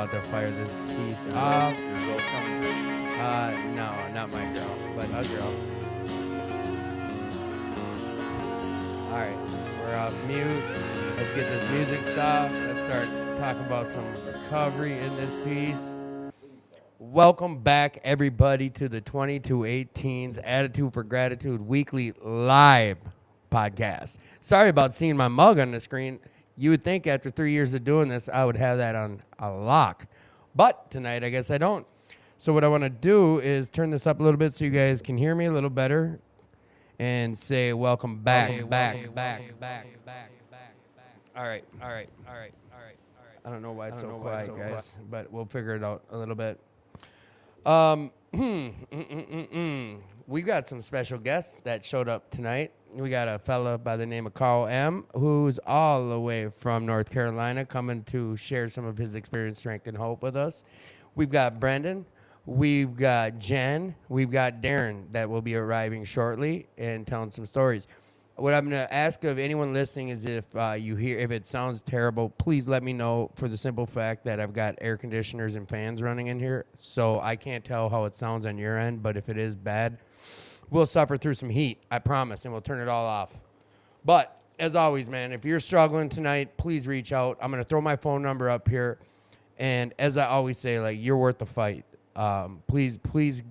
about to fire this piece off. Your girl's coming too? No, not my girl, but a girl. All right, we're off mute. Let's get this music stopped. Let's start talking about some recovery in this piece. Welcome back, everybody, to the 2218's Attitude for Gratitude weekly live podcast. Sorry about seeing my mug on the screen. You would think after 3 years of doing this, I would have that on a lock. But tonight, I guess I don't. So what I want to do is turn this up a little bit so you guys can hear me a little better and say welcome back, back. All right. I don't know why it's so quiet, guys, but we'll figure it out a little bit. We got some special guests that showed up tonight. We got a fella by the name of Carl M., who's all the way from North Carolina, coming to share some of his experience, strength, and hope with us. We've got Brendan. We've got Jen. We've got Darren that will be arriving shortly and telling some stories. What I'm going to ask of anyone listening is if if it sounds terrible, please let me know, for the simple fact that I've got air conditioners and fans running in here, so I can't tell how it sounds on your end, but if it is bad, we'll suffer through some heat, I promise, and we'll turn it all off. But as always, man, if you're struggling tonight, please reach out. I'm going to throw my phone number up here, and as I always say, like, you're worth the fight. Please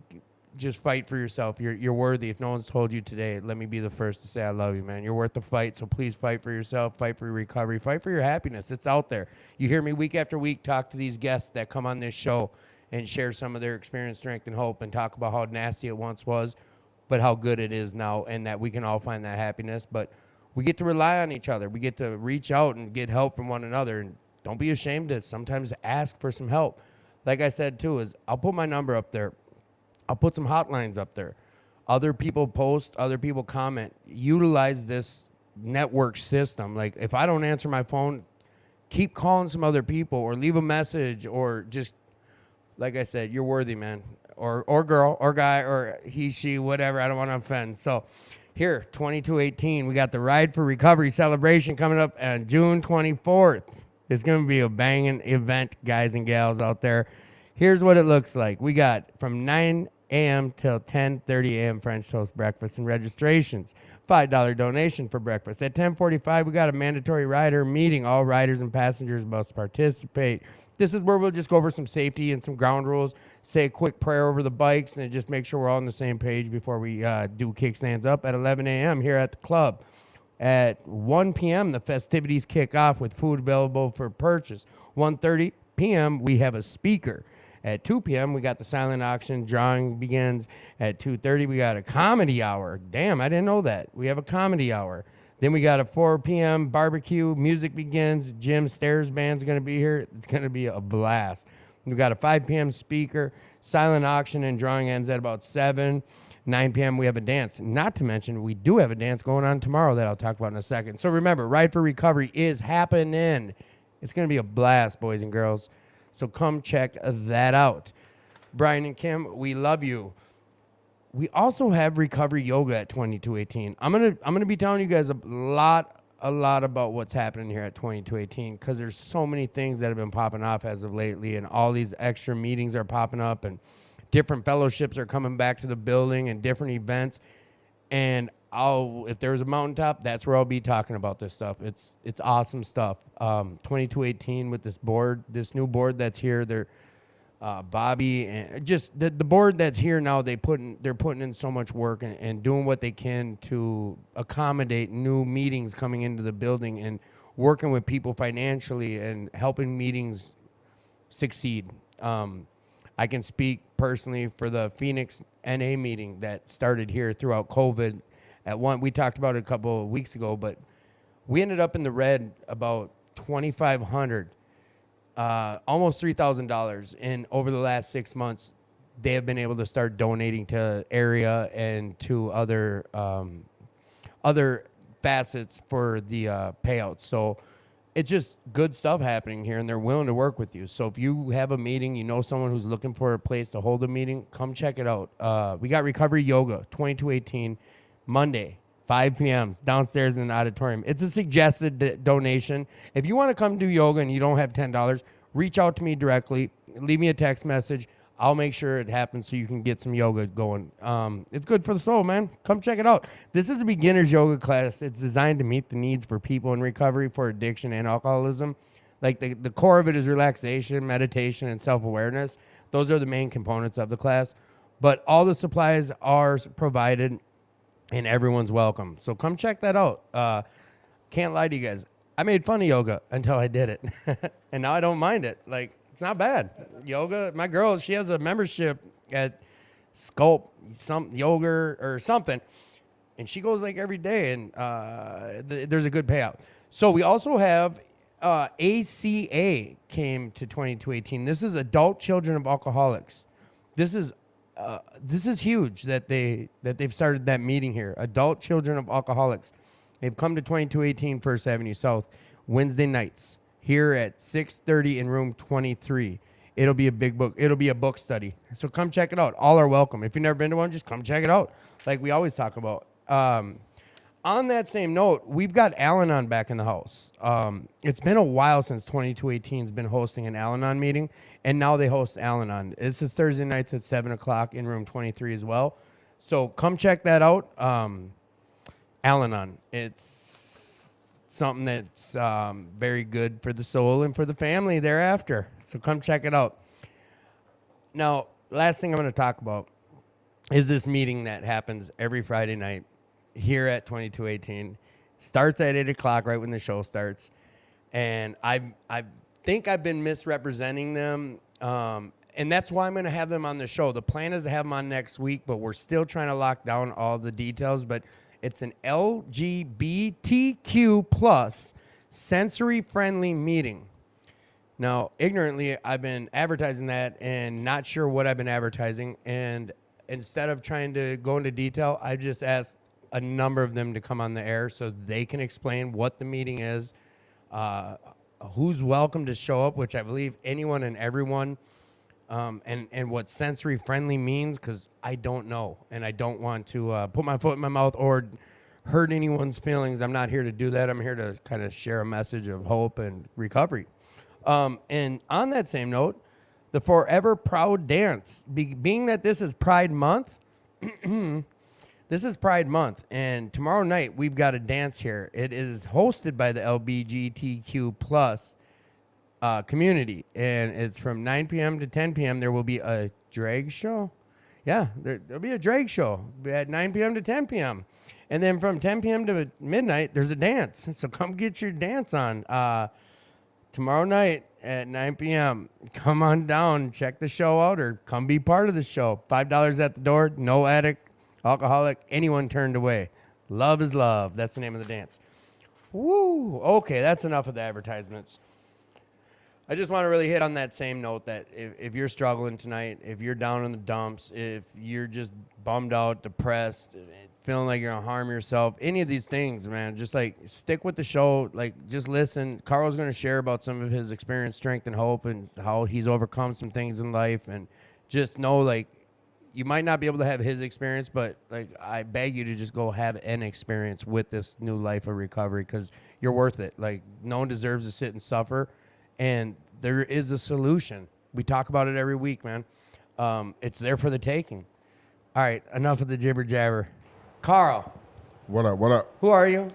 just fight for yourself. You're worthy. If no one's told you today, let me be the first to say I love you, man. You're worth the fight, so please fight for yourself, fight for your recovery, fight for your happiness. It's out there. You hear me week after week talk to these guests that come on this show and share some of their experience, strength, and hope, and talk about how nasty it once was, but how good it is now, and that we can all find that happiness. But we get to rely on each other. We get to reach out and get help from one another, and don't be ashamed to sometimes ask for some help. Like I said, too, is I'll put my number up there. I'll put some hotlines up there. Other people post, other people comment. Utilize this network system. Like, if I don't answer my phone, keep calling some other people or leave a message, or just, like I said, you're worthy, man. Or girl, or guy, or he, she, whatever. I don't want to offend. So here, 2218, we got the Ride for Recovery celebration coming up on June 24th. It's going to be a banging event, guys and gals out there. Here's what it looks like. We got from 9 a.m. till 10:30 a.m. French toast breakfast and registrations. $5 donation for breakfast. At 10:45, we got a mandatory rider meeting. All riders and passengers must participate. This is where we'll just go over some safety and some ground rules, say a quick prayer over the bikes, and just make sure we're all on the same page before we do kickstands up at 11 a.m. here at the club. At 1 p.m., the festivities kick off with food available for purchase. 1:30 p.m., we have a speaker. At 2 p.m., we got the silent auction. Drawing begins at 2:30. We got a comedy hour. Damn, I didn't know that. We have a comedy hour. Then we got a 4 p.m. barbecue. Music begins. Jim Stairs Band's going to be here. It's going to be a blast. We got a 5 p.m. speaker. Silent auction and drawing ends at about 7. 9 p.m. we have a dance. Not to mention, we do have a dance going on tomorrow that I'll talk about in a second. So remember, Ride for Recovery is happening. It's going to be a blast, boys and girls. So come check that out. Brian and Kim, we love you. We also have recovery yoga at 2218. I'm gonna be telling you guys a lot about what's happening here at 2218, because there's so many things that have been popping off as of lately, and all these extra meetings are popping up, and different fellowships are coming back to the building, and different events. And if there's a mountaintop, that's where I'll be talking about this stuff. It's awesome stuff. 2218 with this new board that's here. They're Bobby, and just the board that's here now. They're putting in so much work and doing what they can to accommodate new meetings coming into the building, and working with people financially and helping meetings succeed. I can speak personally for the Phoenix NA meeting that started here throughout COVID. We talked about it a couple of weeks ago, but we ended up in the red about $2,500, almost $3,000. And over the last 6 months, they have been able to start donating to area and to other facets for the payouts. So it's just good stuff happening here, and they're willing to work with you. So if you have a meeting, you know someone who's looking for a place to hold a meeting, come check it out. We got Recovery Yoga, 2218, Monday, 5 p.m. downstairs in the auditorium. It's a suggested donation. If you want to come do yoga and you don't have $10, reach out to me directly. Leave me a text message. I'll make sure it happens so you can get some yoga going. It's good for the soul, man. Come check it out. This is a beginner's yoga class. It's designed to meet the needs for people in recovery for addiction and alcoholism. Like the core of it is relaxation, meditation, and self-awareness. Those are the main components of the class. But all the supplies are provided, and everyone's welcome. So come check that out. Can't lie to you guys. I made fun of yoga until I did it. And now I don't mind it. Like, it's not bad. Yoga, my girl, she has a membership at Sculpt, some yoga or something. And she goes like every day, and there's a good payout. So we also have ACA came to 2218. This is Adult Children of Alcoholics. This is huge that they've started that meeting here. Adult Children of Alcoholics. They've come to 2218 First Avenue South Wednesday nights here at 6:30 in room 23. It'll be a big book. It'll be a book study. So come check it out. All are welcome. If you've never been to one, just come check it out. Like we always talk about. On that same note, we've got Al-Anon back in the house. It's been a while since 2218's been hosting an Al-Anon meeting, and now they host Al-Anon. This is Thursday nights at 7 o'clock in room 23 as well. So come check that out. Al-Anon. It's something that's very good for the soul and for the family thereafter. So come check it out. Now, last thing I'm going to talk about is this meeting that happens every Friday night here at 2218. Starts at 8 o'clock right when the show starts. And I think I've been misrepresenting them. And that's why I'm going to have them on the show. The plan is to have them on next week, but we're still trying to lock down all the details. But it's an LGBTQ plus sensory-friendly meeting. Now, ignorantly, I've been advertising that and not sure what I've been advertising. And instead of trying to go into detail, I just asked a number of them to come on the air so they can explain what the meeting is, who's welcome to show up, which I believe anyone and everyone, and what sensory-friendly means, because I don't know, and I don't want to put my foot in my mouth or hurt anyone's feelings. I'm not here to do that. I'm here to kind of share a message of hope and recovery. And on that same note, the Forever Proud Dance, being that this is Pride Month, this is Pride Month, and tomorrow night we've got a dance here. It is hosted by the LGBTQ plus community, and it's from 9 p.m. to 10 p.m. There will be a drag show. Yeah, there'll be a drag show at 9 p.m. to 10 p.m. And then from 10 p.m. to midnight, there's a dance. So come get your dance on. Tomorrow night at 9 p.m. Come on down, check the show out, or come be part of the show. $5 at the door, no addict, alcoholic, anyone turned away. Love is love. That's the name of the dance. Woo! Okay, that's enough of the advertisements. I just want to really hit on that same note that if you're struggling tonight, if you're down in the dumps, if you're just bummed out, depressed, feeling like you're going to harm yourself, any of these things, man, just like stick with the show. Like, just listen. Carl's going to share about some of his experience, strength, and hope, and how he's overcome some things in life. And just know, like, you might not be able to have his experience, but like I beg you to just go have an experience with this new life of recovery, because you're worth it. Like, no one deserves to sit and suffer, and there is a solution. We talk about it every week, man. It's there for the taking. All right, enough of the jibber jabber. Carl. What up? What up? Who are you?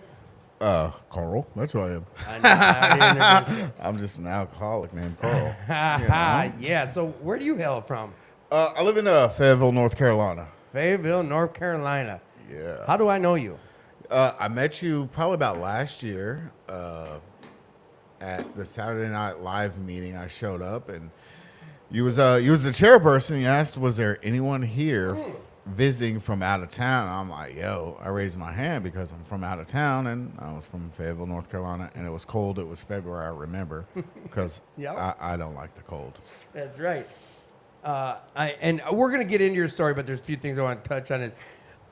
Carl. That's who I am. I know, I already introduced you. I'm just an alcoholic named Carl. Yeah. So where do you hail from? I live in Fayetteville, North Carolina. Fayetteville, North Carolina. Yeah. How do I know you? I met you probably about last year at the Saturday Night Live meeting. I showed up, and you was the chairperson. You asked, was there anyone here visiting from out of town? I'm like, yo, I raised my hand because I'm from out of town, and I was from Fayetteville, North Carolina, and it was cold. It was February, I remember, because I don't like the cold. That's right. And we're going to get into your story, but there's a few things I want to touch on. Is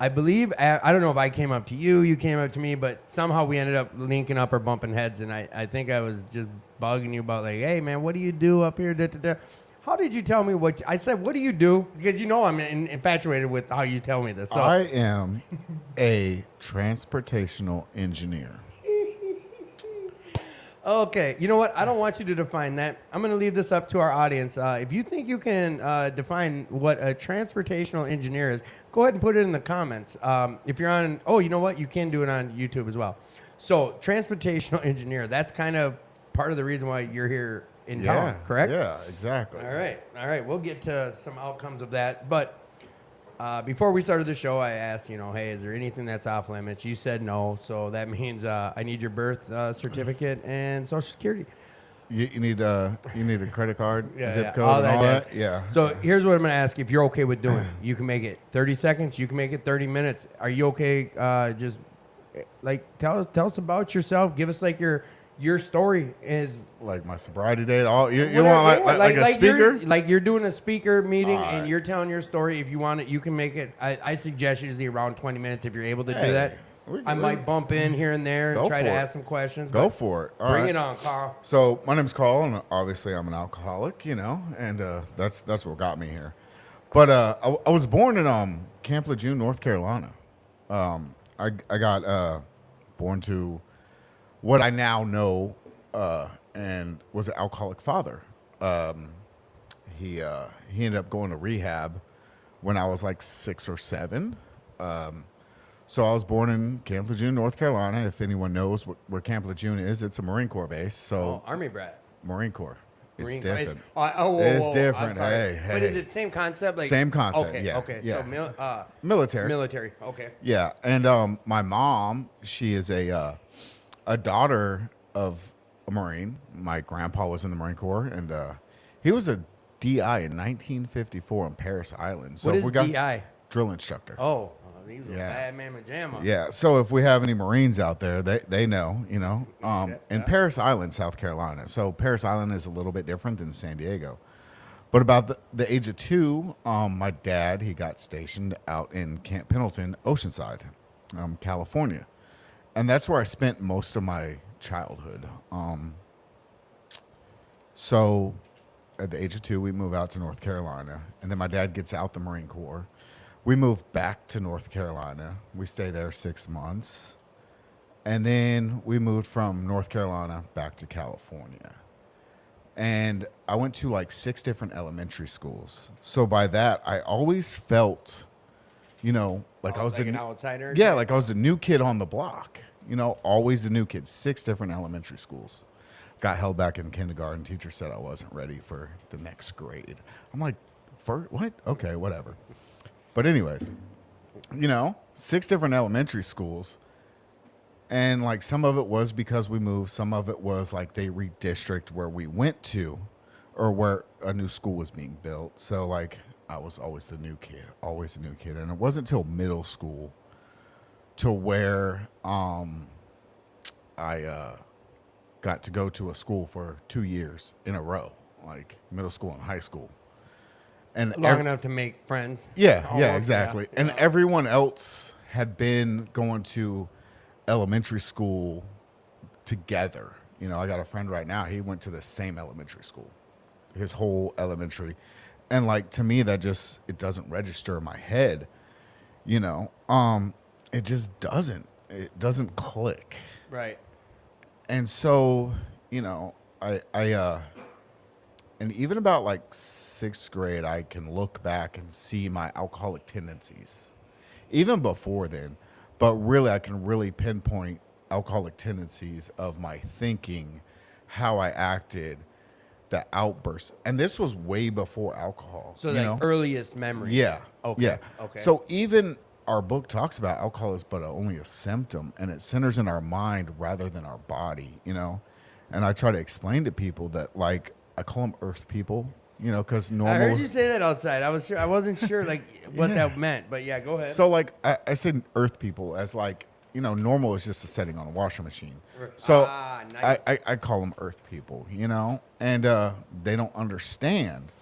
I believe, I don't know if I came up to you, you came up to me, but somehow we ended up linking up or bumping heads, and I think I was just bugging you about, like, hey, man, what do you do up here? Da, da, da. How did you tell me I said, what do you do? Because you know I'm infatuated with how you tell me this. So. I am a transportational engineer. Okay, you know what? I don't want you to define that. I'm going to leave this up to our audience. If you think you can define what a transportational engineer is, go ahead and put it in the comments. If you're on, oh, you know what? You can do it on YouTube as well. So, transportational engineer, that's kind of part of the reason why you're here in town, correct? Yeah, exactly. All right. We'll get to some outcomes of that. But before we started the show, I asked, hey, is there anything that's off limits? You said no, so that means I need your birth certificate and Social Security. You need a credit card, zip code, all and all jazz. that. Yeah. So here's what I'm going to ask. If you're okay with doing, you can make it 30 seconds. You can make it 30 minutes. Are you okay? Just like tell us about yourself. Give us like your story is like my sobriety date. All you want like a speaker? You're doing a speaker meeting All and right. you're telling your story. If you want it, you can make it. I suggest usually around 20 minutes if you're able to do that. I might bump in here and there and try to ask some questions. Go for it. Bring it on, Carl. So my name's Carl, and obviously I'm an alcoholic, and that's what got me here. But I was born in Camp Lejeune, North Carolina. I got born to what I now know, and was an alcoholic father. He ended up going to rehab when I was like 6 or 7. So I was born in Camp Lejeune, North Carolina. If anyone knows where Camp Lejeune is, it's a Marine Corps base. So Army brat. Marine Corps. It's Marine different. It's different. I'm sorry. Hey. But is it same concept? Like Same concept. Okay. Yeah. Okay. Yeah. So military. Military. Okay. Yeah, and my mom, she is a daughter of a Marine. My grandpa was in the Marine Corps, and he was a DI in 1954 on Paris Island. So What if is we got DI? drill instructor. Oh, he was a Yeah. bad mamma jamma. Yeah. So if we have any Marines out there, they know, in Yeah. Paris Island, South Carolina. So Paris Island is a little bit different than San Diego. But about the age of 2, my dad, he got stationed out in Camp Pendleton, Oceanside, California. And that's where I spent most of my childhood. So at the age of 2, we move out to North Carolina. And then my dad gets out the Marine Corps. We move back to North Carolina. We stay there 6 months. And then we moved from North Carolina back to California. And I went to like 6 different elementary schools. So by that, I always felt, like I was like an outsider. Yeah, like I was the new kid on the block. Always the new kid. 6 different elementary schools. Got held back in kindergarten. Teacher said I wasn't ready for the next grade. I'm like, what? Okay, whatever. But anyways, 6 different elementary schools. And like some of it was because we moved. Some of it was like they redistrict where we went to or where a new school was being built. So like I was always the new kid. And it wasn't until middle school to where I got to go to a school for 2 years in a row, like middle school and high school. And Long enough to make friends. Yeah, Almost, yeah, exactly. yeah. And Yeah. everyone else had been going to elementary school together. I got a friend right now. He went to the same elementary school, his whole elementary. And like, to me, it doesn't register in my head, it just it doesn't click. Right. And so, and even about like 6th grade, I can look back and see my alcoholic tendencies. Even before then, but really I can really pinpoint alcoholic tendencies of my thinking, how I acted, the outbursts. And this was way before alcohol. So like earliest memories. Yeah. Okay. Yeah. Okay. So even our book talks about alcohol is but only a symptom, and it centers in our mind rather than our body, And I try to explain to people that, like, I call them earth people, because normal. I heard you say that outside. I wasn't sure like what that meant, but yeah, go ahead. So like I said earth people as like, normal is just a setting on a washing machine. So nice. I call them earth people, and they don't understand.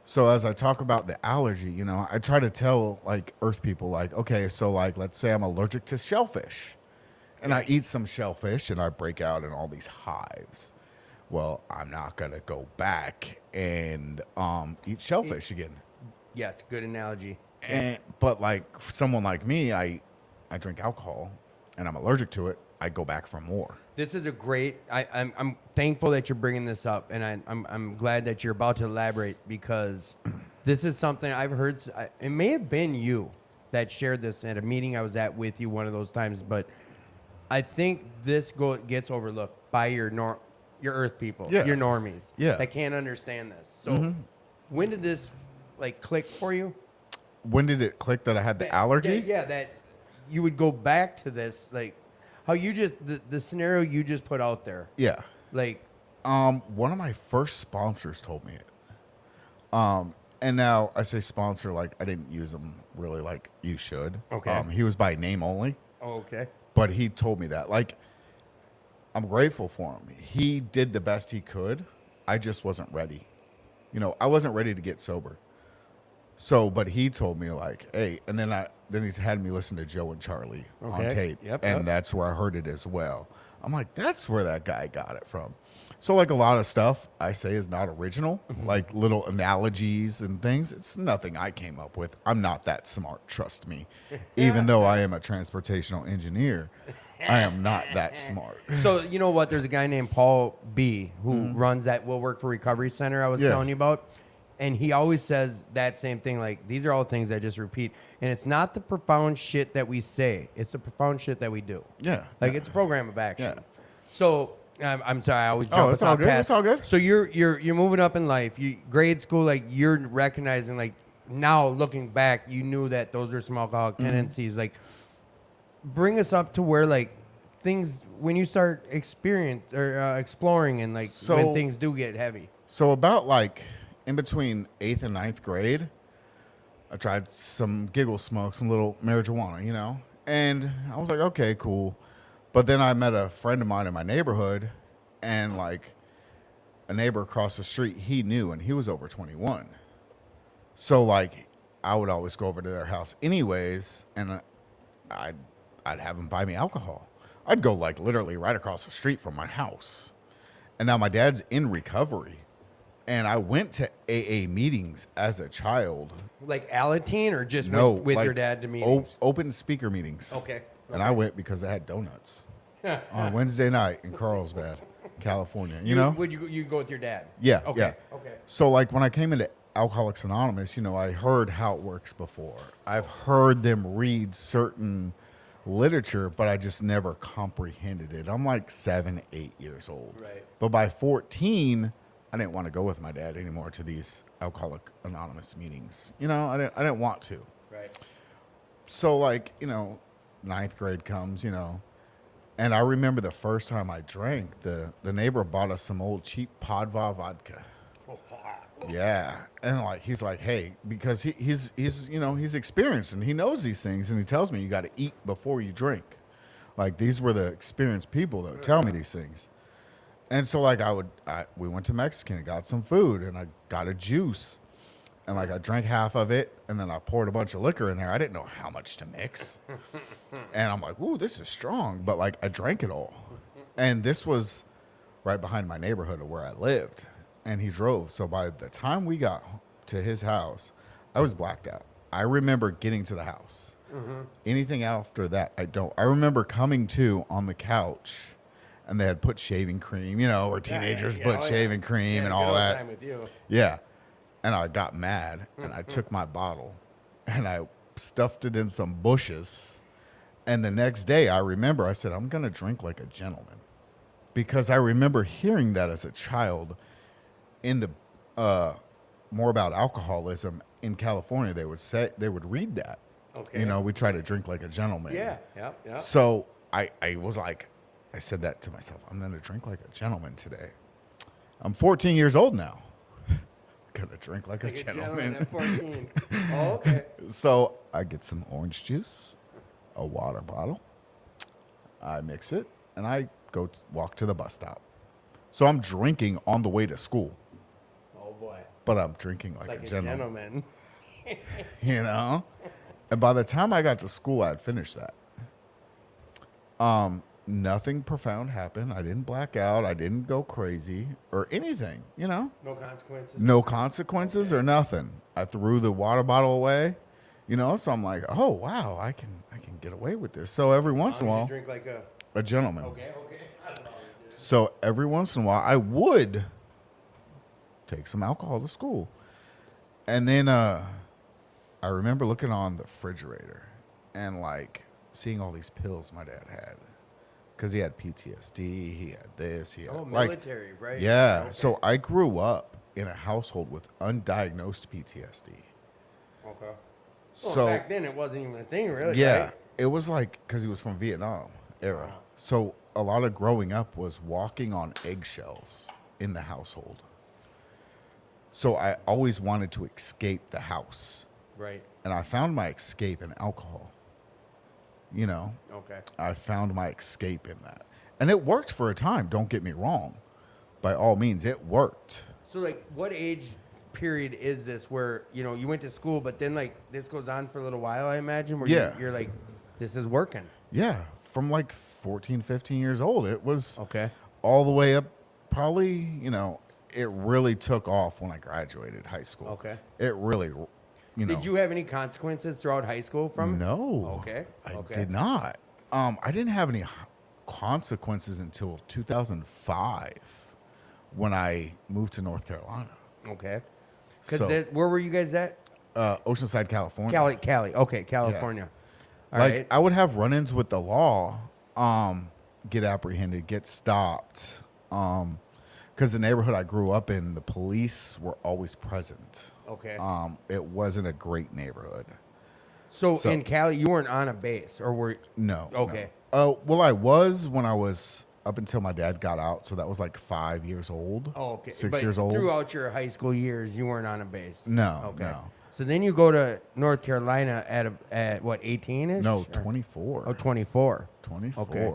So as I talk about the allergy, I try to tell like earth people like, okay, so like let's say I'm allergic to shellfish and I eat some shellfish and I break out in all these hives. Well, I'm not going to go back and eat shellfish again. Yes, good analogy. But like someone like me, I drink alcohol and I'm allergic to it. I go back for more. This is a great. I'm thankful that you're bringing this up, and I'm glad that you're about to elaborate because this is something I've heard. It may have been you that shared this at a meeting I was at with you one of those times, but I think this gets overlooked by your Earth people, Yeah. your normies, Yeah. that can't understand this. So, when did this like click for you? When did it click that I had the allergy? Yeah, that you would go back to this, like how you just the scenario you just put out there. Yeah. Like, One of my first sponsors told me it. And now I say sponsor like I didn't use him really like you should. Okay. He was by name only, oh, okay. but he told me that. Like, I'm grateful for him. He did the best he could. I just wasn't ready. You know, I wasn't ready to get sober. So, but he told me like, hey, and then he had me listen to Joe and Charlie on Okay. tape, Yep, and yep. that's where I heard it as well. I'm like, that's where that guy got it from. So, like a lot of stuff I say is not original, like little analogies and things. It's nothing I came up with. I'm not that smart, trust me. Even though I am a transportational engineer, I am not that smart. So you know what? There's a guy named Paul B who runs that Will Work for Recovery Center I was Yeah. telling you about, and he always says that same thing. Like, these are all things I just repeat, and it's not the profound shit that we say; it's the profound shit that we do. Yeah. Like, yeah. it's a program of action. Yeah. So I'm sorry, I always jump. Oh, it's all good. It's all good. So you're moving up in life. You grade school, like you're recognizing, like now looking back, you knew that those are some alcoholic tendencies. Like, bring us up to where like things when you start exploring and like So- when things do get heavy. So about like in between 8th and 9th grade, I tried some giggle smoke, some little marijuana, you know, and I was like, okay, cool. But then I met a friend of mine in my neighborhood, and like a neighbor across the street, he knew, and he was over 21. So like I would always go over to their house anyways, and I'd have him buy me alcohol. I'd go like literally right across the street from my house. And now my dad's in recovery. And I went to AA meetings as a child. Like Alateen or just No, with like your dad to meetings? open speaker meetings. Okay. And I went because I had donuts on Wednesday night in Carlsbad, California. You know? Would you go with your dad? Yeah. Okay. Yeah. Okay. So like when I came into Alcoholics Anonymous, you know, I heard how it works before. I've heard them read certain literature, but I just never comprehended it. I'm like 7, 8 years old. Right. But by 14, I didn't want to go with my dad anymore to these Alcoholic Anonymous meetings. You know, I didn't want to. Right. So like, you know, 9th grade comes, you know, and I remember the first time I drank, the neighbor bought us some old cheap Podva vodka. Yeah. And like, he's like, hey, because he's, you know, he's experienced and he knows these things. And he tells me you got to eat before you drink. Like, these were the experienced people that would tell me these things. And so like we went to Mexican and got some food, and I got a juice, and like I drank half of it, and then I poured a bunch of liquor in there. I didn't know how much to mix. And I'm like, ooh, this is strong. But like I drank it all. And this was right behind my neighborhood of where I lived. And he drove. So by the time we got to his house, I was blacked out. I remember getting to the house. Anything after that, I don't. I remember coming to on the couch, and they had put shaving cream, you know, or teenagers put shaving cream and all that. Time with you. Yeah. And I got mad, and I took my bottle, and I stuffed it in some bushes. And the next day, I remember I said, I'm going to drink like a gentleman. Because I remember hearing that as a child in the more about alcoholism in California. They would read that. Okay. You know, we try to drink like a gentleman. Yeah. So I was like, I said that to myself. I'm going to drink like a gentleman today. I'm 14 years old now. Going to drink like a gentleman. At 14. Oh, okay. So I get some orange juice, a water bottle. I mix it, and I go walk to the bus stop. So I'm drinking on the way to school. Oh, boy. But I'm drinking like Like a gentleman. gentleman. You know? And by the time I got to school, I had finished that. Nothing profound happened. I didn't black out. I didn't go crazy or anything, you know? No consequences? No consequences or nothing. I threw the water bottle away, you know? So I'm like, oh, wow, I can get away with this. So every once in a while, Drink like a... a gentleman. Okay. So every once in a while, I would take some alcohol to school. And then I remember looking on the refrigerator and like seeing all these pills my dad had. Because he had PTSD, he had this, he had military, right? Yeah. Okay. So I grew up in a household with undiagnosed PTSD. Okay. Well, So back then it wasn't even a thing, really. yeah, Right? it was like because he was from Vietnam era. Wow. So a lot of growing up was walking on eggshells in the household. So I always wanted to escape the house, Right. and I found my escape in alcohol. You know, Okay. I found my escape in that, and it worked for a time. Don't get me wrong, by all means, it worked. So, like, what age period is this where, you went to school, but then, like, this goes on for a little while, I imagine, where Yeah. you're like, this is working. Yeah, from like 14, 15 years old, it was Okay. all the way up. Probably, it really took off when I graduated high school. Okay. It really, Did you have any consequences throughout high school from it? No. Okay. I Okay. did not. I didn't have any consequences until 2005 when I moved to North Carolina. Okay. Because So- where were you guys at? Oceanside, California. Cali. Okay, California. All like right. I would have run-ins with the law, get apprehended, get stopped, because the neighborhood I grew up in, the police were always present. Okay. It wasn't a great neighborhood. So so- in Cali, you weren't on a base, or were? No. Okay. No. Well, I was when I was up until my dad got out, so that was like 5 years old. Oh, okay. 6 years old. Throughout your high school years, you weren't on a base. No, Okay. no. So then you go to North Carolina at what, 18ish? No, 24. Oh, 24. 24. Okay.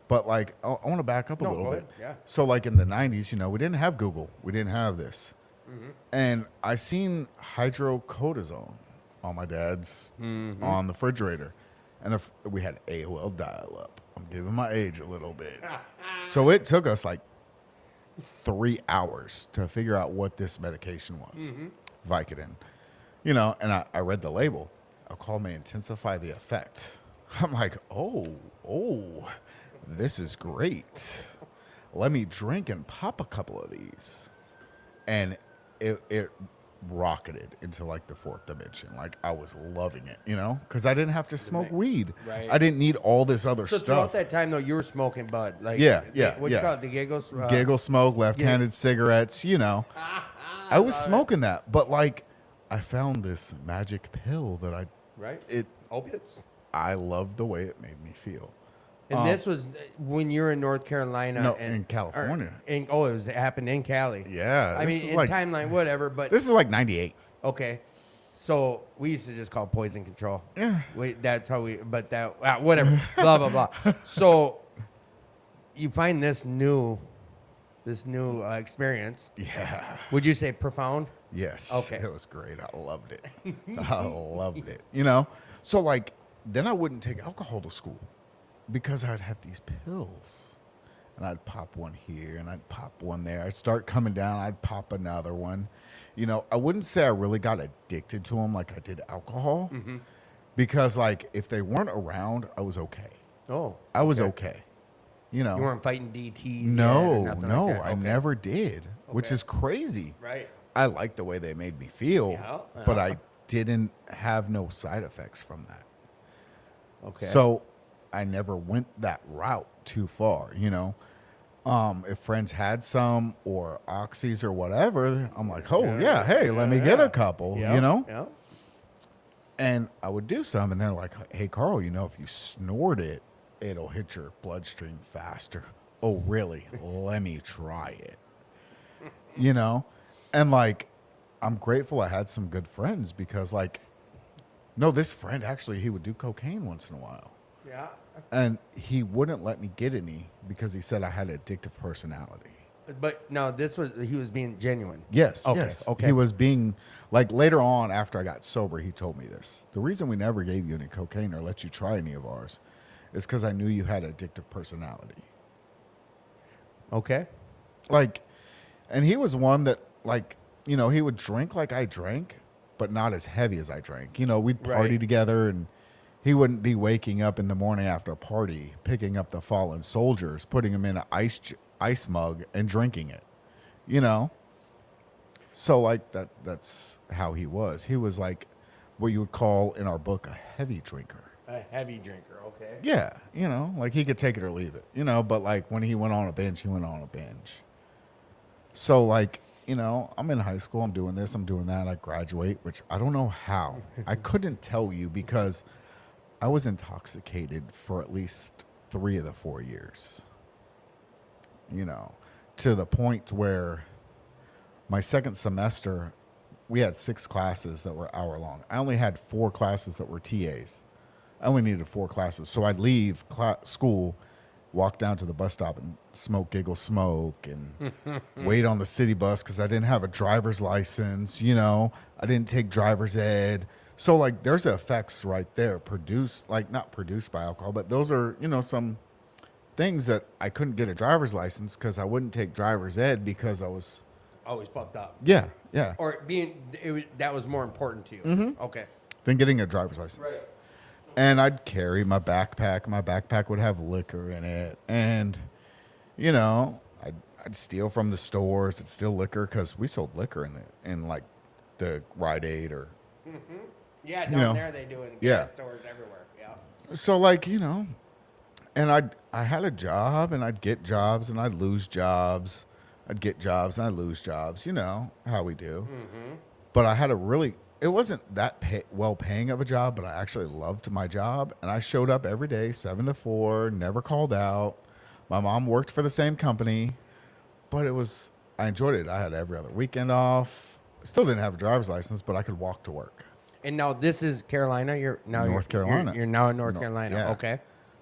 But like, I want to back up a No, little go bit. ahead, yeah. So like in the 90s, we didn't have Google. We didn't have this. Mm-hmm. And I seen hydrocodone on my dad's Mm-hmm. on the refrigerator. And if we had AOL dial-up. I'm giving my age a little bit. So it took us like 3 hours to figure out what this medication was. Mm-hmm. Vicodin. And I read the label. Alcohol may intensify the effect. I'm like, oh, this is great. Let me drink and pop a couple of these. And it rocketed into like the fourth dimension. Like I was loving it, because I didn't have to smoke weed. Right. I didn't need all this other So stuff. throughout that time, though, you were smoking bud. Like, Yeah. What you call it? The giggles? Giggle smoke, left-handed cigarettes, I was smoking that, but like I found this magic pill that Right? Opiates? I loved the way it made me feel. And this was when you were in North Carolina. No, in California. It happened in Cali. Yeah, I this mean, was in like- timeline, whatever, but This is like 98. okay. So we used to just call it poison control. Yeah. That's how whatever. Blah, blah, blah. So you find this new experience. Yeah. Would you say profound? Yes. Okay. It was great. I loved it. I loved it. So like then I wouldn't take alcohol to school because I'd have these pills. And I'd pop one here and I'd pop one there. I'd start coming down, I'd pop another one. I wouldn't say I really got addicted to them like I did alcohol. Mm-hmm. Because like if they weren't around, I was okay. Oh. I was okay. You weren't fighting DTs. yet or No, nothing no, like that? I Okay. never did, which Okay. is crazy. Right. I liked the way they made me feel, Yeah, but yeah. I didn't have no side effects from that. Okay. So I never went that route too far, If friends had some or oxys or whatever, I'm like, oh yeah, hey, let me get a couple, Yeah. And I would do some, and they're like, hey, Carl, if you snort it, it'll hit your bloodstream faster. Oh, really? Let me try it. And like, I'm grateful I had some good friends because like, no, this friend actually, he would do cocaine once in a while. Yeah. And he wouldn't let me get any because he said I had an addictive personality. But no, he was being genuine. Yes, Okay, yes. okay. He was being, like later on after I got sober, he told me this. The reason we never gave you any cocaine or let you try any of ours is because I knew you had an addictive personality. Okay. Like, and he was one that like, he would drink like I drank, but not as heavy as I drank. We'd party Right. together and He wouldn't be waking up in the morning after a party, picking up the fallen soldiers, putting them in an ice mug and drinking it. You know? So like that's how he was. He was like what you would call in our book a heavy drinker. A heavy drinker, okay. Yeah, you know, like he could take it or leave it, you know, but like when he went on a binge, he went on a binge. So like, you know, I'm in high school, I'm doing this, I'm doing that, I graduate, which I don't know how. I couldn't tell you because I was intoxicated for at least 3 of the 4 years. You know, to the point where my second semester, we had 6 classes that were hour long. I only had 4 classes that were TAs. I only needed 4 classes. So I'd leave school, walk down to the bus stop and smoke, giggle, smoke, and wait on the city bus because I didn't have a driver's license, you know. I didn't take driver's ed. So, like, there's effects right there not produced by alcohol, but those are, you know, some things that I couldn't get a driver's license because I wouldn't take driver's ed because I was... Always fucked up. Yeah. Or that was more important to you. Mm-hmm. Okay. Than getting a driver's license. Right. And I'd carry my backpack. My backpack would have liquor in it. And, you know, I'd steal from the stores. I'd steal liquor because we sold liquor in like the Rite Aid or... Mm-hmm. Yeah, down there they do it in gas stores everywhere. Yeah. So, like, you know, and I had a job, and I'd get jobs, and I'd lose jobs. I'd get jobs, and I'd lose jobs. You know how we do. Mm-hmm. But I had it wasn't that well-paying of a job, but I actually loved my job. And I showed up every day, 7 to 4, never called out. My mom worked for the same company, but I enjoyed it. I had every other weekend off. Still didn't have a driver's license, but I could walk to work. And now this is Carolina? North Carolina. You're now in North Carolina. Yeah. Okay.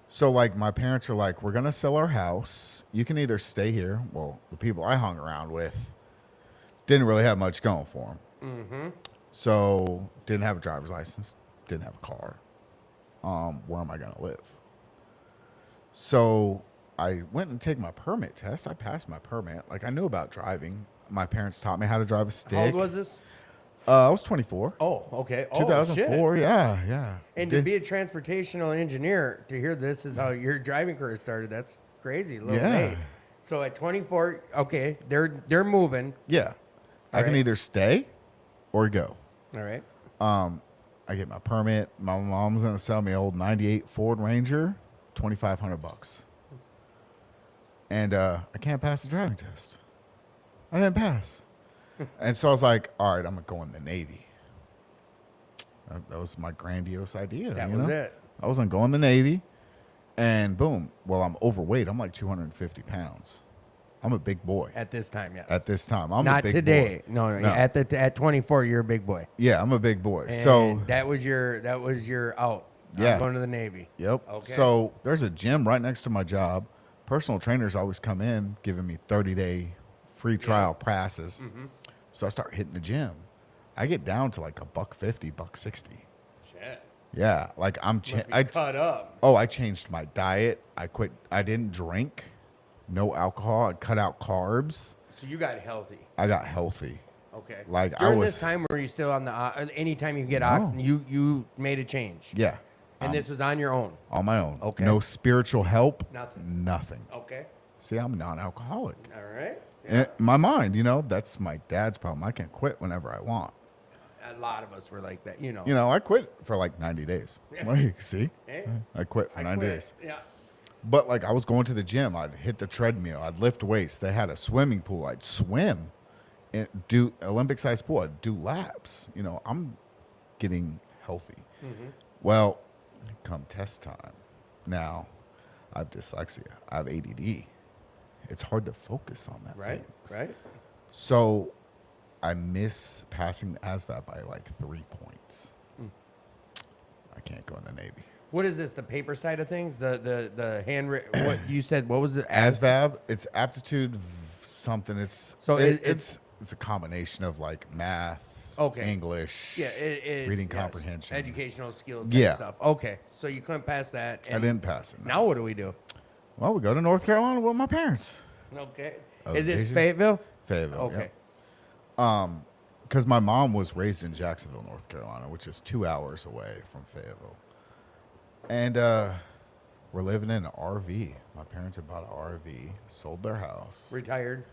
So, like, my parents are like, we're going to sell our house. You can either stay here. Well, the people I hung around with didn't really have much going for them. Mm-hmm. So, didn't have a driver's license. Didn't have a car. Where am I going to live? So, I went and take my permit test. I passed my permit. Like, I knew about driving. My parents taught me how to drive a stick. How old was this? I was 24. Oh, okay. 2004, shit. Yeah. And to be a transportational engineer, to hear this is how your driving career started, that's crazy. A little late. So at 24, okay, they're moving. Yeah. I can either stay or go. All right. I get my permit. My mom's going to sell me an old 98 Ford Ranger, $2,500. And I can't pass the driving test. I didn't pass. And so I was like, all right, I'm going to go in the Navy. That was my grandiose idea. That was it. I was going to go in the Navy, and boom. Well, I'm overweight. I'm like 250 pounds. I'm a big boy. At this time, yes. At this time. I'm Not a big today. boy. No. At 24, you're a big boy. Yeah, I'm a big boy. And so that was your out. Yeah. I'm going to the Navy. Yep. Okay. So there's a gym right next to my job. Personal trainers always come in giving me 30-day free trial passes. Mm-hmm. So I start hitting the gym. I get down to like $150, $160. Shit. Yeah, like I cut up. Oh, I changed my diet. I quit. I didn't drink, no alcohol. I cut out carbs. So you got healthy. I got healthy. Okay. Like during this time, were you still on the? Anytime you get oxygen, you made a change. Yeah. And this was on your own. On my own. Okay. No spiritual help. Nothing. Okay. See, I'm non-alcoholic. All right. In my mind, you know, that's my dad's problem. I can quit whenever I want. A lot of us were like that, you know. You know, I quit for like 90 days. Like, see? Hey, I quit for 90 days. Yeah. But like I was going to the gym, I'd hit the treadmill, I'd lift weights. They had a swimming pool. I'd swim and do Olympic-sized pool. I'd do laps. You know, I'm getting healthy. Mm-hmm. Well, come test time. Now, I have dyslexia. I have ADD. It's hard to focus on that. Right, right. So I miss passing the ASVAB by like 3 points. I can't go in the Navy. What is this? The paper side of things? The handwritten? What you said? What was it? ASVAB. It's aptitude something. It's a combination of like math, English, reading comprehension, educational skills. Yeah. Stuff. Okay, so you couldn't pass that. I didn't pass it. No. Now what do we do? Well, we go to North Carolina with my parents. Okay. Is this Fayetteville? Fayetteville. Okay. Yep. Because my mom was raised in Jacksonville, North Carolina, which is 2 hours away from Fayetteville. And we're living in an RV. My parents had bought an RV, sold their house. Retired.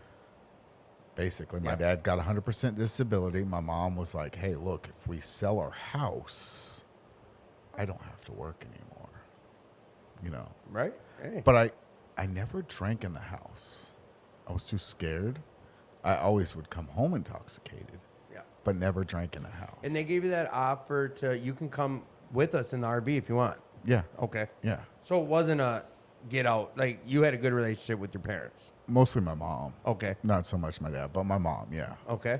Basically, my Yep. dad got 100% disability. My mom was like, hey, look, if we sell our house, I don't have to work anymore. You know. Right. Hey. But I never drank in the house. I was too scared. I always would come home intoxicated, Yeah. but never drank in the house. And they gave you that offer to you can come with us in the RV if you want. Yeah. Okay. Yeah. So it wasn't a get out. Like you had a good relationship with your parents. Mostly my mom. Okay. Not so much my dad, but my mom, yeah. Okay.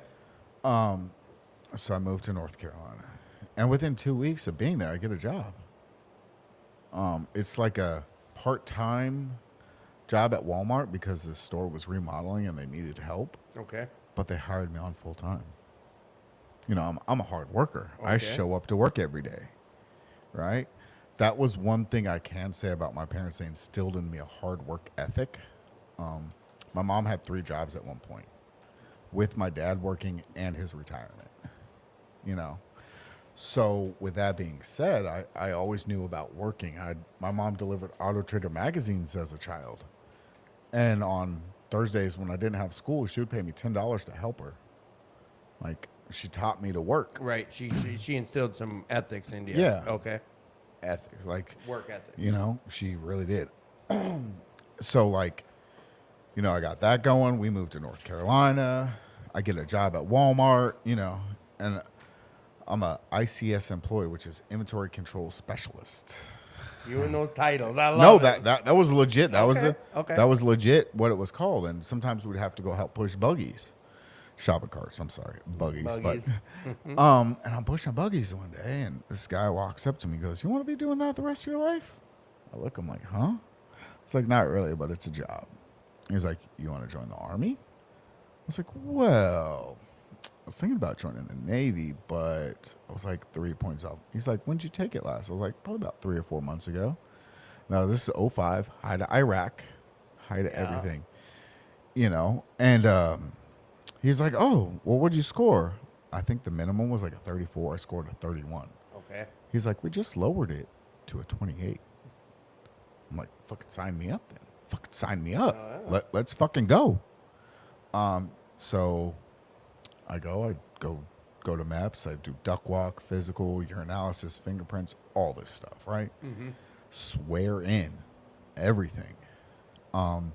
So I moved to North Carolina. And within 2 weeks of being there, I get a job. It's like a part-time job at Walmart because the store was remodeling and they needed help, Okay. but they hired me on full-time. You know, I'm a hard worker. I Okay. show up to work every day, right? That was one thing I can say about my parents. They instilled in me a hard work ethic. My mom had 3 jobs at one point, with my dad working and his retirement, you know. So with that being said, I always knew about working. My mom delivered Auto Trader magazines as a child. And on Thursdays when I didn't have school, she would pay me $10 to help her. Like, she taught me to work. Right. She instilled some ethics into you. Yeah. Okay. Ethics. Like, Work ethics. you know, she really did. So, like, you know, I got that going. We moved to North Carolina. I get a job at Walmart, you know, and I'm a ICS employee, which is Inventory Control Specialist. You and those titles. I love No, it. that was legit. That was Okay. that was legit what it was called. And sometimes we'd have to go help push buggies, shopping carts. I'm sorry, buggies. Buggies. But and I'm pushing buggies one day, and this guy walks up to me, and goes, "You want to be doing that the rest of your life?" I look, I'm like, "Huh?" It's like, not really, but it's a job. He's like, "You want to join the Army?" I was like, "Well, I was thinking about joining the Navy, but I was like 3 points off." He's like, "When did you take it last?" I was like, "Probably about 3 or 4 months ago." Now, this is '05, high to Iraq, high to everything, you know. And he's like, "Oh, well, what'd you score?" I think the minimum was like a 34. I scored a 31. Okay. He's like, "We just lowered it to a 28. I'm like, "Fucking sign me up then. Fucking sign me up. Oh, yeah. Let's fucking go." So I go to MEPS. I do duck walk, physical, urinalysis, fingerprints, all this stuff, right? Mm-hmm. Swear in everything. And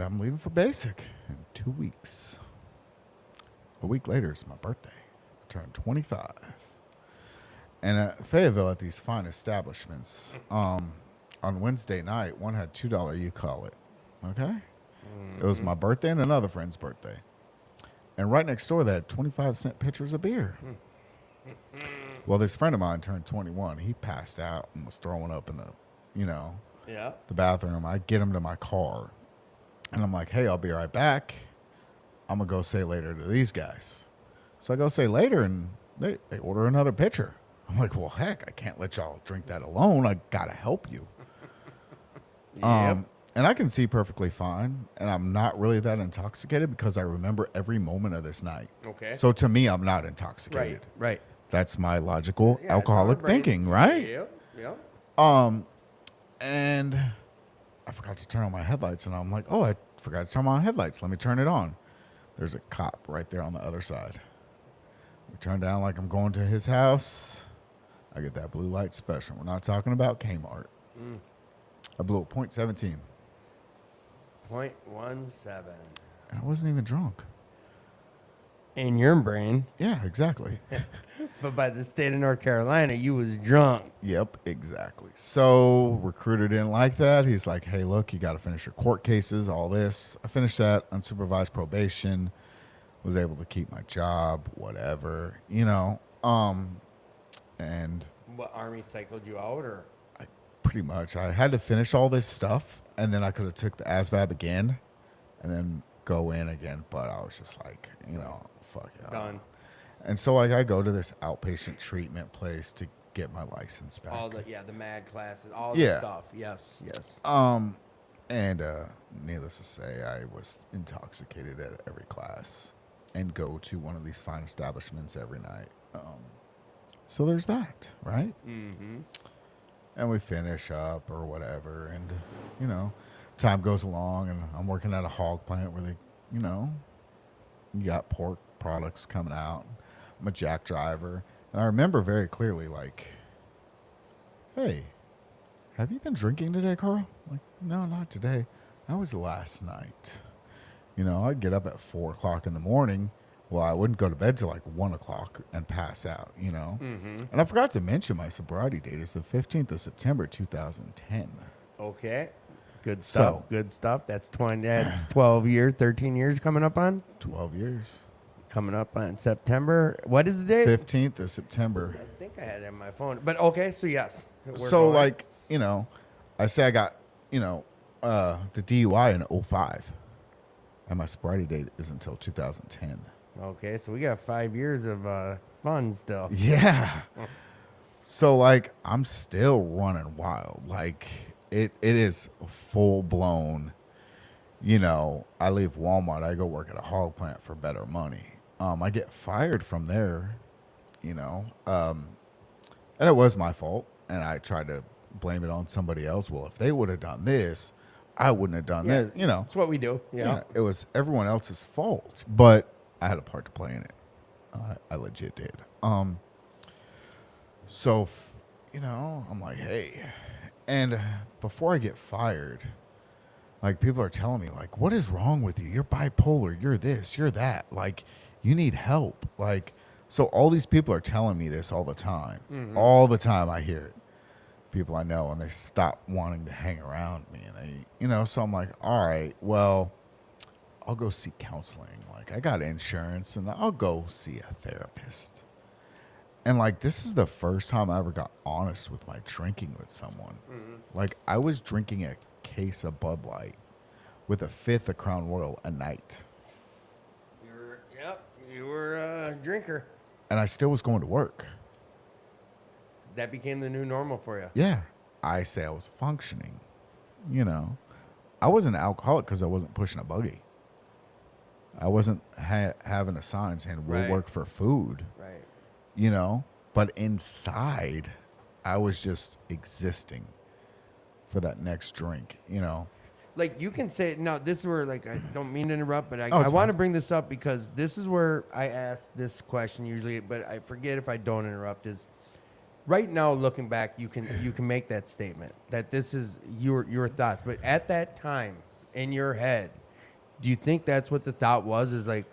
I'm leaving for basic in 2 weeks. A week later, it's my birthday. I turned 25. And at Fayetteville, at these fine establishments, on Wednesday night, one had $2 you call it. Okay? It was my birthday and another friend's birthday. And right next door, they had 25-cent pitchers of beer. Well, this friend of mine turned 21. He passed out and was throwing up in the, you know, Yeah. the bathroom. I get him to my car. And I'm like, "Hey, I'll be right back. I'm going to go say later to these guys." So I go say later, and they order another pitcher. I'm like, "Well, heck, I can't let y'all drink that alone. I got to help you." Yep. And I can see perfectly fine, and I'm not really that intoxicated because I remember every moment of this night. Okay. So to me, I'm not intoxicated. Right. That's my logical Yeah, alcoholic it's our brain. thinking, right? Yep. And I forgot to turn on my headlights, and I'm like, "Oh, I forgot to turn on my headlights. Let me turn it on." There's a cop right there on the other side. We turn down like I'm going to his house. I get that blue light special. We're not talking about Kmart. I blew a .17, 0.17. and I wasn't even drunk. In your brain, Yeah, exactly. but by the state of North Carolina, you was drunk. Yep, exactly. So recruiter didn't like that. He's like, "Hey, look, you got to finish your court cases, all this." I finished that, unsupervised probation, was able to keep my job, whatever, you know. And What, Army cycled you out, or? pretty much I had to finish all this stuff, and then I could have took the ASVAB again and then go in again. But I was just like, you know, fuck yeah. Done. And so like I go to this outpatient treatment place to get my license back. All the MAD classes, all Yeah. the stuff. Yes. And needless to say, I was intoxicated at every class and go to one of these fine establishments every night. So there's that, right? Mm-hmm. And we finish up or whatever. And, you know, time goes along and I'm working at a hog plant where they, you know, you got pork products coming out. I'm a jack driver. And I remember very clearly, like, hey, have you been drinking today, Carl? Like, no, not today. That was last night. You know, I'd get up at 4 o'clock in the morning. Well, I wouldn't go to bed till like 1 o'clock and pass out, you know? Mm-hmm. And I forgot to mention my sobriety date is the 15th of September, 2010. Okay. Good stuff. So- Good stuff. That's 20. That's 12 years, 13 years coming up on. 12 years. Coming up on September. What is the date? 15th of September. I think I had it on my phone. But okay, so yes. We're So, going. like, you know, I say I got, you know, the DUI in 05. And my sobriety date is until 2010. Okay, so we got 5 years of fun still. Yeah. So, like, I'm still running wild. Like, it is full blown. You know, I leave Walmart. I go work at a hog plant for better money. I get fired from there, you know. And it was my fault. And I tried to blame it on somebody else. Well, if they would have done this, I wouldn't have done this. You know. That's what we do. Yeah. It was everyone else's fault. But I had a part to play in it. I legit did. So, you know, I'm like, hey. And before I get fired, like, people are telling me, like, what is wrong with you? You're bipolar. You're this. You're that. Like, you need help. Like, so all these people are telling me this all the time. Mhm. All the time I hear it. People I know, and they stop wanting to hang around me. And they, you know, so I'm like, all right, well, I'll go seek counseling. Like, I got insurance, and I'll go see a therapist. And, like, this is the first time I ever got honest with my drinking with someone. Mhm. Like, I was drinking a case of Bud Light with a fifth of Crown Royal a night. You were a drinker. And I still was going to work. That became the new normal for you. Yeah. I say I was functioning. You know, I wasn't an alcoholic because I wasn't pushing a buggy. I wasn't having a sign saying, we'll Right. work for food. Right. You know, but inside, I was just existing for that next drink, you know. Like, you can say, no, this is where, like, I don't mean to interrupt, but I it's want to fine. bring this up because this is where I ask this question usually, but I forget if I don't interrupt, is right now, looking back, you can make that statement that this is your thoughts. But at that time, in your head, do you think that's what the thought was? Is like,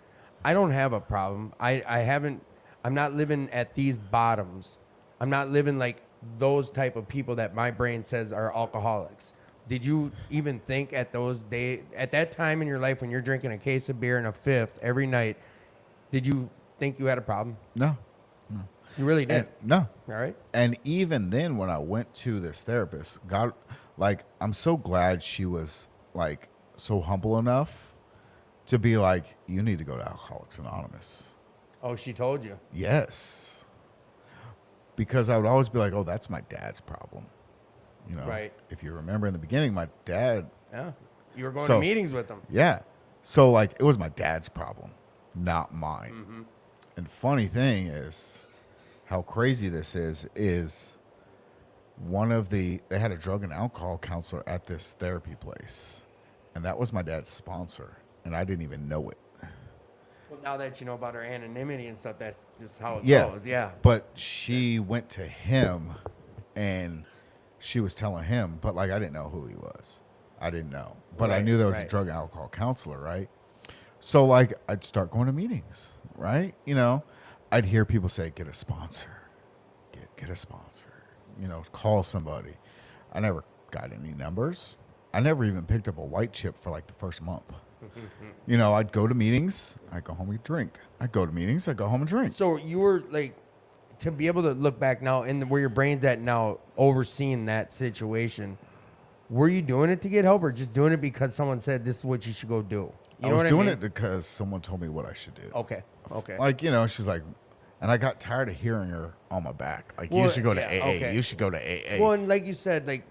I don't have a problem. I'm not living at these bottoms. I'm not living like those type of people that my brain says are alcoholics. Did you even think at that time in your life when you're drinking a case of beer and a fifth every night, did you think you had a problem? No. You really did. And, no. All right. And even then, when I went to this therapist, God, like, I'm so glad she was, like, so humble enough to be like, you need to go to Alcoholics Anonymous. Oh, she told you. Yes. Because I would always be like, oh, that's my dad's problem. You know, Right. If you remember in the beginning, my dad, Yeah. You were going So- to meetings with them. yeah. So, like, it was my dad's problem, not mine. Mm-hmm. And funny thing is, how crazy this is they had a drug and alcohol counselor at this therapy place. And that was my dad's sponsor. And I didn't even know it. Well, now that you know about her anonymity and stuff, that's just how it Yeah. goes. Yeah. But she went to him and she was telling him, but, like, I didn't know who he was. I didn't know. But I Right, knew there was a right. drug and alcohol counselor, right? So, like, I'd start going to meetings, right? You know, I'd hear people say, get a sponsor. Get a sponsor. You know, call somebody. I never got any numbers. I never even picked up a white chip for, like, the first month. You know, I'd go to meetings. I'd go home and drink. I'd go to meetings. I'd go home and drink. So you were like, to be able to look back now and where your brain's at now, overseeing that situation, were you doing it to get help or just doing it because someone said this is what you should go do? You I know was what doing I mean? it because someone told me what I should do. Okay. Okay. Like, you know, she's like, and I got tired of hearing her on my back. Like, Well, you should go to yeah, AA. okay. You should go to AA. Well, and like you said, like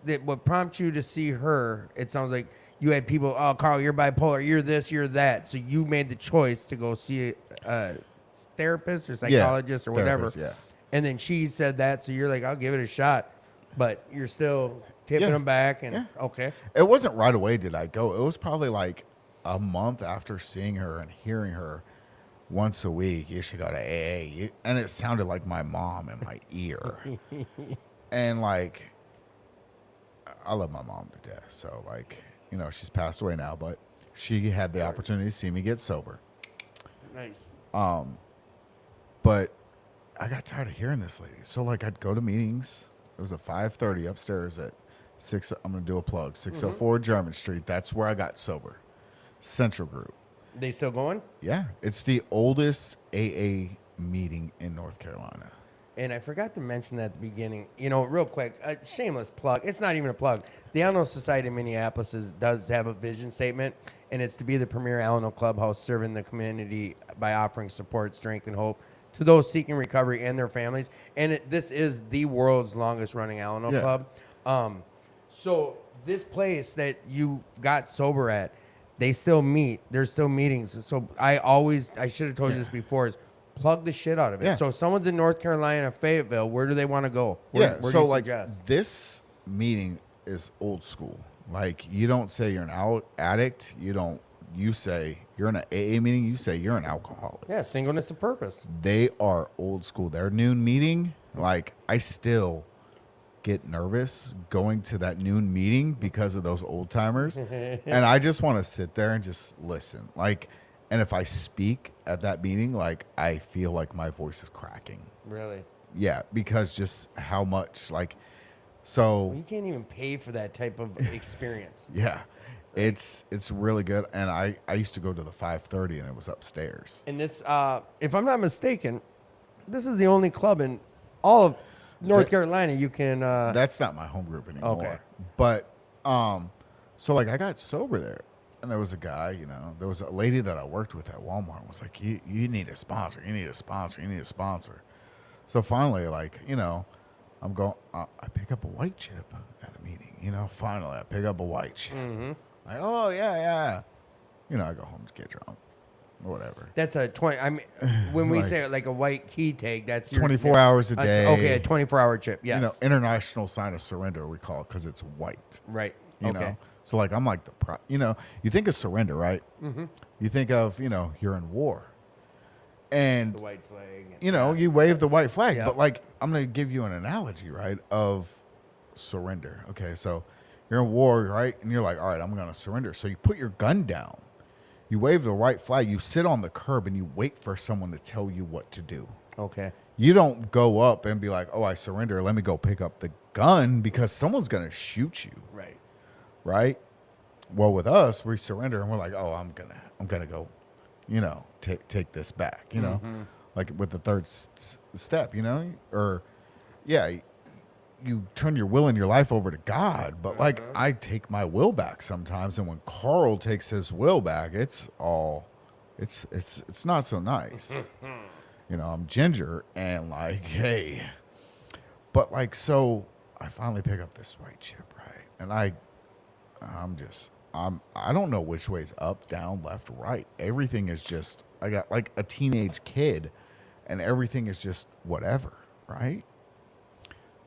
that what prompted you to see her, it sounds like you had people, oh, Carl, you're bipolar, you're this, you're that. So you made the choice to go see a therapist or psychologist or whatever. Therapist, yeah. And then she said that, so you're like, I'll give it a shot. But you're still tipping Yeah. them back, and Yeah. okay. It wasn't right away did I go. It was probably like a month after seeing her and hearing her once a week. You should go to AA. And it sounded like my mom in my ear. And like, I love my mom to death. So like, you know, she's passed away now, but she had the opportunity to see me get sober. Nice. But I got tired of hearing this lady. So like, I'd go to meetings. It was a 5:30 upstairs at 6. I'm gonna do a plug. 604 German Street. That's where I got sober. Central Group. They still going? Yeah, it's the oldest AA meeting in North Carolina. And I forgot to mention that at the beginning. You know, real quick, a shameless plug. It's not even a plug. The Alano Society of Minneapolis does have a vision statement, and it's to be the premier Alano clubhouse serving the community by offering support, strength, and hope to those seeking recovery and their families. And this is the world's longest running Alano club. So this place that you got sober at, they still meet. There's still meetings. So I should have told you this before, is plug the shit out of it. Yeah. So if someone's in North Carolina, Fayetteville, where do they want to go? Where do so you like suggest? this meeting is old school. Like you don't say you're an addict. You say you're in an AA meeting. You say you're an alcoholic. Yeah, singleness of purpose. They are old school. Their noon meeting, like I still get nervous going to that noon meeting because of those old timers. And I just want to sit there and just listen. Like, and if I speak at that meeting, like I feel like my voice is cracking. Really? Yeah, because just how much like, so You can't even pay for that type of experience. yeah, it's really good. And I used to go to the 5:30 and it was upstairs. And this, if I'm not mistaken, this is the only club in all of North Carolina you can. That's not my home group anymore. Okay. But so like I got sober there, and there was a guy, you know, there was a lady that I worked with at Walmart was like, you need a sponsor, you need a sponsor, you need a sponsor. So finally, like, you know, I'm going, I pick up a white chip at a meeting, you know, finally I pick up a white chip. Mm-hmm. Like, oh yeah. You know, I go home to get drunk or whatever. That's a 20. I mean, when we Like- say like a white key tag, that's your 24 hours a day. Okay, a 24-hour chip. Yes. You know, international sign of surrender, we call it, because it's white. right. You Okay. know, so like I'm like you know, you think of surrender, right? Mm-hmm. You think of, you know, you're in war, and The white flag. And you know, yes, you wave the white flag. Yeah. But like, I'm gonna give you an analogy, right, of surrender. Okay, so you're in war, right, and you're like, all right, I'm gonna surrender. So you put your gun down, you wave the white flag, you sit on the curb, and you wait for someone to tell you what to do. Okay. You don't go up and be like, oh, I surrender. Let me go pick up the gun because someone's gonna shoot you. Right. Right? Well, with us, we surrender and we're like, oh, I'm gonna go, you know, take this back, you know, like with the third step, you know, or yeah, you turn your will and your life over to God. But like, I take my will back sometimes, and when Carl takes his will back, it's not so nice. You know, I'm ginger and like, hey, but like, so I finally pick up this white chip, right, and I don't know which way's up, down, left, right. Everything is just, I got like a teenage kid and everything is just whatever, right?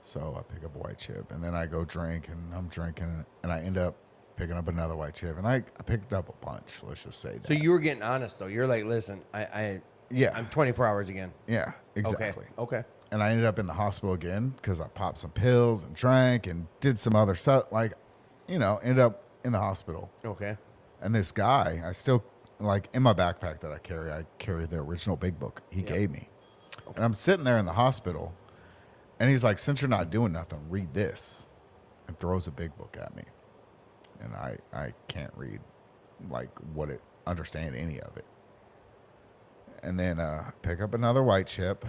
So I pick up a white chip and then I go drink and I'm drinking and I end up picking up another white chip and I picked up a bunch, let's just say that. So you were getting honest though. You're like, listen, yeah, I'm 24 hours again. yeah, exactly. Okay. And I ended up in the hospital again because I popped some pills and drank and did some other stuff. Like, you know, ended up in the hospital. Okay. And this guy, I still, like, in my backpack that I carry the original big book he gave me. And I'm sitting there in the hospital, and he's like, since you're not doing nothing, read this. And throws a big book at me. And I can't read, like, understand any of it. And then pick up another white chip.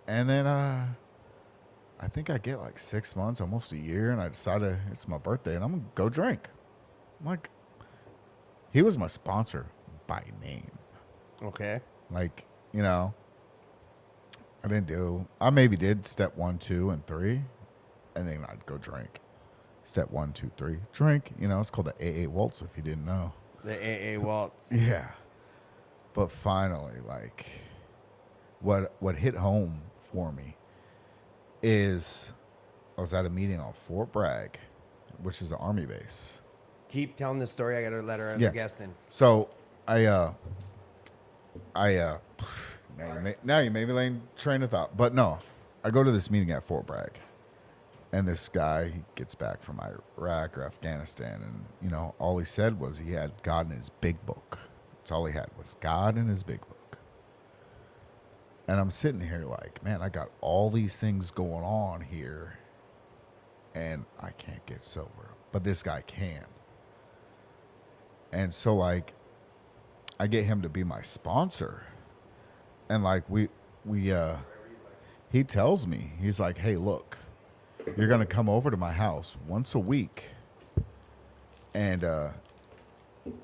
And then I think I get like 6 months, almost a year, and I decided it's my birthday and I'm going to go drink. I'm like, he was my sponsor by name. Okay. Like, you know, I maybe did step 1, 2, and 3, and then I'd go drink. Step 1, 2, 3, drink. You know, it's called the AA waltz if you didn't know. The AA waltz. Yeah. But finally, like, what hit home for me is I was at a meeting on Fort Bragg, which is an Army base. Keep telling the story. I got to let our other Yeah. guest in. So I now you made me lane train of thought. But no, I go to this meeting at Fort Bragg, and this guy, he gets back from Iraq or Afghanistan, and you know, all he said was he had God in his big book. That's all he had was God in his big book. And I'm sitting here like, man, I got all these things going on here, and I can't get sober, but this guy can. And so like, I get him to be my sponsor, and like he tells me, he's like, hey, look, you're gonna come over to my house once a week, and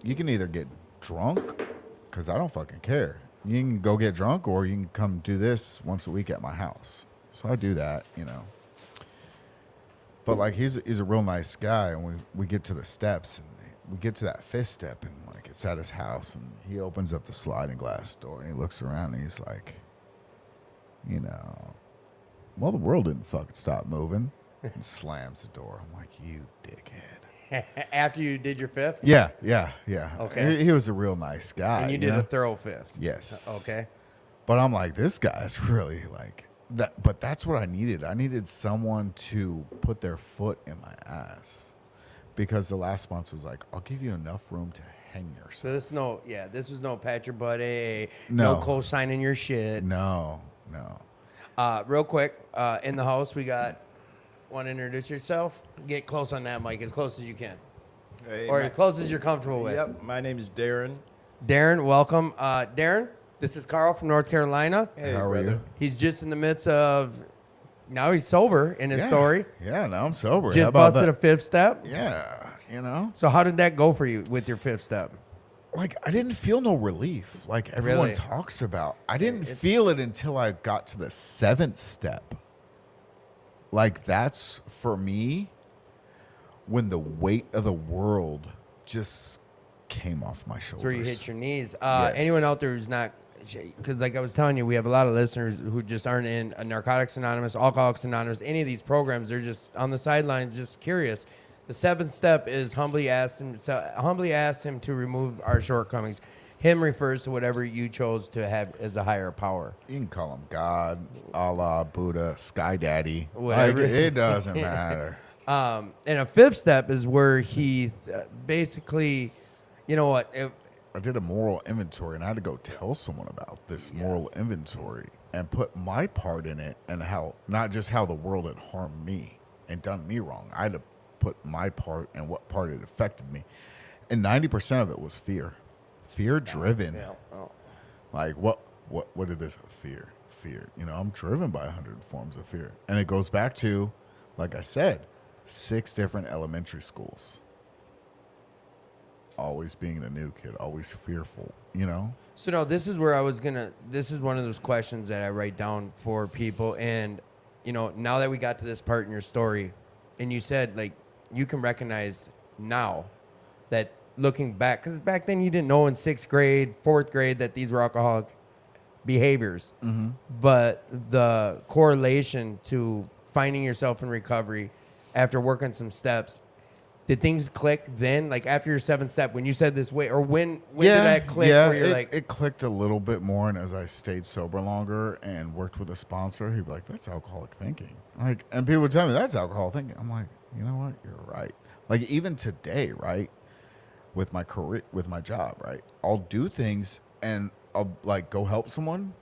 you can either get drunk, because I don't fucking care. You can go get drunk, or you can come do this once a week at my house. So I do that, you know. But like, he's a real nice guy, and we get to the steps, and we get to that fifth step, and like, it's at his house, and he opens up the sliding glass door, and he looks around, and he's like, you know, well, the world didn't fucking stop moving, and slams the door. I'm like, you dickhead. After you did your fifth? Yeah. Okay. He was a real nice guy. And you did a thorough fifth? Yes. Okay. But I'm like, this guy's really like that. But that's what I needed. I needed someone to put their foot in my ass, because the last sponsor was like, I'll give you enough room to hang yourself. So this is no pat your butt, No. no co-signing your shit. No. Real quick, in the house, we got, want to introduce yourself? Get close on that mic, as close as you can. Hey, Or as close as you're comfortable with. Yep, my name is Darren. Darren, welcome. Darren, this is Carl from North Carolina. Hey, How are brother. you? He's just in the midst of, now he's sober in his story. Yeah, now I'm sober. How Just about busted that? a fifth step. Yeah, you know. So how did that go for you with your fifth step? Like, I didn't feel no relief like everyone Really? talks about. I didn't feel it until I got to the seventh step. Like, that's for me when the weight of the world just came off my shoulders. That's where you hit your knees. Yes. Anyone out there who's not, because like I was telling you, we have a lot of listeners who just aren't in Narcotics Anonymous, Alcoholics Anonymous, any of these programs. They're just on the sidelines, just curious. The seventh step is humbly ask him to remove our shortcomings. Him refers to whatever you chose to have as a higher power. You can call him God, Allah, Buddha, Sky Daddy. Whatever. Like, it doesn't matter. And a fifth step is where he basically, you know what? I did a moral inventory, and I had to go tell someone about this moral inventory and put my part in it, and how, not just how the world had harmed me and done me wrong. I had to put my part and what part it affected me. And 90% of it was fear. Fear driven. Yeah. Oh. Like, what did this fear? You know, I'm driven by 100 forms of fear. And it goes back to, like I said, 6 different elementary schools. Always being the new kid, always fearful, you know? So no, this is where I was gonna. This is one of those questions that I write down for people, and you know, now that we got to this part in your story, and you said like you can recognize now that looking back, because back then you didn't know in 6th grade, 4th grade that these were alcoholic behaviors, but the correlation to finding yourself in recovery after working some steps. Did things click then? Like after your 7th step, when you said this way, or when did that click? Yeah, where you're like, it clicked a little bit more, and as I stayed sober longer and worked with a sponsor, he'd be like, "That's alcoholic thinking." Like, and people would tell me that's alcohol thinking. I'm like, you know what? You're right. Like even today, right, with my career, with my job, right, I'll do things and I'll like go help someone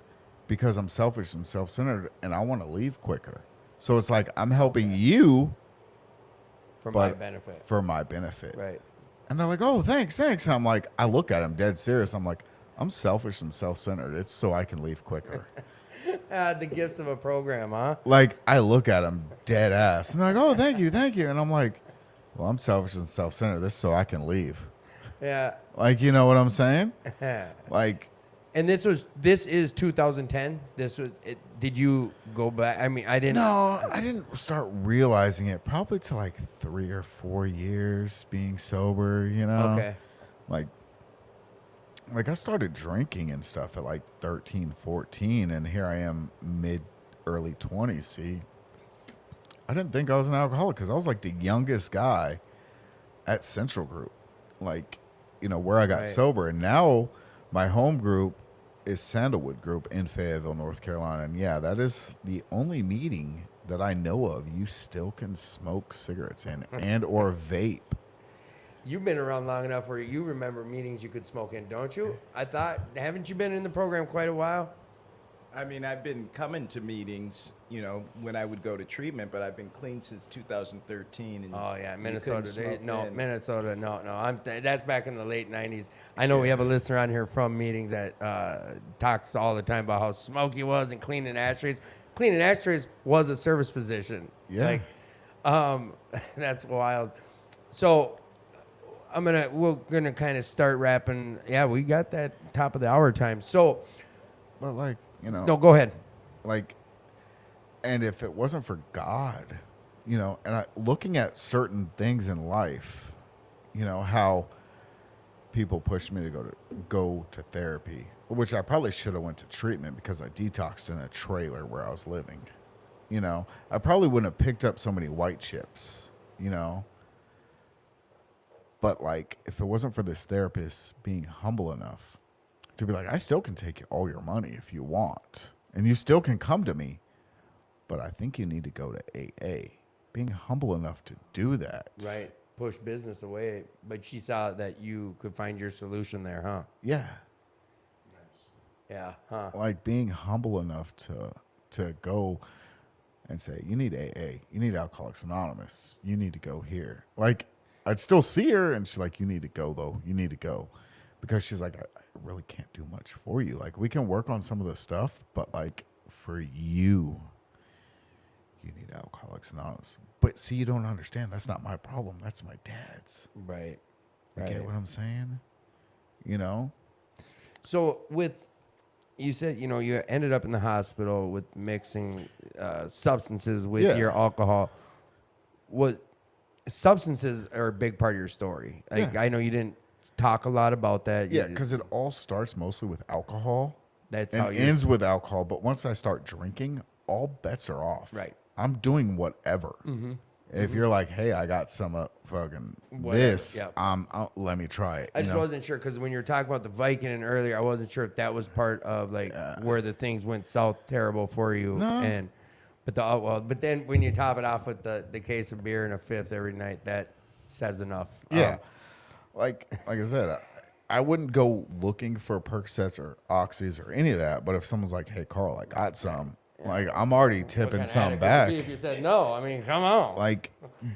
because I'm selfish and self-centered, and I want to leave quicker. So it's like I'm helping you. for my benefit. For my benefit. Right. And they're like, "Oh, thanks." And I'm like, I look at them dead serious. I'm like, I'm selfish and self-centered. It's so I can leave quicker. The gifts of a program, huh? Like, I look at them dead ass. And they're like, "Oh, thank you. And I'm like, well, I'm selfish and self-centered. This is so I can leave. Yeah. Like, you know what I'm saying? Like, And this is 2010. This was it. Did you go back? I mean, I didn't. no, I didn't start realizing it probably till like 3 or 4 years being sober, you know? Okay. Like I started drinking and stuff at like 13, 14, and here I am early 20s, see? I didn't think I was an alcoholic because I was like the youngest guy at Central Group, like, where I got Right. sober. And now my home group is Sandalwood Group in Fayetteville, North Carolina. And yeah, that is the only meeting that I know of you still can smoke cigarettes in and or vape. You've been around long enough where you remember meetings you could smoke in, don't you? I thought, haven't you been in the program quite a while? I mean, I've been coming to meetings, when I would go to treatment, but I've been clean since 2013. And Oh yeah, you Minnesota. couldn't smoke then. Minnesota. No. That's back in the late '90s. I know we have a listener on here from meetings that talks all the time about how smoky it was and cleaning ashtrays. Cleaning ashtrays was a service position. Yeah. That's wild. So we're gonna kind of start wrapping. Yeah, we got that top of the hour time. So But like, no, go ahead. like, and if it wasn't for God, looking at certain things in life, how people pushed me to go to therapy, which I probably should have went to treatment because I detoxed in a trailer where I was living. I probably wouldn't have picked up so many white chips, But like, if it wasn't for this therapist being humble enough to be like, I still can take all your money if you want, and you still can come to me, but I think you need to go to AA. Being humble enough to do that. Right, push business away, but she saw that you could find your solution there, huh? Yeah. Yeah, huh? Like being humble enough to go and say, you need AA, you need Alcoholics Anonymous, you need to go here. Like, I'd still see her, and she's like, you need to go, though. You need to go. Because she's like, I really can't do much for you. Like, we can work on some of the stuff, but, like, for you need Alcoholics Anonymous. But, see, you don't understand. That's not my problem. That's my dad's. Right. You Right. get what I'm saying? So you said, you ended up in the hospital with mixing substances with your alcohol. What substances are a big part of your story? Like, Yeah. I know you didn't talk a lot about that. Yeah, because it all starts mostly with alcohol. That's and how you ends with alcohol. But once I start drinking, all bets are off. Right. I'm doing whatever. Mm-hmm. If you're like, hey, I got some fucking Whatever, this, yep. let me try it. I just wasn't sure because when you were talking about the Vicodin earlier, I wasn't sure if that was part of where the things went south terrible for you. No. But then when you top it off with the case of beer and a fifth every night, that says enough. Yeah. Like I said, I wouldn't go looking for Percocets or Oxys or any of that. But if someone's like, hey, Carl, I got some, like, I'm already tipping some back. If you said no, I mean, come on.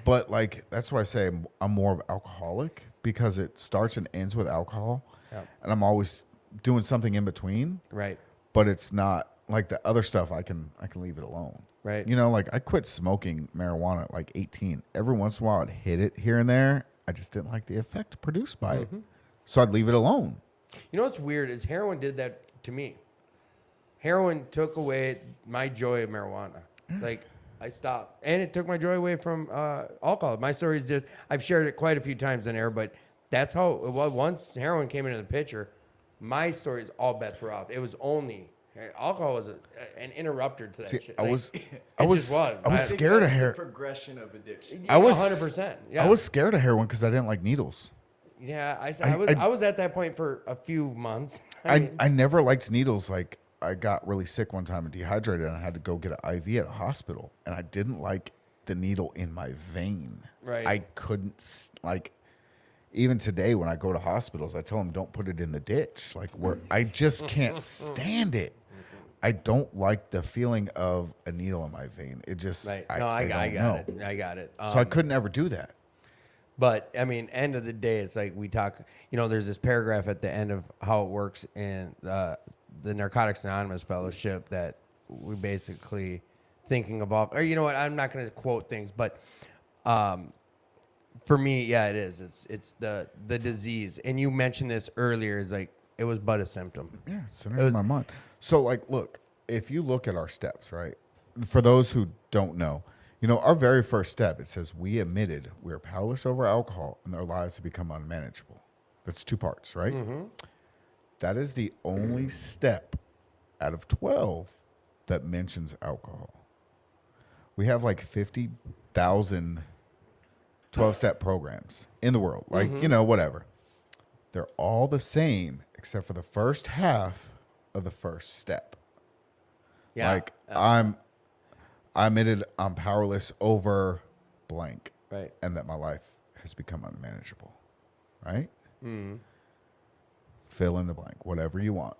But that's why I say I'm more of alcoholic, because it starts and ends with alcohol. Yep. And I'm always doing something in between. Right. But it's not like the other stuff. I can leave it alone. Right. Like I quit smoking marijuana at like 18. Every once in a while I'd hit it here and there. I just didn't like the effect produced by it. So I'd leave it alone. You know what's weird is heroin did that to me. Heroin took away my joy of marijuana. Like, I stopped. And it took my joy away from alcohol. My story is just, I've shared it quite a few times on air, but that's how it was. Once heroin came into the picture, my stories, all bets were off. It was only, alcohol was an interrupter to that shit. I Like, was I was scared of That's the heroin. progression of addiction. I was 100%. Yeah. I was scared of heroin because I didn't like needles. Yeah, I was at that point for a few months. I never liked needles. Like, I got really sick one time and dehydrated, and I had to go get an IV at a hospital, and I didn't like the needle in my vein. Right. I couldn't, like, even today when I go to hospitals, I tell them don't put it in the ditch. Like, where I just can't stand it. I don't like the feeling of a needle in my vein. It just, Right. I No, I don't got know. it. I got it. So I couldn't ever do that. But I mean, end of the day, it's like we talk. There's this paragraph at the end of how it works in the Narcotics Anonymous Fellowship that we basically thinking of all. Or you know what? I'm not going to quote things, but for me, yeah, it is. It's the disease, and you mentioned this earlier. Is like it was but a symptom. Yeah, it's in my mind. So, like, look, if you look at our steps, right? For those who don't know, our very first step, it says we admitted we are powerless over alcohol and our lives have become unmanageable. That's 2 parts, right? Mm-hmm. That is the only step out of 12 that mentions alcohol. we have like 50,000 12-step programs in the world. Like, you know, whatever. They're all the same except for the first half of the first step. Yeah. Like I admitted I'm powerless over blank. Right. And that my life has become unmanageable. Right? Mm-hmm. Fill in the blank, whatever you want.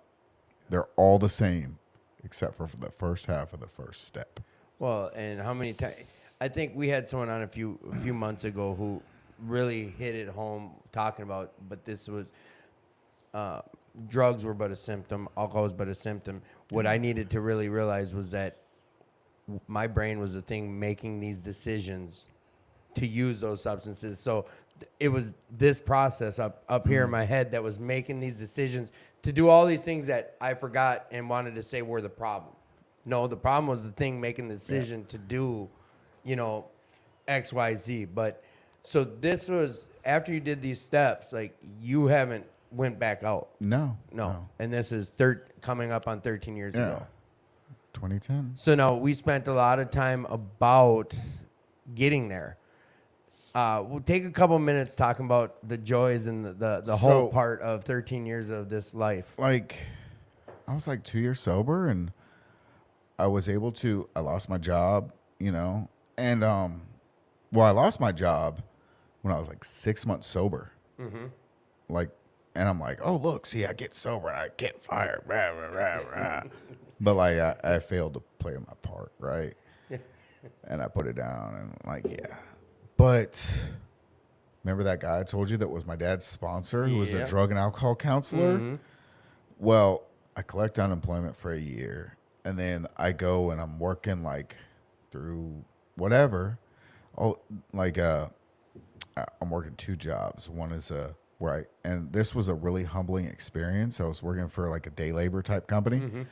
They're all the same except for the first half of the first step. Well, and how many times? I think we had someone on a few months ago who really hit it home talking about, but this was drugs were but a symptom, alcohol was but a symptom. What I needed to really realize was that my brain was the thing making these decisions to use those substances. So it was this process up here in my head that was making these decisions to do all these things that I forgot and wanted to say were the problem. No, the problem was the thing making the decision to do, you know, X, Y, Z. But so this was after you did these steps, like you haven't went back out. No. And this is coming up on 13 years ago. 2010. So now we spent a lot of time about getting there. We'll take a couple minutes talking about the joys and the whole part of 13 years of this life. Like, I was like 2 years sober, and I was able to. I lost my job, you know, and I lost my job when I was like 6 months sober. Mm-hmm. Like, and I'm like, oh look, see, I get sober, and I get fired, rah, rah, rah, rah. But like, I failed to play my part, right? And I put it down, and like, yeah. But remember that guy I told you that was my dad's sponsor, who was a drug and alcohol counselor? Mm-hmm. Well, I collect unemployment for a year, and then I go and I'm working like through whatever. I'm working 2 jobs. One is and this was a really humbling experience. I was working for like a day labor type company,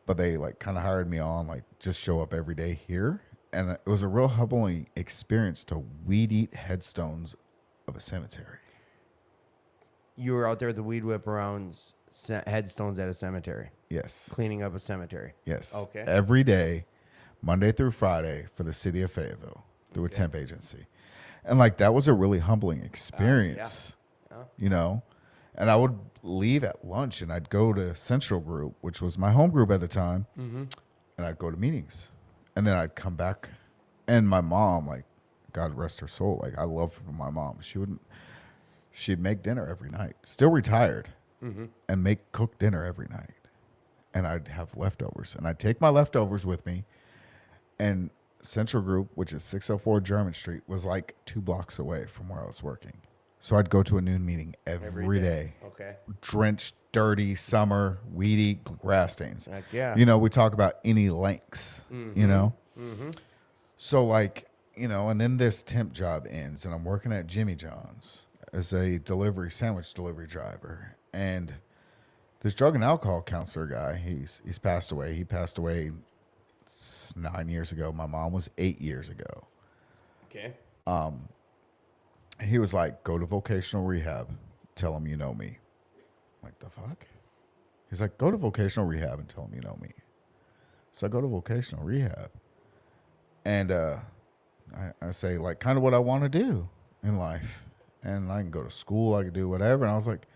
but they like kind of hired me on, like just show up every day here. And it was a real humbling experience to weed eat headstones of a cemetery. You were out there with the weed whip around headstones at a cemetery. Yes. Cleaning up a cemetery. Yes. Okay. Every day, Monday through Friday, for the city of Fayetteville through a temp agency. And like, that was a really humbling experience, you know? And I would leave at lunch and I'd go to Central Group, which was my home group at the time. Mm-hmm. And I'd go to meetings. And then I'd come back, and my mom, like, God rest her soul, like, I love my mom. She'd make dinner every night, still retired, and cook dinner every night. And I'd have leftovers. And I'd take my leftovers with me. And Central Group, which is 604 German Street, was like 2 blocks away from where I was working. So I'd go to a noon meeting every day. Okay. Drenched, dirty, summer, weedy, grass stains. Heck yeah. You know, we talk about any lengths, you know? Mm-hmm. So, like, you know, and then this temp job ends, and I'm working at Jimmy John's as a sandwich delivery driver. And this drug and alcohol counselor guy, he's passed away. He passed away 9 years ago. My mom was 8 years ago. Okay. He was like, go to vocational rehab. Tell him you know me. I'm like, the fuck? He's like, go to vocational rehab and tell him you know me. So I go to vocational rehab. And I say, like, kind of what I want to do in life. And I can go to school. I can do whatever. And I was like,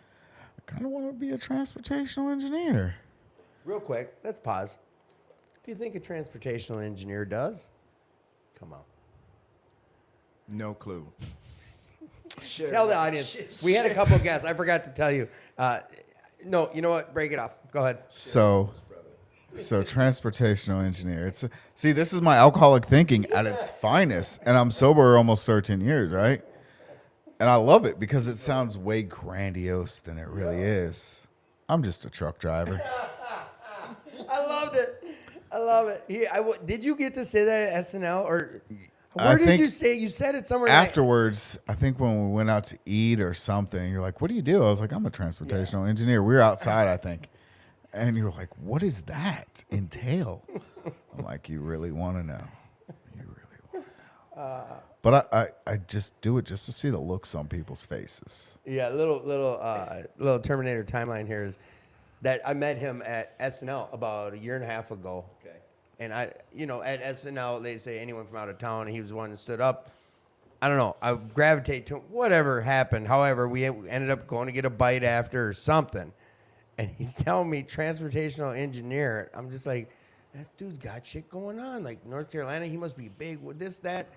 I kind of want to be a transportational engineer. Real quick, let's pause. Do you think a transportational engineer does? Come on. No clue. Sure. Tell the audience. We had a couple of guests. I forgot to tell you. No, you know what? Break it off. Go ahead. So transportational engineer. See, this is my alcoholic thinking at its finest, and I'm sober almost 13 years, right? And I love it because it sounds way grandiose than it really is. I'm just a truck driver. I loved it. I love it. Did you get to say that at SNL or? Where did you say? You said it somewhere. Afterwards, I think when we went out to eat or something, you're like, what do you do? I was like, I'm a transportational engineer. We were outside, I think. And you were like, what does that entail? I'm like, you really want to know. You really want to know. But I just do it just to see the looks on people's faces. Yeah, little Terminator timeline here is that I met him at SNL about a year and a half ago. Okay. And at SNL, they say anyone from out of town, and he was the one that stood up. I don't know. I gravitate to him. Whatever happened. However, we ended up going to get a bite after or something. And he's telling me transportational engineer. I'm just like, that dude's got shit going on. Like North Carolina, he must be big with this, that.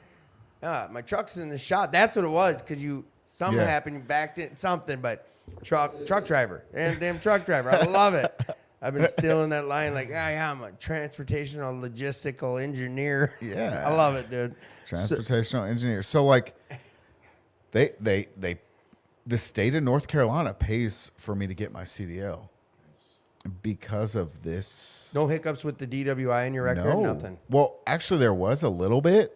My truck's in the shop. That's what it was, because something happened, you backed it, something, but truck driver. Damn truck driver. I love it. I've been stealing that line like, I'm a transportational logistical engineer. Yeah. I love it, dude. Transportational engineer. So like the state of North Carolina pays for me to get my CDL because of this. No hiccups with the DWI in your record? No. Nothing? Well, actually there was a little bit.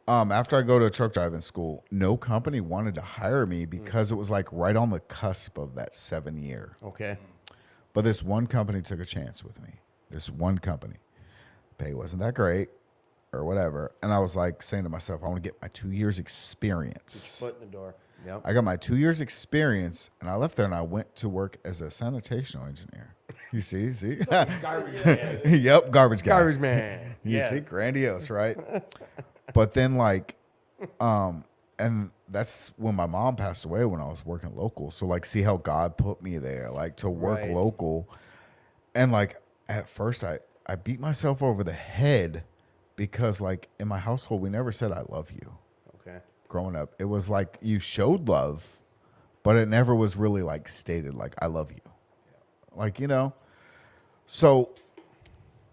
After I go to truck driving school, no company wanted to hire me because it was like right on the cusp of that 7-year. Okay. But this one company took a chance with me. This one company. Pay wasn't that great or whatever. And I was like saying to myself, I want to get my 2 years experience. Foot in the door. Yep. I got my 2 years experience and I left there and I went to work as a sanitational engineer. You see? Garbage man. Yep, garbage guy. Garbage man. You see, grandiose, right? But then like, and that's when my mom passed away when I was working local. So like, see how God put me there, like to work local. And like, at first I beat myself over the head because like in my household, we never said, I love you. Okay. Growing up, it was like you showed love, but it never was really like stated like, I love you. Like, so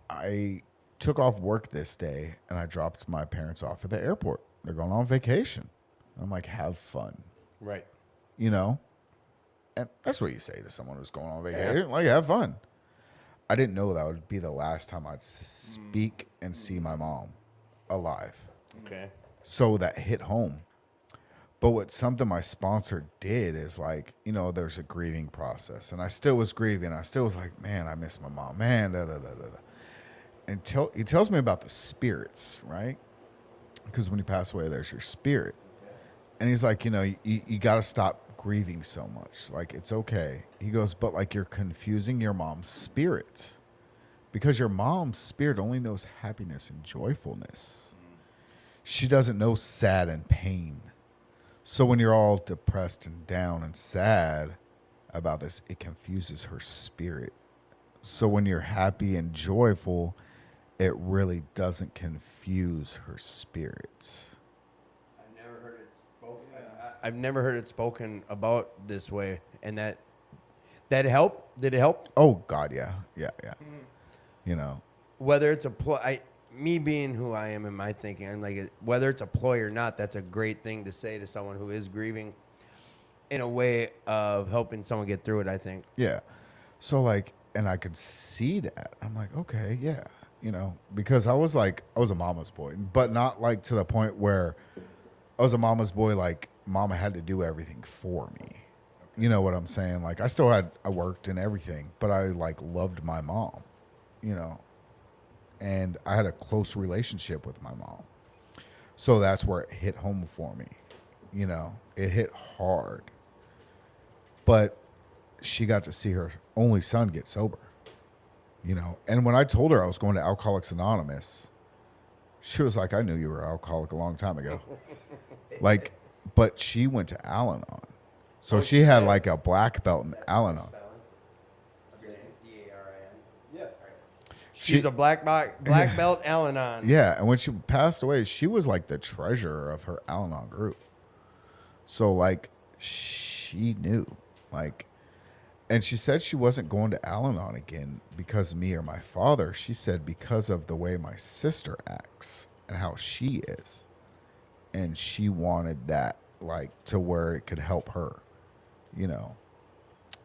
I took off work this day and I dropped my parents off at the airport. They're going on vacation. I'm like, have fun. Right. And that's what you say to someone who's going on vacation. Yeah. Like, have fun. I didn't know that would be the last time I'd speak and see my mom alive. Okay. So that hit home. But what something my sponsor did is like, there's a grieving process. And I still was grieving. I still was like, man, I miss my mom. Man, And he tells me about the spirits, right? Because when you pass away, there's your spirit. And he's like, you got to stop grieving so much. Like, it's okay. He goes, but like you're confusing your mom's spirit. Because your mom's spirit only knows happiness and joyfulness. She doesn't know sad and pain. So when you're all depressed and down and sad about this, it confuses her spirit. So when you're happy and joyful, it really doesn't confuse her spirit. I've never heard it spoken about this way, and that helped. Did it help? Oh God, yeah. Whether it's me being who I am in my thinking, I'm like, whether it's a ploy or not, that's a great thing to say to someone who is grieving, in a way of helping someone get through it. I think. Yeah. So like, and I could see that. I'm like, okay, yeah. Because I was a mama's boy, but not like to the point where I was a mama's boy, like mama had to do everything for me. You know what I'm saying? Like I worked and everything, but I like loved my mom, and I had a close relationship with my mom. So that's where it hit home for me. It hit hard, but she got to see her only son get sober. And when I told her I was going to Alcoholics Anonymous, she was like, I knew you were an alcoholic a long time ago. Like, but she went to Al-Anon. So she had like a black belt in Al-Anon. Yeah. She's a black belt Al-Anon. Yeah, and when she passed away, she was like the treasurer of her Al-Anon group. So like, she knew, like, and she said she wasn't going to Al-Anon again because of me or my father. She said because of the way my sister acts and how she is. And she wanted that, like, to where it could help her,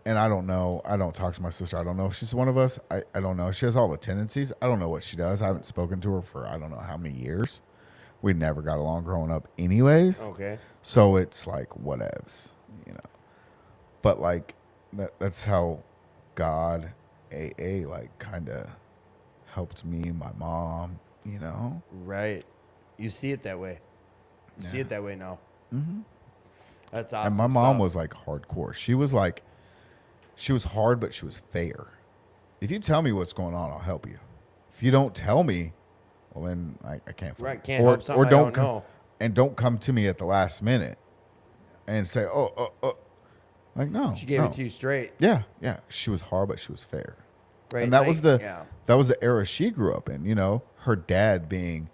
And I don't know. I don't talk to my sister. I don't know if she's one of us. I don't know. She has all the tendencies. I don't know what she does. I haven't spoken to her for I don't know how many years. We never got along growing up anyways. Okay. So it's like, whatevs, But, like, that's how God, AA, like, kind of helped me, my mom, Right. You see it that way. You see it that way now. Mm-hmm. That's awesome. And my mom was, like, hardcore. She was hard, but she was fair. If you tell me what's going on, I'll help you. if you don't tell me, well, then I can't. Right, can't help something I don't know. And don't come to me at the last minute and say, like, no. She gave no. it to you straight. Yeah. She was hard, but she was fair. Right. And that was the era she grew up in. You know, her dad being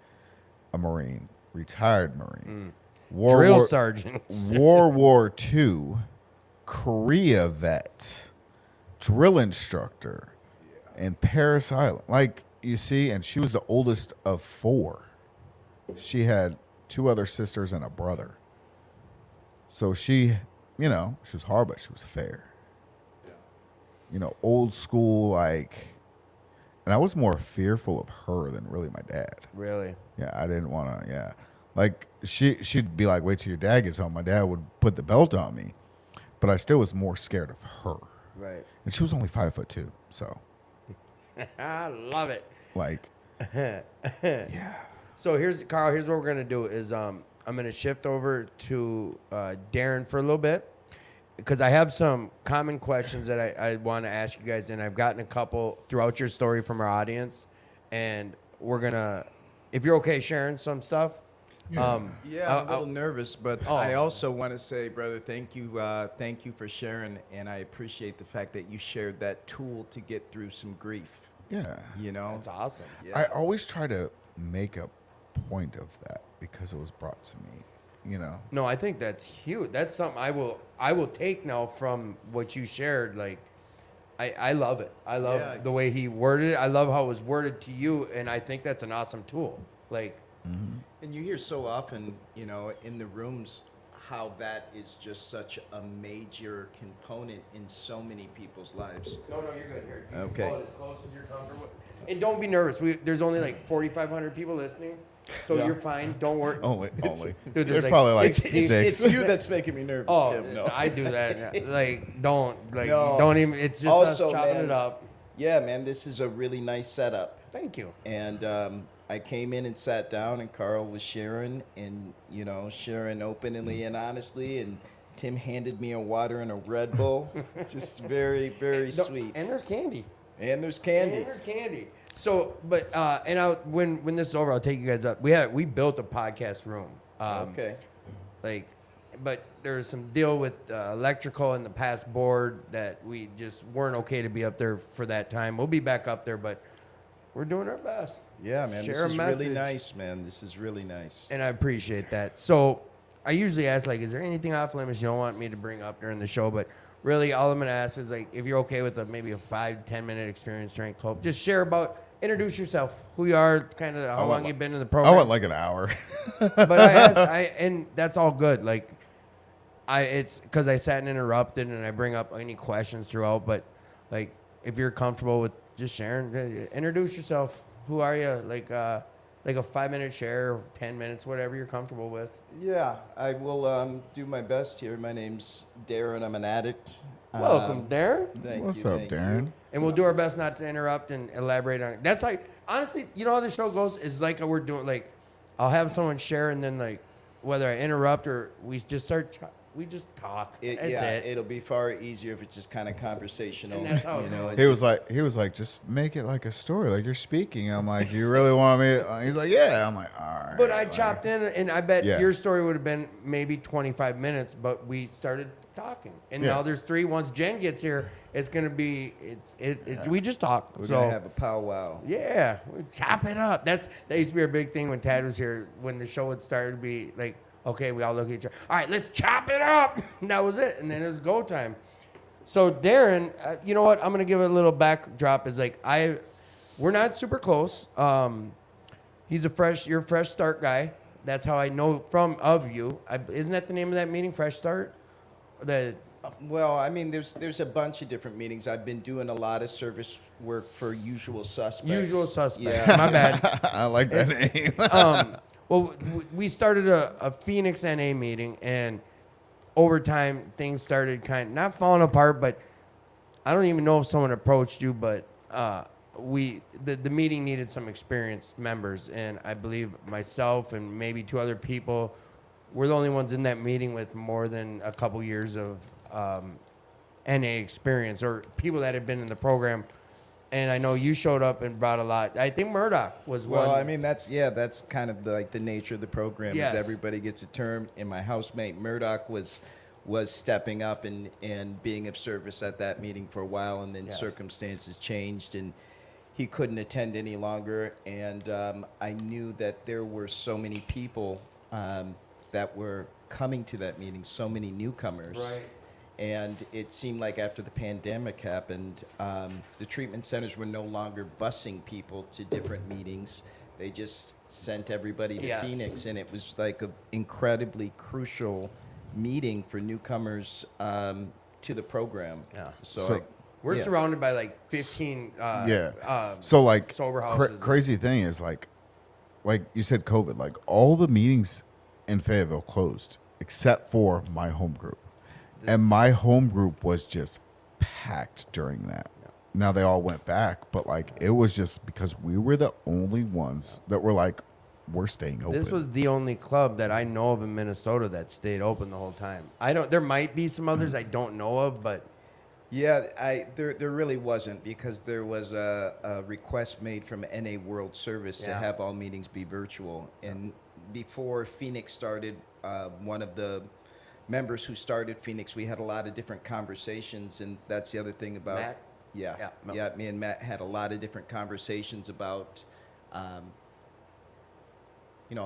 a Marine, retired Marine, Drill sergeant, World War II, Korea vet, drill instructor, and Paris Island. Like, you see, and she was the oldest of 4. She had 2 other sisters and a brother. So she, you know, she was hard, but she was fair. You know, old school, like, and I was more fearful of her than really my dad. Really? Yeah, I didn't want to, Like, she'd be like, wait till your dad gets home. My dad would put the belt on me, but I still was more scared of her. Right. And she was only 5'2", so. I love it. Like, yeah. So Carl, here's what we're going to do is I'm going to shift over to Darren for a little bit, because I have some common questions that I want to ask you guys, and I've gotten a couple throughout your story from our audience, and we're going to, if you're okay sharing some stuff. Yeah, I'm a little nervous, but I also want to say, brother, thank you for sharing, and I appreciate the fact that you shared that tool to get through some grief. Yeah. You know? That's awesome. Yeah. I always try to make a point of that because it was brought to me, you know? No, I think that's huge. That's something I will take now from what you shared. Like, I love it. I love the way he worded it. I love how it was worded to you, and I think that's an awesome tool. Like, and you hear so often, you know, in the rooms, how that is just such a major component in so many people's lives. No, you're good here. You Okay. can pull it as close as you're comfortable. And don't be nervous. There's only like 4,500 people listening, so you're fine. Don't worry. Only. Dude, There's probably like 60 6. It's you that's making me nervous, Oh, Tim. No. I do that. Like, don't No. even. It's just Also, us chopping man, it up. Yeah, man, this is a really nice setup. Thank you. And I came in and sat down, and Carl was sharing, and, you know, sharing openly and honestly, and Tim handed me a water and a Red Bull. Just very, very sweet. And there's candy. And there's candy. And there's candy. So, but when this is over, I'll take you guys up. We built a podcast room. Okay. Like, but there was some deal with electrical and the past board that we just weren't okay to be up there for that time. We'll be back up there, but we're doing our best. Yeah, man. Share this a is message. really nice, man. This is really nice. And I appreciate that. So I usually ask, like, is there anything off limits you don't want me to bring up during the show? But really, all I'm going to ask is, like, if you're okay with maybe a 5-10 minute experience strength club, just share about, introduce yourself, who you are, kind of how long you've been in the program. I went like an hour. But I asked, and that's all good. Like, it's because I sat and interrupted, and I bring up any questions throughout. But, like, if you're comfortable with just sharing, introduce yourself. Who are you? Like a 5-minute share, 10 minutes, whatever you're comfortable with. Yeah, I will do my best here. My name's Darren. I'm an addict. Welcome, Darren. Thank What's you. up, thank Darren? you. And we'll do our best not to interrupt and elaborate on it. That's like, honestly, you know how the show goes? Is like we're doing, like, I'll have someone share, and then, like, whether I interrupt or we just we just talk. That's it. It'll be far easier if it's just kind of conversational. And that's how it you know, goes. it's He was like, just make it like a story, like you're speaking. I'm like, you really want me? He's like, yeah. I'm like, all right. But I like, chopped in, and I bet Yeah. your story would have been maybe 25 minutes, but we started talking. And Yeah. now there's 3. Once Jen gets here, it's going to be, we just talk. We're So, gonna have a powwow. yeah, we chop it up. That used to be a big thing when Tad was here, when the show would start to be like, okay, we all look at each other. All right, let's chop it up. And that was it. And then it was go time. So Darren, you know what? I'm going to give it a little backdrop. Is like, we're not super close. You're a fresh start guy. That's how I know of you. Isn't that the name of that meeting, Fresh Start? Well, I mean, there's a bunch of different meetings. I've been doing a lot of service work for Usual Suspects. Usual Suspects. Yeah. My bad. I like that name. Well, we started a Phoenix NA meeting, and over time, things started kind of not falling apart, but I don't even know if someone approached you, but the meeting needed some experienced members, and I believe myself and maybe 2 other people were the only ones in that meeting with more than a couple years of NA experience, or people that had been in the program And I know you showed up and brought a lot. I think Murdoch was one. Well, I mean, that's kind of like the nature of the program. Yes. Is everybody gets a term. And my housemate Murdoch was stepping up and being of service at that meeting for a while, and then Yes. circumstances changed, and he couldn't attend any longer. And I knew that there were so many people that were coming to that meeting, so many newcomers. Right. And it seemed like after the pandemic happened, the treatment centers were no longer busing people to different meetings. They just sent everybody to Yes. Phoenix, and it was like an incredibly crucial meeting for newcomers to the program. Yeah. So, We're yeah. surrounded by like 15 So like sober houses. crazy thing is like you said, COVID. Like all the meetings in Fayetteville closed except for my home group, and my home group was just packed during that. Now they all went back, but like it was just because we were the only ones that were like, we're staying open. This was the only club that I know of in Minnesota that stayed open the whole time. There might be some others I don't know of, but Yeah, there really wasn't, because there was a request made from NA World Service to Yeah. have all meetings be virtual. And before Phoenix started, one of the members who started Phoenix, we had a lot of different conversations, and that's the other thing about Matt? Yeah, Yeah. me and Matt had a lot of different conversations about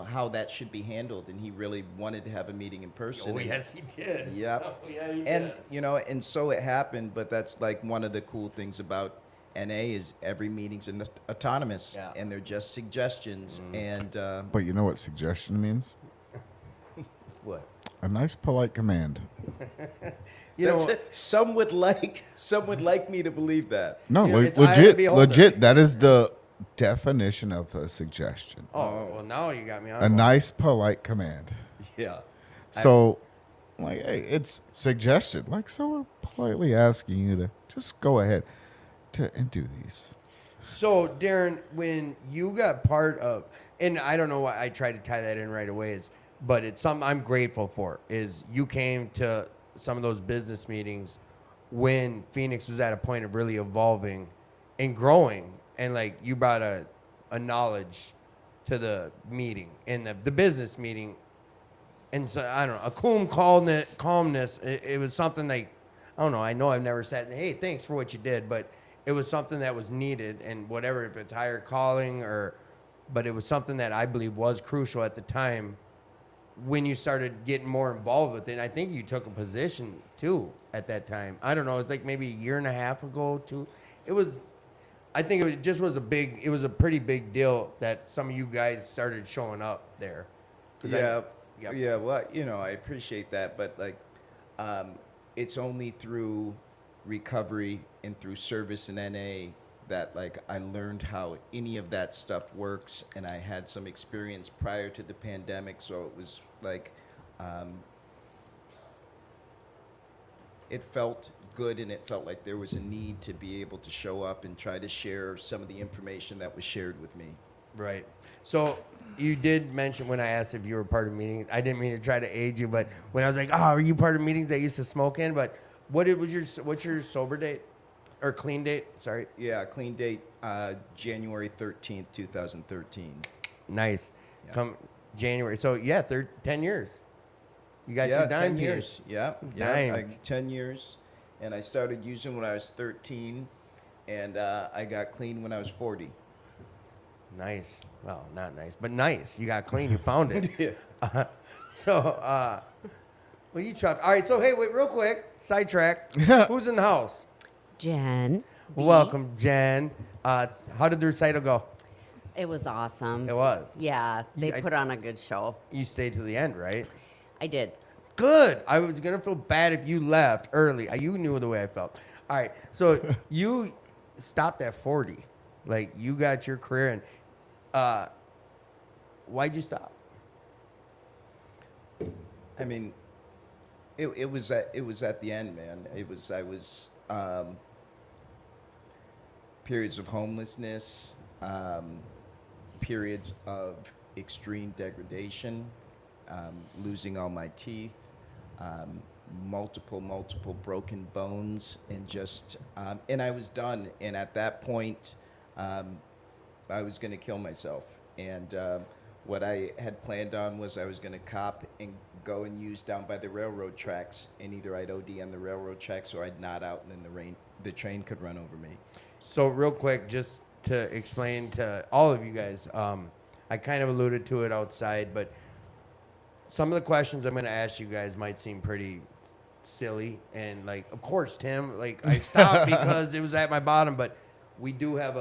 how that should be handled, and he really wanted to have a meeting in person. oh and- yes, he did. Yep. Oh, yeah, he And did. and so it happened, but that's like one of the cool things about NA is every meeting's autonomous, Yeah. and they're just suggestions. And But you know what suggestion means? what? A nice, polite command. You know, Some would like me to believe that. No, Yeah, it's higher to legit, be older. legit. That is the definition of a suggestion. oh, well, now you got me on. A one. nice, polite command. Yeah. So, like, hey, it's suggestion. Like, so we're politely asking you to just go ahead and do these. So, Darren, when you got part of, and I don't know why I tried to tie that in right away, but it's something I'm grateful for, is you came to some of those business meetings when Phoenix was at a point of really evolving and growing, and like you brought a knowledge to the meeting and the business meeting. And so, I don't know, a cool calmness. It was something like, I don't know, I know I've never said, hey, thanks for what you did, but it was something that was needed, and whatever, if it's higher calling but it was something that I believe was crucial at the time when you started getting more involved with it. And I think you took a position too at that time. I don't know, it's like maybe a year and a half ago too. I think it was a pretty big deal that some of you guys started showing up there. 'Cause Yeah. Yep. Yeah. Well, I appreciate that, but like, it's only through recovery and through service in NA that like I learned how any of that stuff works, and I had some experience prior to the pandemic, so it was like, it felt good, and it felt like there was a need to be able to show up and try to share some of the information that was shared with me. Right. So you did mention when I asked if you were part of meetings, I didn't mean to try to age you, but when I was like, oh, are you part of meetings that used to smoke in? But what's your sober date or clean date? Sorry. Yeah, clean date, January 13th, 2013. Nice. Yeah. Come January. So yeah, 10 years. You got your dime 10 here. years. Yeah, Dimes. 10 years. And I started using when I was 13, and I got clean when I was 40. Nice. Well, not nice, but nice. You got clean. You found it. Yeah. Well, you chopped. All right. So hey, wait, real quick. Sidetrack. Who's in the house? Jen. B. Welcome, Jen. How did the recital go? It was awesome. It was. Yeah, they I- put on a good show. You stayed to the end, right? I did. Good. I was gonna feel bad if you left early. You knew the way I felt. All right. So you stopped at 40. Like you got your career in. Why'd you stop? I mean, it was at the end, man. I was periods of homelessness, periods of extreme degradation, losing all my teeth, multiple broken bones, and just and I was done. And at that point, I was going to kill myself. And what I had planned on was I was going to cop and go and use down by the railroad tracks, and either I'd OD on the railroad tracks or I'd nod out, and then the train could run over me. So real quick, just to explain to all of you guys, I kind of alluded to it outside, but some of the questions I'm going to ask you guys might seem pretty silly. And like, of course, Tim, like I stopped because it was at my bottom, but we do have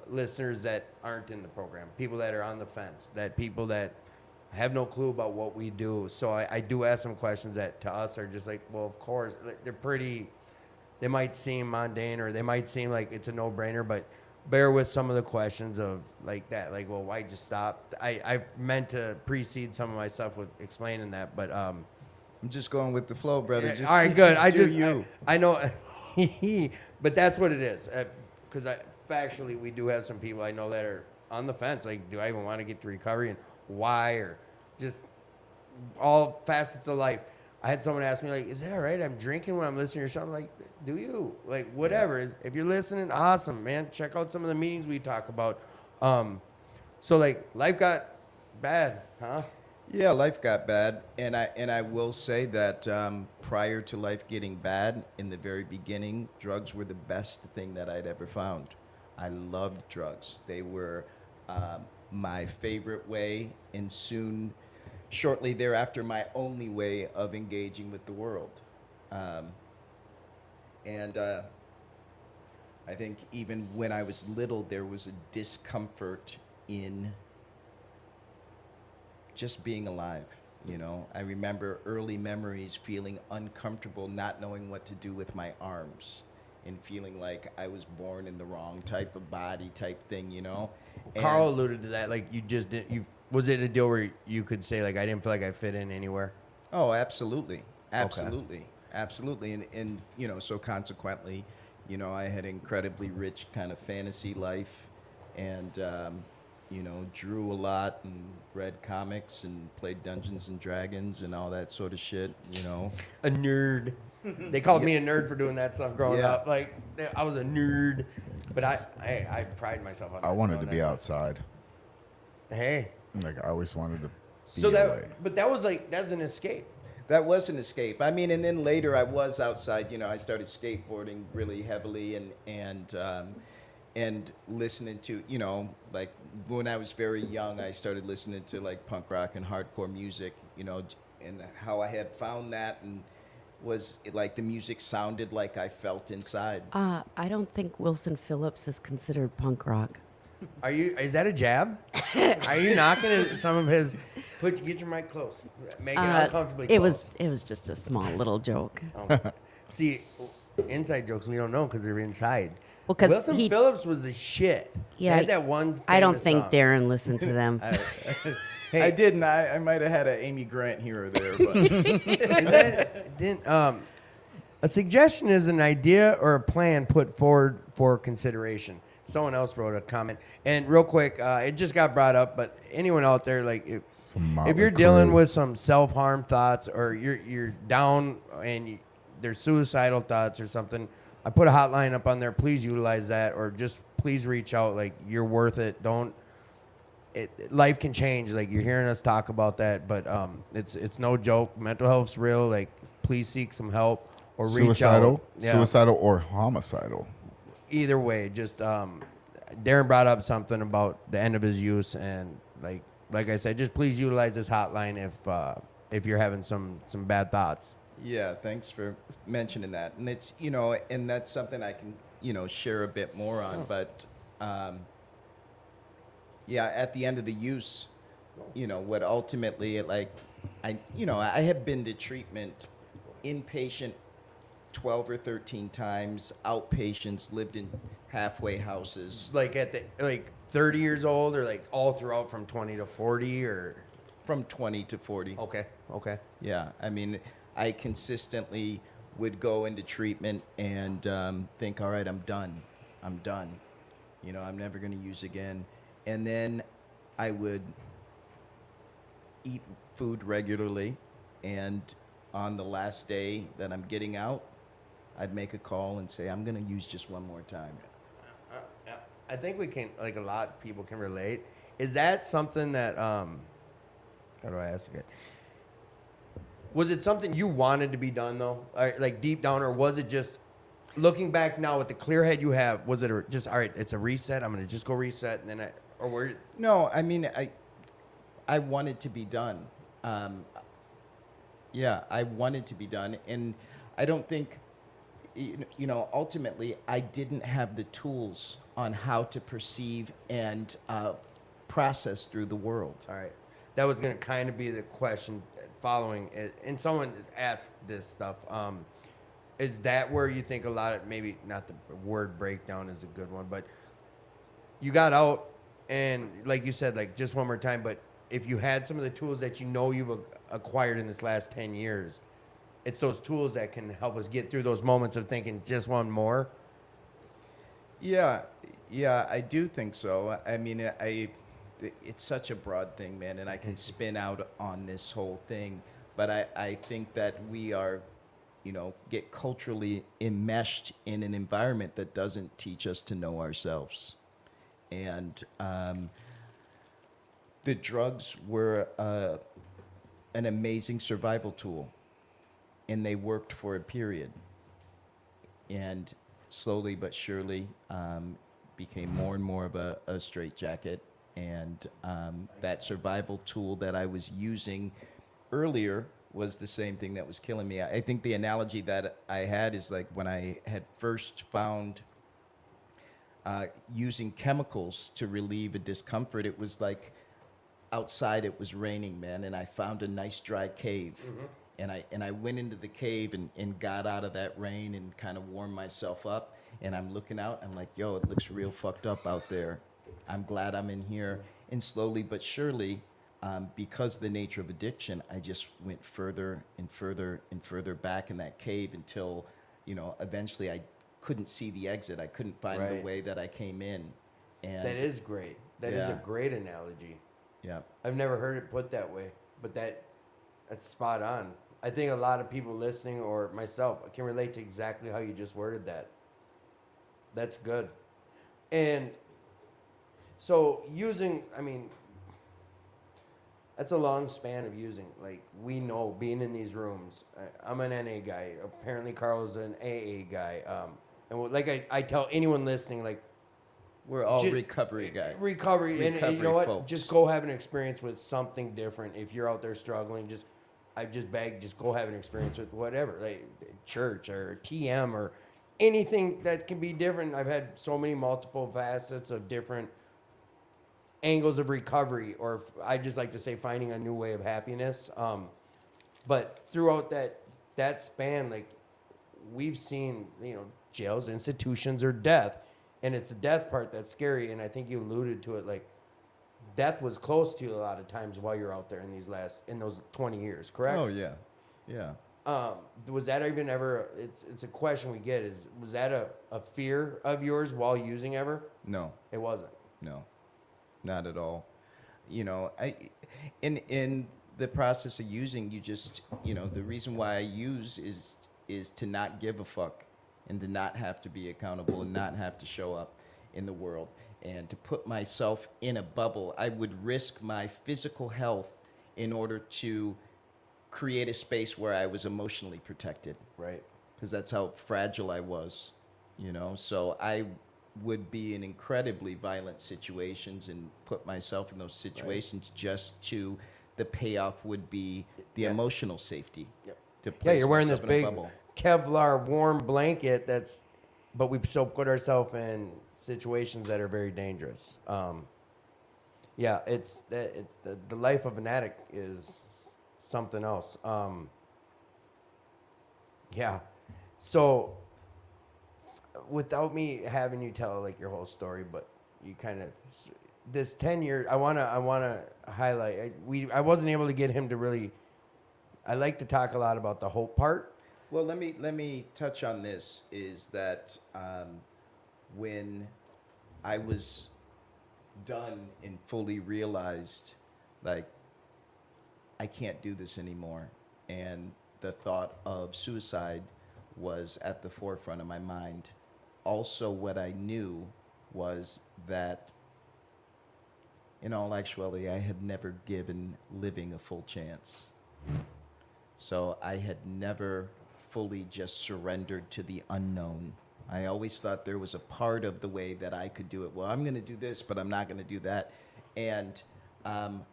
listeners that aren't in the program, people that are on the fence, that people that have no clue about what we do. So I do ask some questions that to us are just like, well, of course, like, they might seem mundane or they might seem like it's a no-brainer, but bear with some of the questions of like that, like, well, why just stop? I meant to precede some of my stuff with explaining that, but I'm just going with the flow, brother. Just all right, good. you. I know, but that's what it is. Because factually, we do have some people I know that are on the fence. Like, do I even want to get to recovery, and why, or just all facets of life. I had someone ask me, like, is it all right I'm drinking when I'm listening to your show? I'm like, do you? Like, whatever. Yeah. If you're listening, awesome, man. Check out some of the meetings we talk about. So, like, life got bad, huh? Yeah, life got bad, and I will say that prior to life getting bad, in the very beginning, drugs were the best thing that I'd ever found. I loved drugs. They were my favorite way, and shortly thereafter, my only way of engaging with the world. And I think even when I was little, there was a discomfort in just being alive, you know. I remember early memories feeling uncomfortable, not knowing what to do with my arms, and feeling like I was born in the wrong type of body type thing, you know. Carl alluded to that, like you just didn't. Was it a deal where you could say like I didn't feel like I fit in anywhere? Oh, absolutely, Okay. absolutely, and you know, so consequently, you know, I had incredibly rich kind of fantasy life, and you know, drew a lot and read comics and played Dungeons and Dragons and all that sort of shit, you know. A nerd. They called me a nerd for doing that stuff growing Yeah. up. Like I was a nerd, but I pride myself on. I wanted to doing be that outside. stuff. Hey. Like I always wanted to be So away. but that was like that's an escape. That was an escape. I mean, and then later I was outside. You know, I started skateboarding really heavily and listening to, you know, like when I was very young, I started listening to like punk rock and hardcore music. You know, and how I had found that and was like the music sounded like I felt inside. I don't think Wilson Phillips is considered punk rock. Is that a jab? Are you knocking at some of his? Get your mic close. Make it uncomfortably close. It was just a small little joke. Oh. See, inside jokes we don't know because they're inside. Well, 'cause Wilson Phillips was the shit. Yeah, He had that one. I don't famous think song. Darren listened to them. Hey. I didn't. I might have had an Amy Grant here or there, but A suggestion is an idea or a plan put forward for consideration. Someone else wrote a comment, and real quick, it just got brought up. But anyone out there, like, if you're dealing with some self-harm thoughts, or you're down and there's suicidal thoughts or something, I put a hotline up on there. Please utilize that, or just please reach out. Like, you're worth it. Life can change. Like, you're hearing us talk about that, but it's no joke. Mental health's real. Like, please seek some help or reach out. Yeah. Suicidal or homicidal. Either way, just Darren brought up something about the end of his use, and like I said, just please utilize this hotline if you're having some bad thoughts. yeah, thanks for mentioning that. And it's, you know, and that's something I can, you know, share a bit more on. But yeah, at the end of the use, you know, what ultimately I have been to treatment inpatient 12 or 13 times, outpatients, lived in halfway houses. Like 30 years old, or like all throughout from 20 to 40, or From 20 to 40. okay. Yeah, I mean, I consistently would go into treatment and think, all right, I'm done. You know, I'm never going to use again. And then I would eat food regularly and on the last day that I'm getting out, I'd make a call and say, I'm going to use just one more time. Yeah. I think we can, like a lot of people can relate. Is that something that, how do I ask it? Was it something you wanted to be done though? Like deep down, or was it just looking back now with the clear head you have, was it just, all right, it's a reset, I'm going to just go reset and then or were you? No, I mean, I wanted to be done. Yeah, I wanted to be done. And I don't think, ultimately, I didn't have the tools on how to perceive and process through the world. All right. That was going to kind of be the question following it. And someone asked this stuff. Is that where you think a lot of, maybe not the word breakdown is a good one, but you got out and like you said, like just one more time, but if you had some of the tools that you've acquired in this last 10 years, it's those tools that can help us get through those moments of thinking just one more. Yeah, I do think so. I mean, it's such a broad thing, man, and I can spin out on this whole thing. But I think that we are, get culturally enmeshed in an environment that doesn't teach us to know ourselves. And the drugs were an amazing survival tool, and they worked for a period. And slowly but surely became more and more of a straitjacket. And that survival tool that I was using earlier was the same thing that was killing me. I think the analogy that I had is like when I had first found using chemicals to relieve a discomfort, it was like outside it was raining, man, and I found a nice dry cave. And I went into the cave and got out of that rain and kind of warmed myself up. And I'm looking out, I'm like, yo, it looks real fucked up out there. I'm glad I'm in here. And slowly but surely, because of the nature of addiction, I just went further and further and further back in that cave until, eventually I couldn't see the exit. I couldn't find the way that I came in. And That is great. That is a great analogy. Yeah. I've never heard it put that way, but that's spot on. I think a lot of people listening or myself can relate to exactly how you just worded that. That's good. And so that's a long span of using. Like we know being in these rooms, I'm an NA guy. Apparently Carl's an AA guy. And like I tell anyone listening, like, we're all recovery guys. Recovery, and you know what? Folks. Just go have an experience with something different. If you're out there struggling, just go have an experience with whatever, like church or TM or anything that can be different. I've had so many multiple facets of different angles of recovery, or I just like to say finding a new way of happiness. But throughout that span, like we've seen, jails, institutions, or death. And it's the death part that's scary, and I think you alluded to it. Like, death was close to you a lot of times while you're out there in those 20 years, correct? Oh yeah, yeah. Was that even ever? It's a question we get. Was that a fear of yours while using ever? No, It wasn't. no, not at all. In the process of using, you just, the reason why I use is to not give a fuck. And to not have to be accountable and not have to show up in the world. And to put myself in a bubble, I would risk my physical health in order to create a space where I was emotionally protected. Right. Because that's how fragile I was, So I would be in incredibly violent situations and put myself in those situations just to, the payoff would be the emotional safety. Yep. To Yeah, place you're wearing this myself in a big bubble. Kevlar warm blanket but we still put ourselves in situations that are very dangerous. Yeah, it's the life of an addict is something else. Yeah, so without me having you tell like your whole story, but you kind of this 10 years, I wanna highlight. I wasn't able to get him to really. I like to talk a lot about the hope part. Well, let me touch on this. Is that when I was done and fully realized, like, I can't do this anymore, and the thought of suicide was at the forefront of my mind. Also, what I knew was that, in all actuality, I had never given living a full chance. So I had never fully just surrendered to the unknown. I always thought there was a part of the way that I could do it. Well, I'm going to do this, but I'm not going to do that. And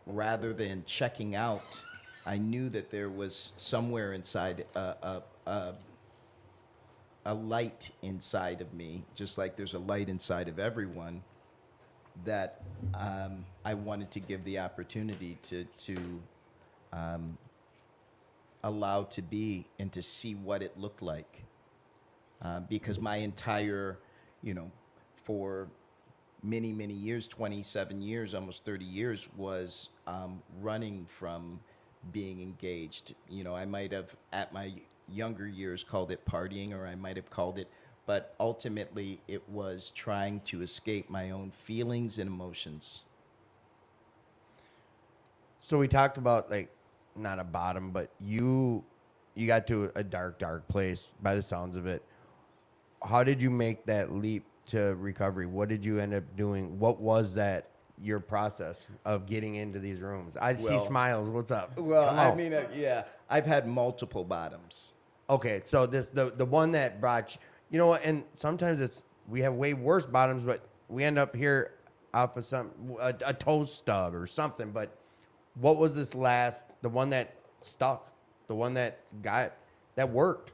rather than checking out, I knew that there was somewhere inside a light inside of me, just like there's a light inside of everyone, that I wanted to give the opportunity to allow to be and to see what it looked like. Because my entire, for many, many years, 27 years, almost 30 years, was running from being engaged. I might have, at my younger years, called it partying, or I might have called it, but ultimately it was trying to escape my own feelings and emotions. So we talked about, like, not a bottom, but you got to a dark place by the sounds of it. How did you make that leap to recovery? What did you end up doing? What was that, your process of getting into these rooms? I see smiles. What's up? Well, Come I on. mean, yeah, I've had multiple bottoms. Okay, so this the one that brought you know what, and sometimes we have way worse bottoms, but we end up here off of a toe stub or something. But what was this last, the one that stuck, the one that worked,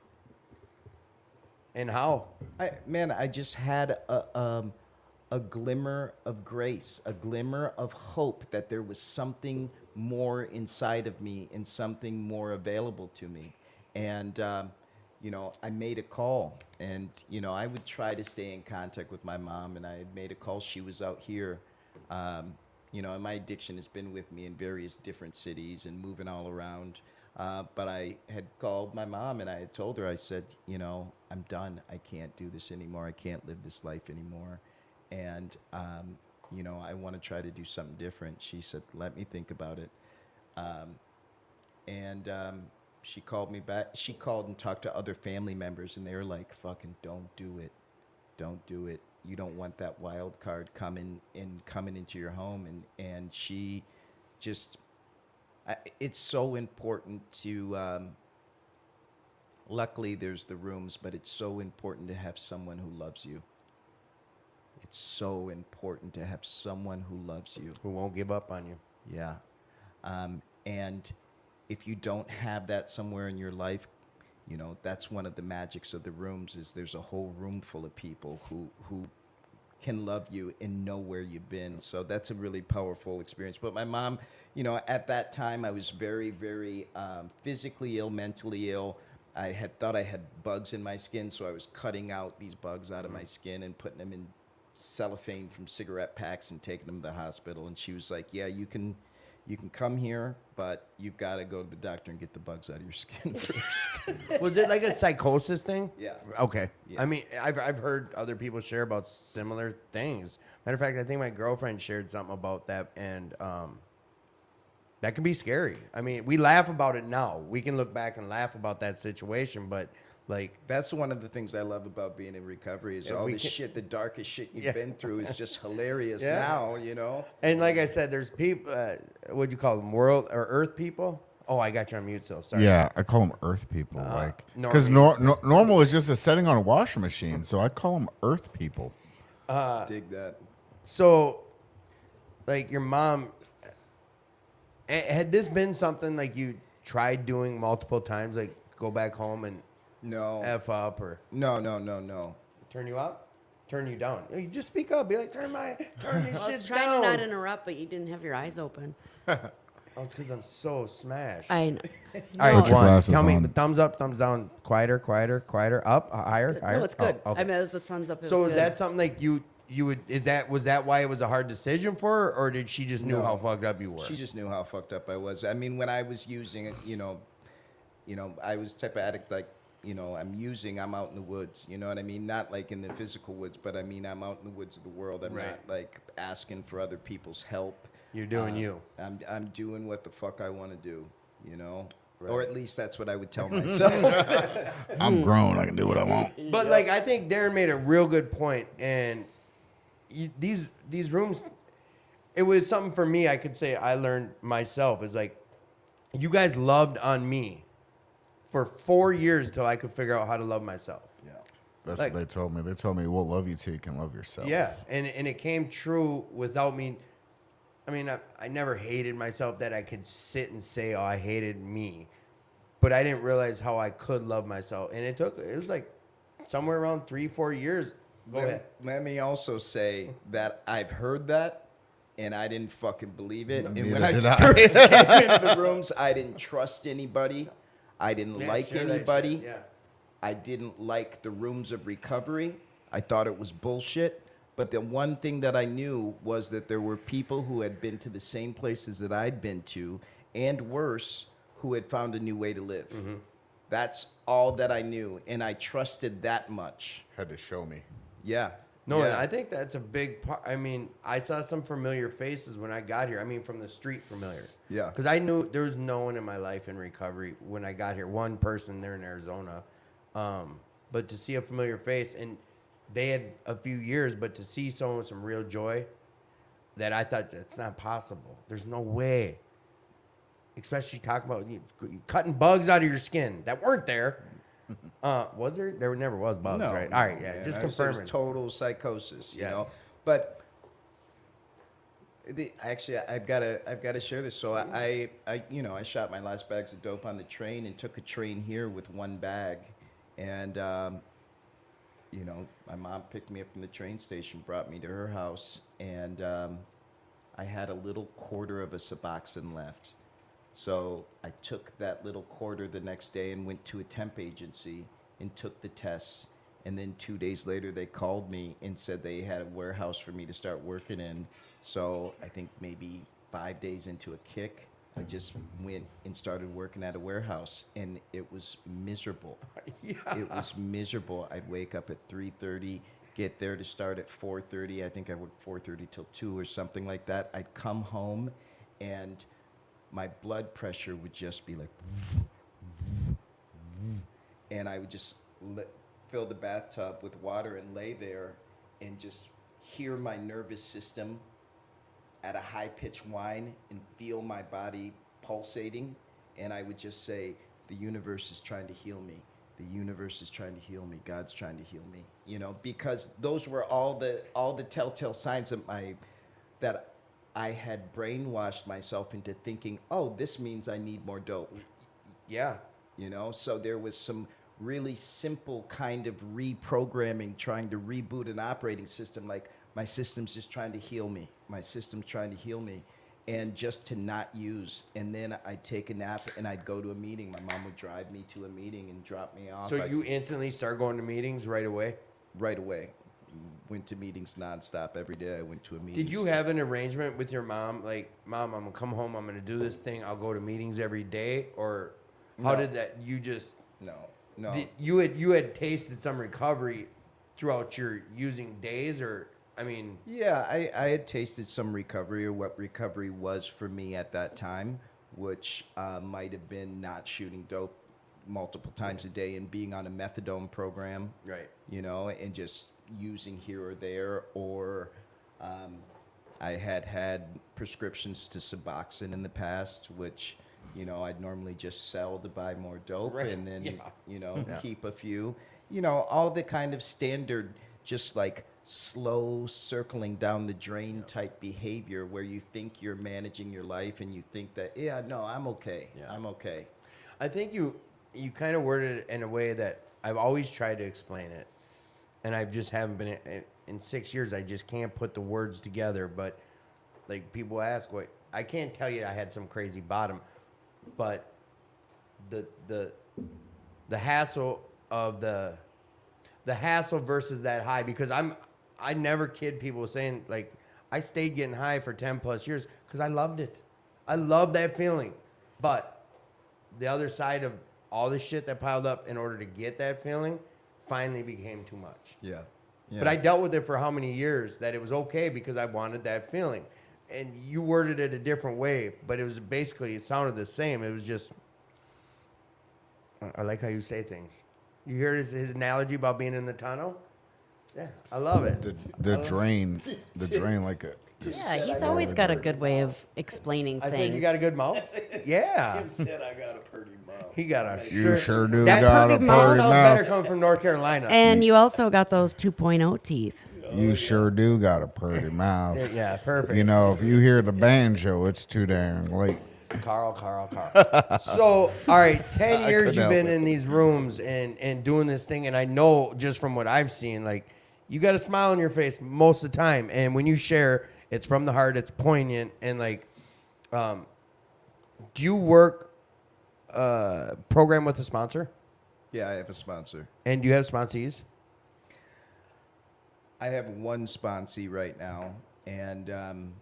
and how? I just had a glimmer of grace, a glimmer of hope that there was something more inside of me and something more available to me. And, I made a call, and, I would try to stay in contact with my mom, and I had made a call. She was out here. And my addiction has been with me in various different cities and moving all around. But I had called my mom, and I had told her, I said, I'm done. I can't do this anymore. I can't live this life anymore. And, I want to try to do something different. She said, let me think about it. She called me back. She called and talked to other family members, and they were like, fucking don't do it. Don't do it. You don't want that wild card coming into your home. And she just, it's so important to, luckily there's the rooms, but it's so important to have someone who loves you. It's so important to have someone who loves you. Who won't give up on you. Yeah. And if you don't have that somewhere in your life, that's one of the magics of the rooms, is there's a whole room full of people who can love you and know where you've been. So that's a really powerful experience. But my mom, at that time, I was very, very physically ill, mentally ill. I had thought I had bugs in my skin, so I was cutting out these bugs out of my skin and putting them in cellophane from cigarette packs and taking them to the hospital. And she was like, yeah, you can come here, but you've got to go to the doctor and get the bugs out of your skin first. Was it like a psychosis thing? Yeah. Okay. Yeah. I mean, I've heard other people share about similar things. Matter of fact, I think my girlfriend shared something about that, and that can be scary. I mean, we laugh about it now. We can look back and laugh about that situation, but like, that's one of the things I love about being in recovery, is all the shit, the darkest shit you've been through is just hilarious now, And like I said, there's people, what'd you call them, world or earth people? Oh, I got you on mute, so sorry. Yeah, I call them earth people, because normal is just a setting on a washing machine, so I call them earth people. Dig that. So, like, your mom, had this been something like you tried doing multiple times, like go back home and No. F up or No. turn you up? Turn you down. You just speak up. Be like, turn this I was shit trying down. to not interrupt, but you didn't have your eyes open. Oh, it's because I'm so smashed. I know. All right, Put your one. glasses Tell me, on. thumbs up, thumbs down, quieter, up, higher. No, it's good. Oh, okay. I mean, it was the thumbs up. So is is that something like you would, was that why it was a hard decision for her, or did she just knew No. how fucked up you were? She just knew how fucked up I was. I mean, when I was using it, I was type of addict, like, I'm out in the woods, you know what I mean? Not like in the physical woods, but I mean, I'm out in the woods of the world. I'm Right. not like asking for other people's help. You're doing you. I'm doing what the fuck I want to do, Or at least that's what I would tell myself. I'm grown. I can do what I want. But like, I think Darren made a real good point, and these rooms, it was something for me. I could say I learned myself is like, you guys loved on me for 4 years till I could figure out how to love myself. Yeah. That's Like- what they told me. They told me we'll love you till you can love yourself. Yeah, and it came true without me. I mean, I never hated myself that I could sit and say, oh, I hated me. But I didn't realize how I could love myself. And it was like somewhere around 3-4 years. Go ahead. Let me also say that I've heard that, and I didn't fucking believe it. And Neither when I did I. first came into the rooms, I didn't trust anybody. I didn't Yeah, like share that anybody. shit, yeah. I didn't like the rooms of recovery. I thought it was bullshit. But the one thing that I knew was that there were people who had been to the same places that I'd been to, and worse, who had found a new way to live. Mm-hmm. That's all that I knew, and I trusted that much. Had to show me. Yeah. No, yeah. and I think that's a big part. I mean, I saw some familiar faces when I got here. I mean, from the street familiar. Yeah. Because I knew there was no one in my life in recovery when I got here. One person there in Arizona. But to see a familiar face, and they had a few years, but to see someone with some real joy, that I thought that's not possible. There's no way. Especially talking about you cutting bugs out of your skin that weren't there. Was there? There never was bugs, No, right? no, All right, yeah, man. just There was confirming. total psychosis, you know. Yes. But actually, I've got to share this. So I shot my last bags of dope on the train and took a train here with one bag, and my mom picked me up from the train station, brought me to her house, and I had a little quarter of a Suboxone left. So I took that little quarter the next day and went to a temp agency and took the tests. And then 2 days later, they called me and said they had a warehouse for me to start working in. So I think maybe 5 days into a kick, I just went and started working at a warehouse, and it was miserable. Yeah. It was miserable. I'd wake up at 3:30, get there to start at 4:30. I think I worked 4:30 till 2 or something like that. I'd come home, and my blood pressure would just be like, and I would just fill the bathtub with water and lay there and just hear my nervous system at a high-pitched whine and feel my body pulsating. And I would just say, the universe is trying to heal me. The universe is trying to heal me. God's trying to heal me. Because those were all the telltale signs of that I had brainwashed myself into thinking, oh, this means I need more dope. Yeah. So there was some really simple kind of reprogramming, trying to reboot an operating system. Like, my system's just trying to heal me. My system's trying to heal me. And just to not use. And then I'd take a nap and I'd go to a meeting. My mom would drive me to a meeting and drop me off. So you instantly start going to meetings right away? Right away. Went to meetings nonstop. Every day I went to a meeting. Did you have an arrangement with your mom? Like, Mom, I'm going to come home. I'm going to do this thing. I'll go to meetings every day? Or how No. did that? You just... No. You had tasted some recovery throughout your using days, or I mean, Yeah, I had tasted some recovery, or what recovery was for me at that time, which might have been not shooting dope multiple times a day and being on a methadone program, right? And just using here or there, or I had prescriptions to Suboxone in the past, which I'd normally just sell to buy more dope, Right, and then yeah. keep a few, all the kind of standard, just like slow circling down the drain type behavior where you think you're managing your life and you think that, I'm okay. Yeah. I'm okay. I think you kind of worded it in a way that I've always tried to explain it, and I just haven't been in 6 years. I just can't put the words together. But like, people ask, I can't tell you I had some crazy bottom, but the hassle of the hassle versus that high, because I never kid people saying, like, I stayed getting high for 10 plus years because I loved it. I loved that feeling. But the other side of all the shit that piled up in order to get that feeling finally became too much. Yeah. But I dealt with it for how many years that it was okay because I wanted that feeling. And you worded it a different way, but it was basically, it sounded the same. It was just, I like how you say things. You hear his analogy about being in the tunnel? Yeah, I love it. The drain, like a. Yeah, he's always got a good way of explaining I things. said you got a good mouth? Yeah. Tim said I got a pretty mouth. He got a You sure do That got a pretty pretty sounds better mouth. coming from North Carolina. And you also got those 2.0 teeth. You sure do got a pretty mouth. Yeah, perfect. You know, if you hear the banjo, it's too dang late. Carl. So, all right, 10 years couldn't you've help been it. in these rooms and doing this thing, and I know just from what I've seen, like, you got a smile on your face most of the time, and when you share, it's from the heart, it's poignant, and, like, do you work program with a sponsor? Yeah, I have a sponsor. And do you have sponsees? I have one sponsee right now, and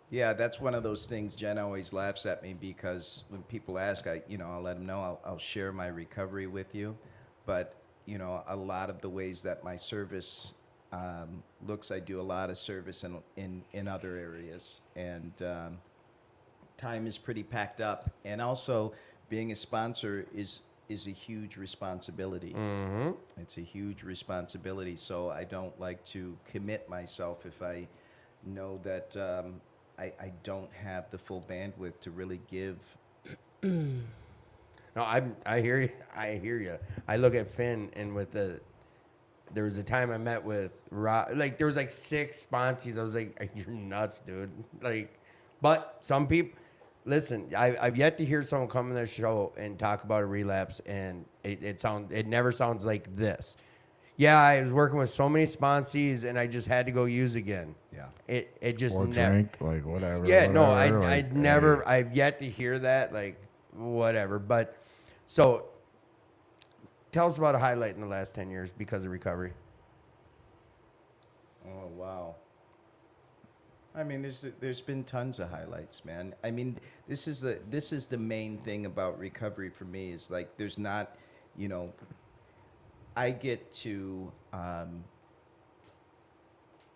yeah, that's one of those things. Jen always laughs at me because when people ask, I'll let them know I'll share my recovery with you, but a lot of the ways that my service looks, I do a lot of service in other areas, and time is pretty packed up, and also being a sponsor is a huge responsibility. Mm-hmm. It's a huge responsibility, so I don't like to commit myself if I know that I don't have the full bandwidth to really give. No, I hear you. I look at Finn, and there was a time I met with Rob, like there was like 6 sponsees. I was like, you're nuts, dude. Like, but some people, listen, I've yet to hear someone come on the show and talk about a relapse, and it never sounds like this. Yeah, I was working with so many sponsees, and I just had to go use again. Yeah. It just Or never. drink, like whatever. Yeah, no, whatever, I like, never. hey. I've yet to hear that. Like, whatever. But so, tell us about a highlight in the last 10 years because of recovery. Oh wow. I mean, there's been tons of highlights, man. I mean, this is the main thing about recovery for me is like there's not, I get to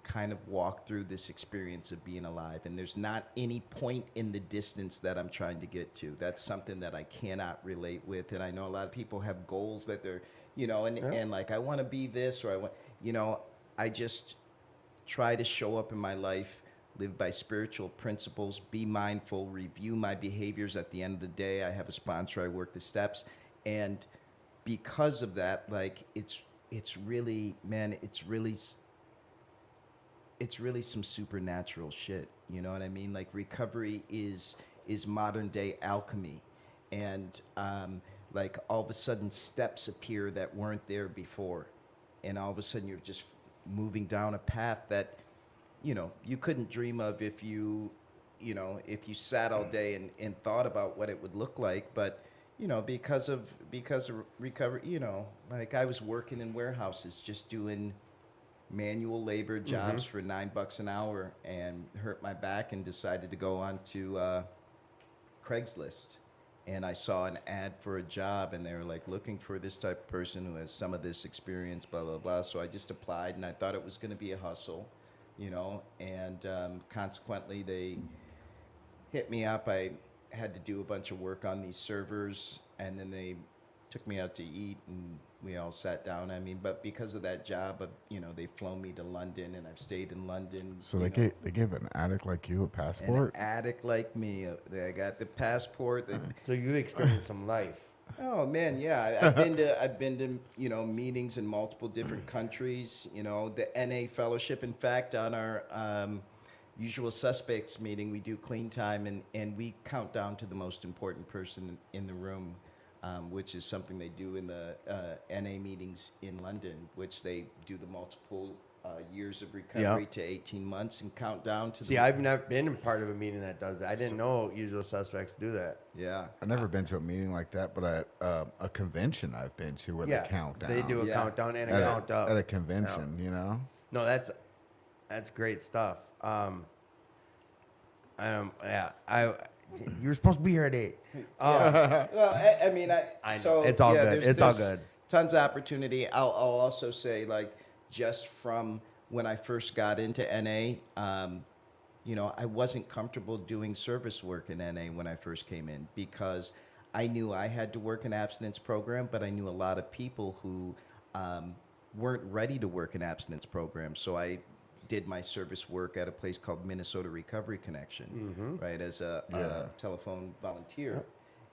kind of walk through this experience of being alive, and there's not any point in the distance that I'm trying to get to. That's something that I cannot relate with, and I know a lot of people have goals that they're, and like I want to be this or I want, I just try to show up in my life, live by spiritual principles, be mindful, review my behaviors. At the end of the day, I have a sponsor, I work the steps, and because of that, like it's really, man, it's really some supernatural shit. You know what I mean? Like recovery is modern day alchemy, and like all of a sudden steps appear that weren't there before, and all of a sudden you're just moving down a path that you couldn't dream of if you sat all day and thought about what it would look like. But because of recovery, like I was working in warehouses just doing manual labor jobs for $9 an hour and hurt my back and decided to go on to Craigslist. And I saw an ad for a job, and they were like looking for this type of person who has some of this experience, blah, blah, blah. So I just applied, and I thought it was going to be a hustle, and consequently they hit me up. I had to do a bunch of work on these servers, and then they took me out to eat, and we all sat down. I mean, but because of that job, they've flown me to London, and I've stayed in London. So they gave an addict like you a passport? An addict like me, I got the passport. So you experienced some life. Oh man, yeah. I've been to meetings in multiple different countries. The NA fellowship. In fact, on our usual suspects meeting, we do clean time, and we count down to the most important person in the room, which is something they do in the NA meetings in London, which they do the multiple years of recovery to 18 months and count down to. See, I've never been a part of a meeting that does that. I didn't know usual suspects do that. Yeah. I've never been to a meeting like that, but at a convention I've been to where they count down. They do a countdown and a at count up. At a convention, No, that's great stuff. You were supposed to be here at 8. Well, I mean, I know. It's all good. It's all good. Tons of opportunity. I'll also say, like, just from when I first got into NA, I wasn't comfortable doing service work in NA when I first came in because I knew I had to work an abstinence program, but I knew a lot of people who weren't ready to work an abstinence program. So I did my service work at a place called Minnesota Recovery Connection, right, as a telephone volunteer.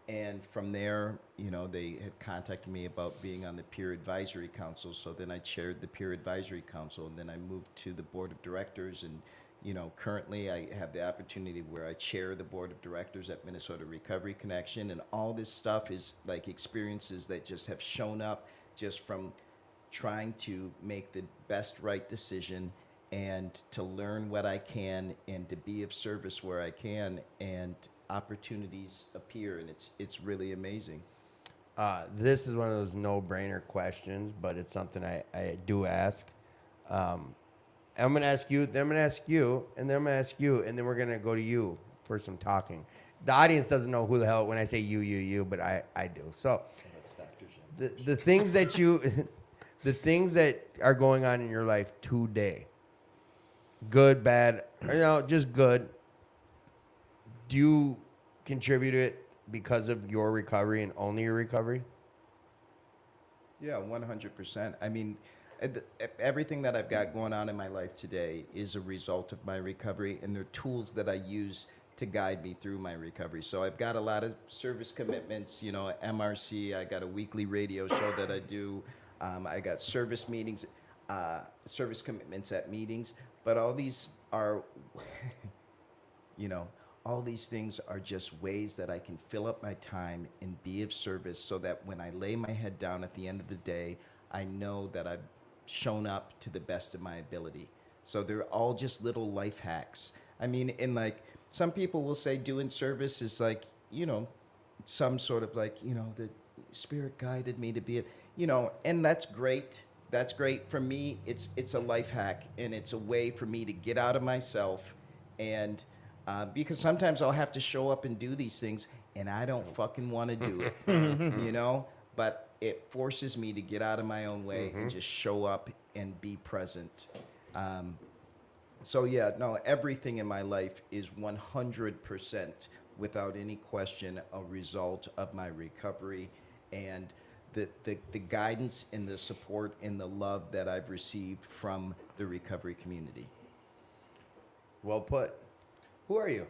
And from there, you know, they had contacted me about being on the peer advisory council. So then I chaired the peer advisory council, and then I moved to the board of directors. And, you know, currently I have the opportunity where I chair the board of directors at Minnesota Recovery Connection. And all this stuff is like experiences that just have shown up just from trying to make the best right decision and to learn what I can and to be of service where I can, and opportunities appear, and it's really amazing. This is one of those no-brainer questions, but it's something I do ask. I'm going to ask you, then I'm going to ask you, and then I'm going to ask you, and then we're going to go to you for some talking. The audience doesn't know who the hell, when I say you, but I do. So the things that you, the things that are going on in your life today, good, bad, you know, just good, do you contribute it because of your recovery and only your recovery? Yeah, 100%. I mean, everything that I've got going on in my life today is a result of my recovery, and they're tools that I use to guide me through my recovery. So I've got a lot of service commitments, you know, MRC, I got a weekly radio show that I do, I got service meetings, service commitments at meetings, but all these are, you know, all these things are just ways that I can fill up my time and be of service, so that when I lay my head down at the end of the day, I know that I've shown up to the best of my ability. So they're all just little life hacks. I mean, and like some people will say doing service is like, you know, some sort of like, you know, the Spirit guided me to be, you know, and that's great. That's great. For me, it's a life hack, and it's a way for me to get out of myself, and because sometimes I'll have to show up and do these things, and I don't fucking want to do it, you know? But it forces me to get out of my own way and just show up and be present. So yeah, no, everything in my life is 100%, without any question, a result of my recovery and the guidance and the support and the love that I've received from the recovery community. Well put. Who are you?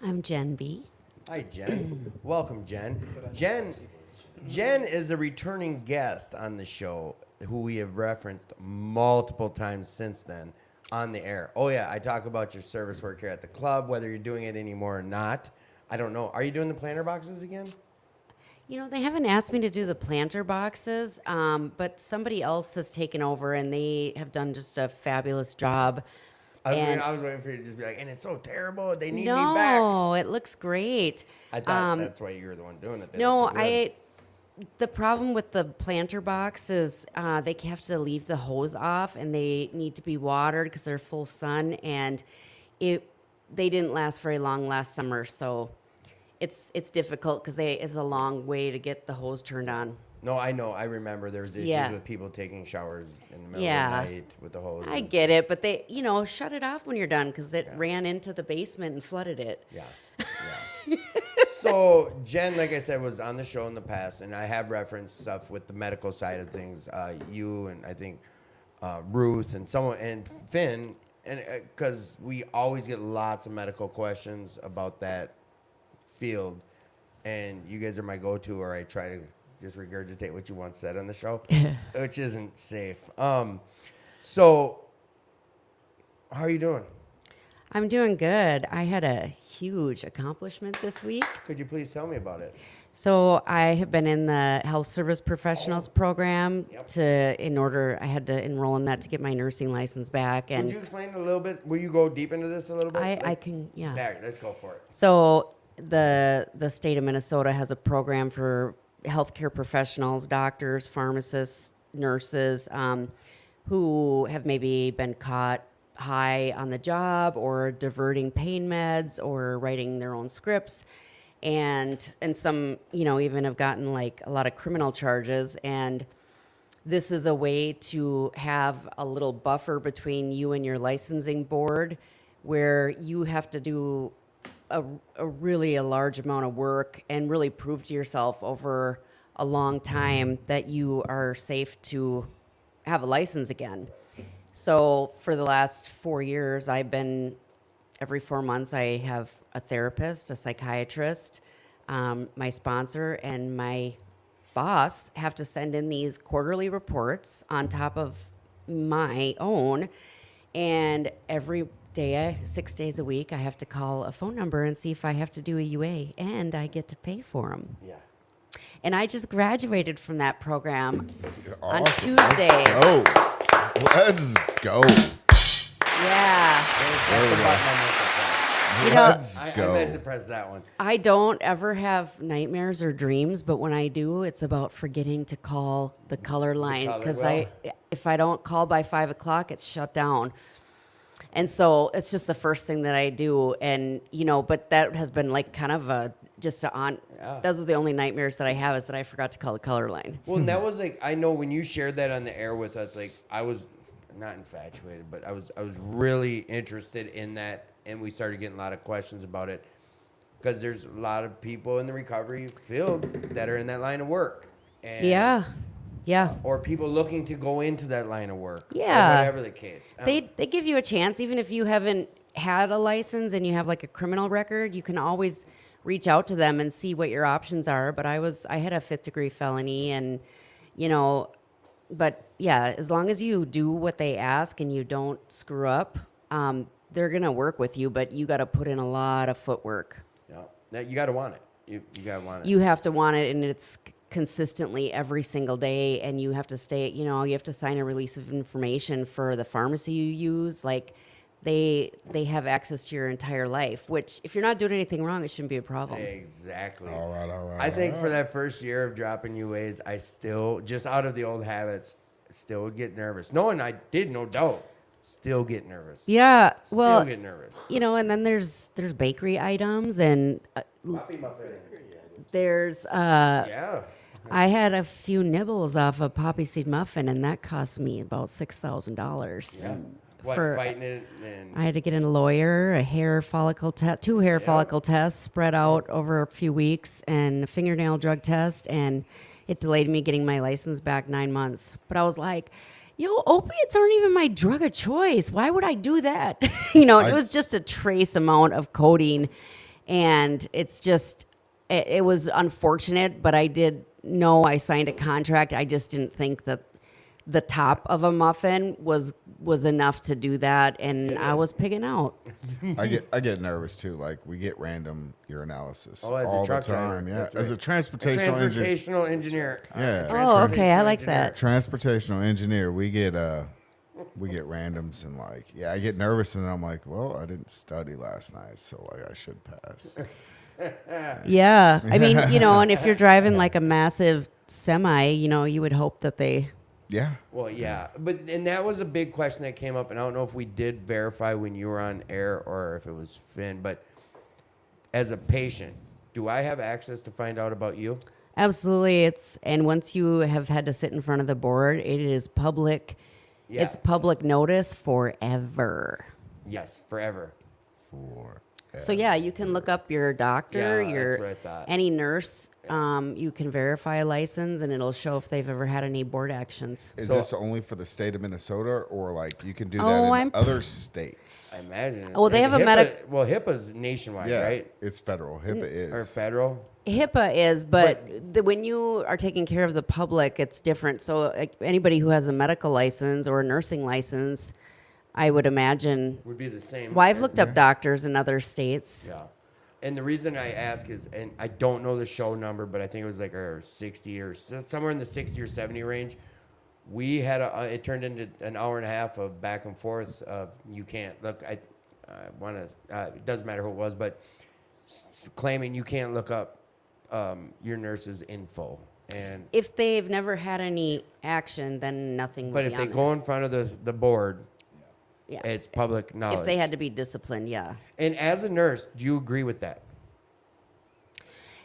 I'm Jen B. Hi, Jen. Welcome, Jen. Jen is a returning guest on the show who we have referenced multiple times since then on the air. Oh, yeah, I talk about your service work here at the club, whether you're doing it anymore or not. I don't know. Are you doing the planter boxes again? You know, they haven't asked me to do the planter boxes, but somebody else has taken over, and they have done just a fabulous job. I was waiting for you to just be like, and it's so terrible. They need me back. No, it looks great. I thought that's why you were the one doing it. They No, look so good. the problem with the planter box is they have to leave the hose off, and they need to be watered because they're full sun, and they didn't last very long last summer, so it's difficult because it's a long way to get the hose turned on. No, I know. I remember there was issues with people taking showers in the middle of the night with the hoses. I get it, but they, shut it off when you're done because it ran into the basement and flooded it. Yeah. So Jen, like I said, was on the show in the past, and I have referenced stuff with the medical side of things. You and I think Ruth and someone and Finn, and because we always get lots of medical questions about that field, and you guys are my go-to, or I try to just regurgitate what you once said on the show, which isn't safe. So how are you doing? I'm doing good. I had a huge accomplishment this week. Could you please tell me about it? So I have been in the health service professionals program I had to enroll in that to get my nursing license back. And would you explain a little bit? Will you go deep into this a little bit? I can, yeah. There, let's go for it. So the state of Minnesota has a program for healthcare professionals, doctors, pharmacists, nurses, who have maybe been caught high on the job or diverting pain meds or writing their own scripts. And some, even have gotten like a lot of criminal charges. And this is a way to have a little buffer between you and your licensing board where you have to do a really a large amount of work and really prove to yourself over a long time that you are safe to have a license again. So for the last 4 years, every 4 months, I have a therapist, a psychiatrist, my sponsor, and my boss have to send in these quarterly reports on top of my own. And every day, 6 days a week, I have to call a phone number and see if I have to do a UA, and I get to pay for them. Yeah. And I just graduated from that program on Awesome. Tuesday. Let's go. Yeah. That's the button I meant to press. You know, Let's I go. meant to press that one. I don't ever have nightmares or dreams, but when I do, it's about forgetting to call the color line color, because well. if I don't call by 5 o'clock, it's shut down. And so it's just the first thing that I do. And, but that has been like kind of Yeah. those are the only nightmares that I have is that I forgot to call the color line. Well, and that was like, I know when you shared that on the air with us, like I was not infatuated, but I was really interested in that, and we started getting a lot of questions about it because there's a lot of people in the recovery field that are in that line of work. And, Yeah. Or people looking to go into that line of work. Yeah. Or whatever the case. They give you a chance, even if you haven't had a license and you have like a criminal record, you can always reach out to them and see what your options are. But I had a 5th degree felony and, but yeah, as long as you do what they ask and you don't screw up, they're going to work with you, but you got to put in a lot of footwork. Yeah. Now, you got to want it. You got to want it. You have to want it, and it's consistently every single day, and you have to stay, you have to sign a release of information for the pharmacy you use. Like they have access to your entire life, which if you're not doing anything wrong, it shouldn't be a problem. Exactly. All right. I think for that first year of dropping UAs, I still, just out of the old habits, still would get nervous. Knowing I did, no doubt, still get nervous. Yeah. Still Well, get nervous. and then there's bakery items and Poppy muffins. there's Yeah. I had a few nibbles off a poppy seed muffin, and that cost me about $6,000. Yeah. What, For- fighting it and I had to get a lawyer, a hair follicle test, 2 hair follicle tests spread out over a few weeks, and a fingernail drug test, and it delayed me getting my license back 9 months. But I was like, opiates aren't even my drug of choice. Why would I do that? It was just a trace amount of codeine, and it's just, it was unfortunate, but I did know I signed a contract. I just didn't think that the top of a muffin was enough to do that, and I was pigging out. I get nervous too. Like we get random urinalysis Oh, as a all the truck time. driver. Yeah, That's as a right. transportational engineer. transportational engineer. Yeah. Oh, okay, I Transportational like engineer. that. Transportational engineer. We get randoms and I get nervous and I'm like, well, I didn't study last night, so I should pass. Yeah. I mean, and if you're driving like a massive semi, you would hope that they. Yeah. Well, yeah, and that was a big question that came up, and I don't know if we did verify when you were on air or if it was Finn, but as a patient, do I have access to find out about you? Absolutely. And once you have had to sit in front of the board, it is public. Yeah. It's public notice forever. Yes, forever. So yeah, you can look up your doctor, Yeah, your that's what I thought. any nurse. You can verify a license, and it'll show if they've ever had any board actions. Is So- this only for the state of Minnesota, or you can do that Oh, in I'm- other states? I imagine. it's- Oh, they have a HIPAA, Well, HIPAA's nationwide, Yeah, right? it's federal. HIPAA is. Or federal? HIPAA is, but when you are taking care of the public, it's different. So anybody who has a medical license or a nursing license, I would imagine. Would be the same. Well, I've as- looked up doctors in other states. Yeah. And the reason I ask is, and I don't know the show number, but I think it was like our 60 or somewhere in the 60 or 70 range. We had it turned into an hour and a half of back and forth of you can't look. I want to. It doesn't matter who it was, but claiming you can't look up your nurse's info. And If they've never had any action, then nothing. but would if be they on go in front of the board, there. it's public knowledge. If they had to be disciplined, yeah. And as a nurse, do you agree with that?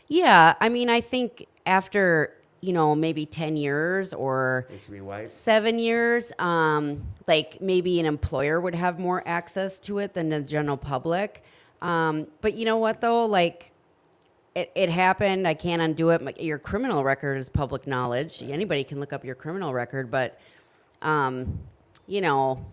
Yeah, I mean, I think after, maybe 10 years or Just to be white. 7 years, maybe an employer would have more access to it than the general public. But you know what though? Like, it happened. I can't undo it. Your criminal record is public knowledge. Anybody can look up your criminal record, but you know,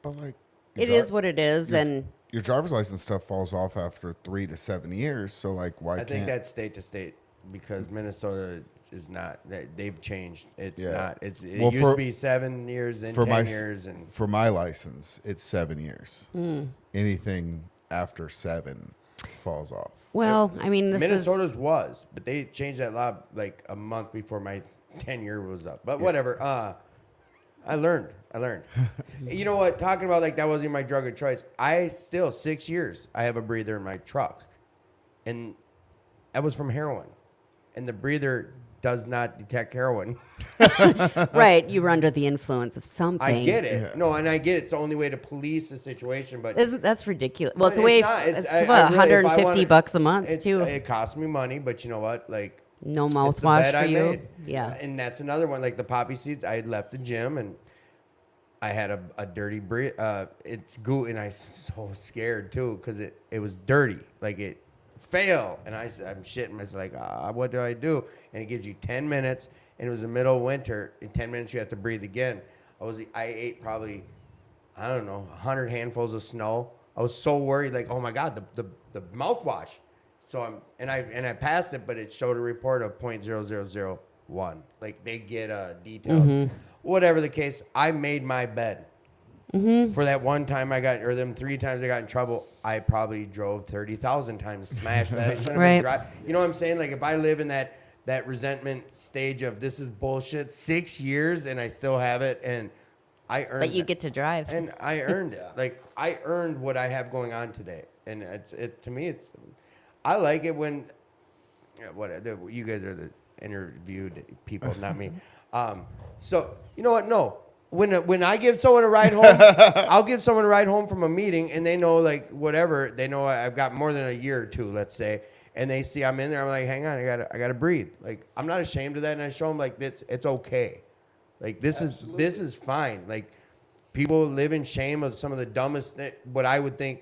But like, it is what it is, your- and your driver's license stuff falls off after 3 to 7 years. So like, why I can't? think that's state to state because Minnesota is not. They've changed. It's Yeah. not. It Well, used to be 7 years, then 10 years, and for my license, it's 7 years. Hmm. Anything after 7 falls off. well, I mean, this is Minnesota's was, but they changed that law like a month before my tenure was up. But whatever. I learned. You know what? Talking about like that wasn't my drug of choice. I still 6 years. I have a breather in my truck, and that was from heroin, and the breather does not detect heroin. right. You were under the influence of something. I get it. No, and I get it's the only way to police the situation, but That's ridiculous. Well, it's a But way. not. It's I what, really, if I 150 wanna- bucks a month it's, too. It cost me money, but you know what? Like No it's the mouthwash bet for I you. made. Yeah. And that's another one. Like the poppy seeds, I had left the gym and I had a dirty it's goo, and I was so scared too because it was dirty. Like it failed, and I'm shitting myself like, what do I do? And it gives you 10 minutes, and it was the middle of winter. In 10 minutes, you have to breathe again. I ate probably, I don't know, 100 handfuls of snow. I was so worried, like, oh my God, the mouthwash. So I passed it, but it showed a report of 0.0001. Like they get detailed. Whatever the case, I made my bed. For that one time or them 3 times I got in trouble, I probably drove 30,000 times, smashed that. I shouldn't have Right. been driving. You know what I'm saying? Like if I live in that resentment stage of this is bullshit, 6 years and I still have it, and I earned But you it. get to drive. And I earned it. Like I earned what I have going on today, and to me it's. I like it when, you guys are the interviewed people, not me. So you know what? No, when I give someone a ride home, I'll give someone a ride home from a meeting, and they know like whatever they know I've got more than a year or two, let's say, and they see I'm in there. I'm like, hang on, I gotta breathe. Like I'm not ashamed of that, and I show them like it's okay. Like this is fine. Like people live in shame of some of the dumbest, what I would think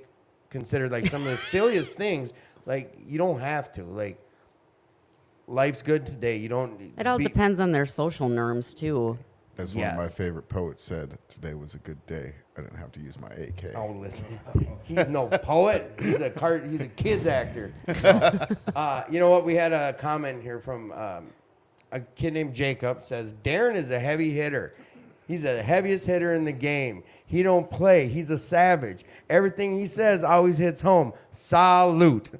considered like some of the silliest things. Like you don't have to. Like life's good today. You don't. It all depends on their social norms too. As one of my Yes. favorite poets said, today was a good day. I didn't have to use my AK. Oh, listen. He's no poet. He's a kids actor. No. You know what? We had a comment here from a kid named Jacob. Says Darren is a heavy hitter. He's the heaviest hitter in the game. He don't play. He's a savage. Everything he says always hits home. Salute.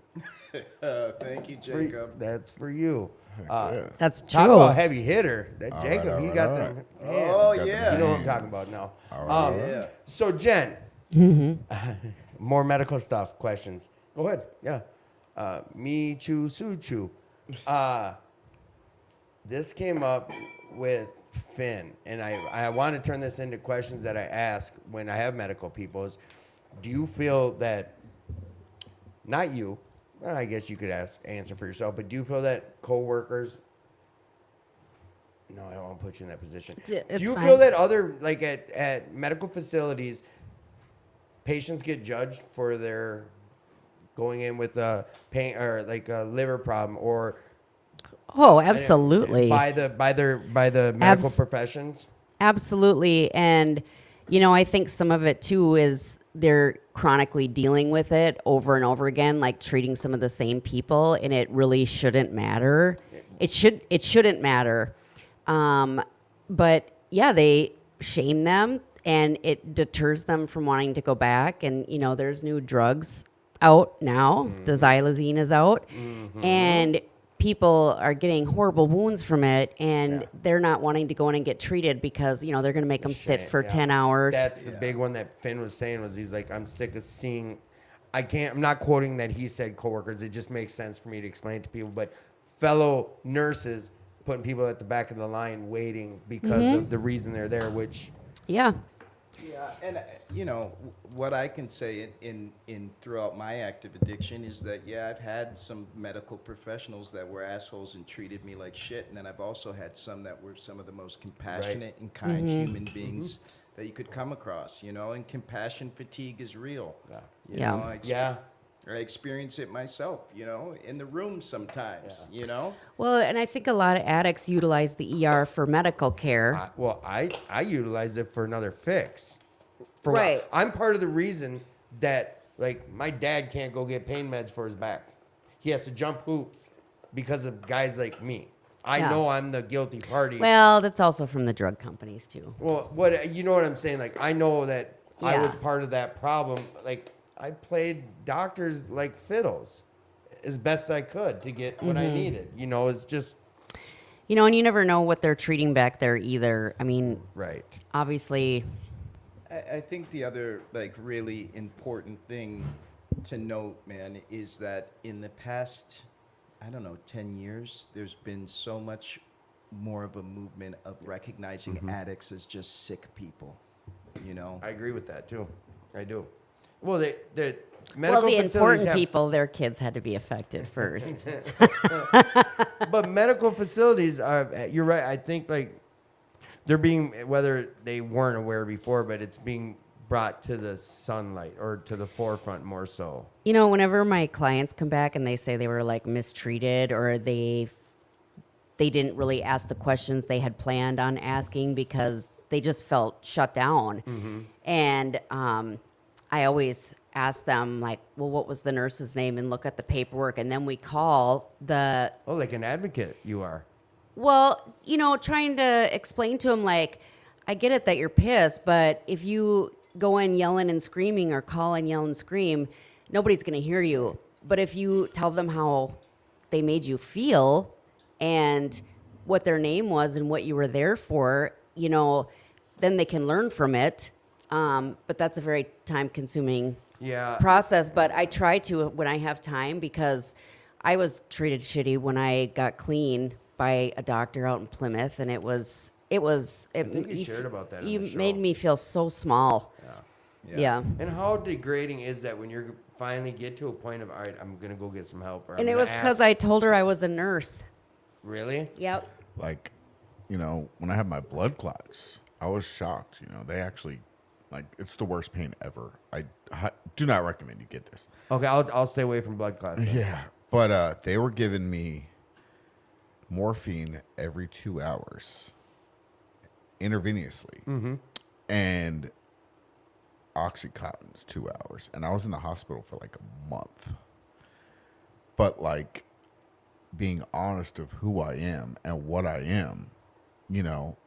Thank you, Jacob. That's for you. Yeah. That's Talk true. about heavy hitter. That All Jacob, right, he all got right, them. all hands. Oh, Got the yeah. You know what I'm hands. talking about now. All right, all right. Yeah. So Jen, more medical stuff questions. Go ahead. Yeah. Me Chu Su Chu. This came up with Finn, and I want to turn this into questions that I ask when I have medical people. Is, do you feel that? Not you. Well, I guess you could answer for yourself. But do you feel that coworkers? No, I don't want to put you in that position. It's Do you fine. feel that other, like at medical facilities, patients get judged for their going in with a pain or like a liver problem or Oh, absolutely. by the medical Abs- professions? Absolutely. And, you know, I think some of it too is they're chronically dealing with it over and over again, like treating some of the same people, and it really shouldn't matter. It shouldn't matter. But yeah, they shame them and it deters them from wanting to go back. And, you know, there's new drugs out now. The xylazine is out. And people are getting horrible wounds from it, and they're not wanting to go in and get treated because, you know, they're going to make them sit for 10 hours. That's the big one that Finn was saying was he's like, I'm sick of seeing, I'm not quoting that he said coworkers. It just makes sense for me to explain it to people, but fellow nurses putting people at the back of the line waiting because of the reason they're there, which Yeah. Yeah, and you know what I can say in throughout my active addiction is that I've had some medical professionals that were assholes and treated me like shit, and then I've also had some that were some of the most compassionate and kind human beings that you could come across. You know, and compassion fatigue is real. Yeah. You Yeah. know, yeah. I experience it myself, you know, in the room sometimes, you know? Well, and I think a lot of addicts utilize the ER for medical care. I utilize it for another fix. For what- Right. I'm part of the reason that like my dad can't go get pain meds for his back. He has to jump hoops because of guys like me. I Yeah. know I'm the guilty party. Well, that's also from the drug companies too. Well, what you know what I'm saying? Like I know that I was Yeah. part of that problem. Like I played doctors like fiddles as best I could to get what I needed. You know, it's just You know, and you never know what they're treating back there either. I mean, right. obviously, I think the other like really important thing to note, man, is that in the past, I don't know, 10 years, there's been so much more of a movement of recognizing addicts as just sick people, you know? I agree with that too. I do. Well, the well, medical the facilities important have, people, their kids had to be affected first. but medical facilities are. You're right. I think like they're being whether they weren't aware before, but it's being brought to the sunlight or to the forefront more so. You know, whenever my clients come back and they say they were like mistreated or they didn't really ask the questions they had planned on asking because they just felt shut down. And I always ask them like, well, what was the nurse's name, and look at the paperwork, and then we call the Oh, like an advocate, you are. well, you know, trying to explain to them, like, I get it that you're pissed, but if you go in yelling and screaming or call and yell and scream, nobody's going to hear you. But if you tell them how they made you feel and what their name was and what you were there for, you know, then they can learn from it. But that's a very time-consuming Yeah. process. But I try to when I have time because I was treated shitty when I got clean by a doctor out in Plymouth, and it was. I think you shared about that on You the show. made me feel so small. Yeah. And how degrading is that when you finally get to a point of, all right, I'm gonna go get some help, or And it was because I told her I was a nurse. really. Yep. Like, you know, when I had my blood clots, I was shocked. You know, they actually, like, it's the worst pain ever. I do not recommend you get this. Okay, I'll stay away from blood clots. then. Yeah, but they were giving me morphine every 2 hours, intravenously, and Oxycontin's 2 hours, and I was in the hospital for like a month. But like, being honest of who I am and what I am, you know,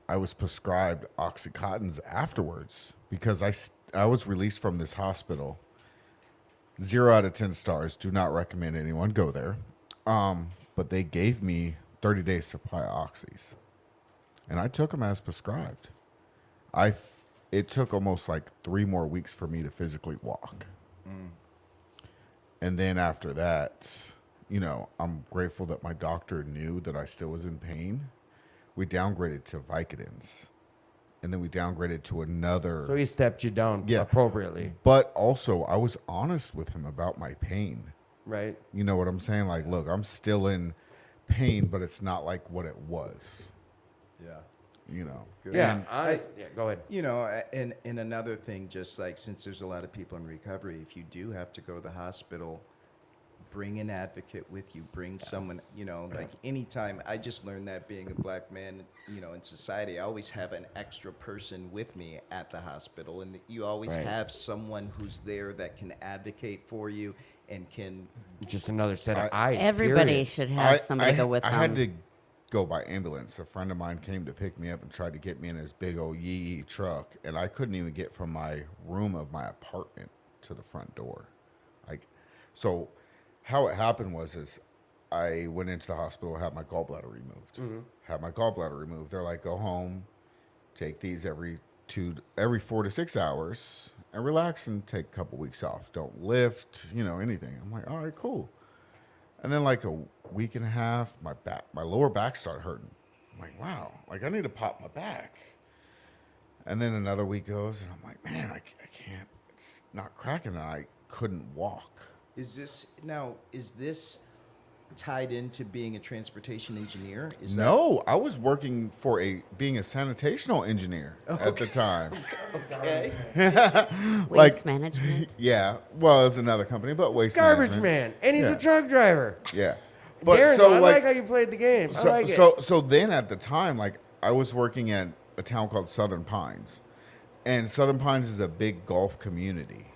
I was prescribed Oxycontins afterwards because I was released from this hospital. 0 out of 10 stars. Do not recommend anyone go there. But they gave me 30-day supply of oxys, and I took them as prescribed. It took almost like 3 more weeks for me to physically walk. And then after that, you know, I'm grateful that my doctor knew that I still was in pain. We downgraded to Vicodins, and then we downgraded to another. So he stepped you down appropriately, But also, I was honest with him about my pain. right? You know what I'm saying? Like, look, I'm still in pain, but it's not like what it was. Yeah. You know? Yeah. And Yeah. Go ahead. You know, and another thing, just like since there's a lot of people in recovery, if you do have to go to the hospital, bring an advocate with you. Bring someone, you know, like anytime. I just learned that being a black man, you know, in society, I always have an extra person with me at the hospital. And you always Right. have someone who's there that can advocate for you and can. Just another set of eyes. Everybody period. should have somebody go with I them. had to go by ambulance. A friend of mine came to pick me up and tried to get me in his big old yee truck, and I couldn't even get from my room of my apartment to the front door. Like, so how it happened was I went into the hospital, had my gallbladder removed. Had my gallbladder removed. They're like, go home, take these every 4 to 6 hours, and relax and take a couple weeks off. Don't lift, you know, anything. I'm like, all right, cool. And then like a week and a half, my lower back started hurting. I'm like, wow, like I need to pop my back. And then another week goes, and I'm like, man, I can't. It's not cracking, and I couldn't walk. Is this tied into being a transportation engineer? Is No, I was working for being a sanitational engineer at the time. that okay? Waste management. Yeah, well, it was another company, but waste Garbage management. man, and he's Yeah. a truck driver. Yeah, Darren, though, I like how you played the game. I like it. So then at the time, like I was working at a town called Southern Pines, and Southern Pines is a big golf community.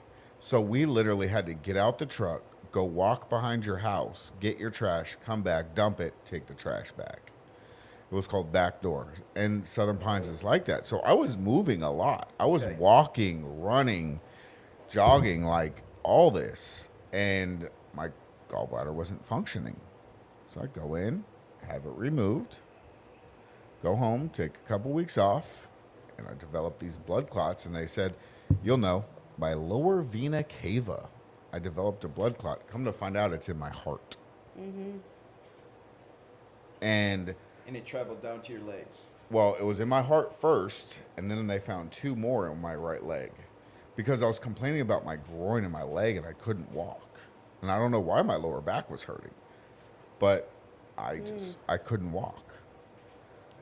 So we literally had to get out the truck, go walk behind your house, get your trash, come back, dump it, take the trash back. It was called backdoor, and Southern Pines is like that. So I was moving a lot. I was walking, running, jogging, like all this, and my gallbladder wasn't functioning. So I go in, have it removed, go home, take a couple weeks off, and I developed these blood clots. And they said, you'll know, my lower vena cava. I developed a blood clot. Come to find out, it's in my heart. And And it traveled down to your legs. well, it was in my heart first, and then they found 2 more in my right leg because I was complaining about my groin and my leg, and I couldn't walk. And I don't know why my lower back was hurting, but I couldn't walk.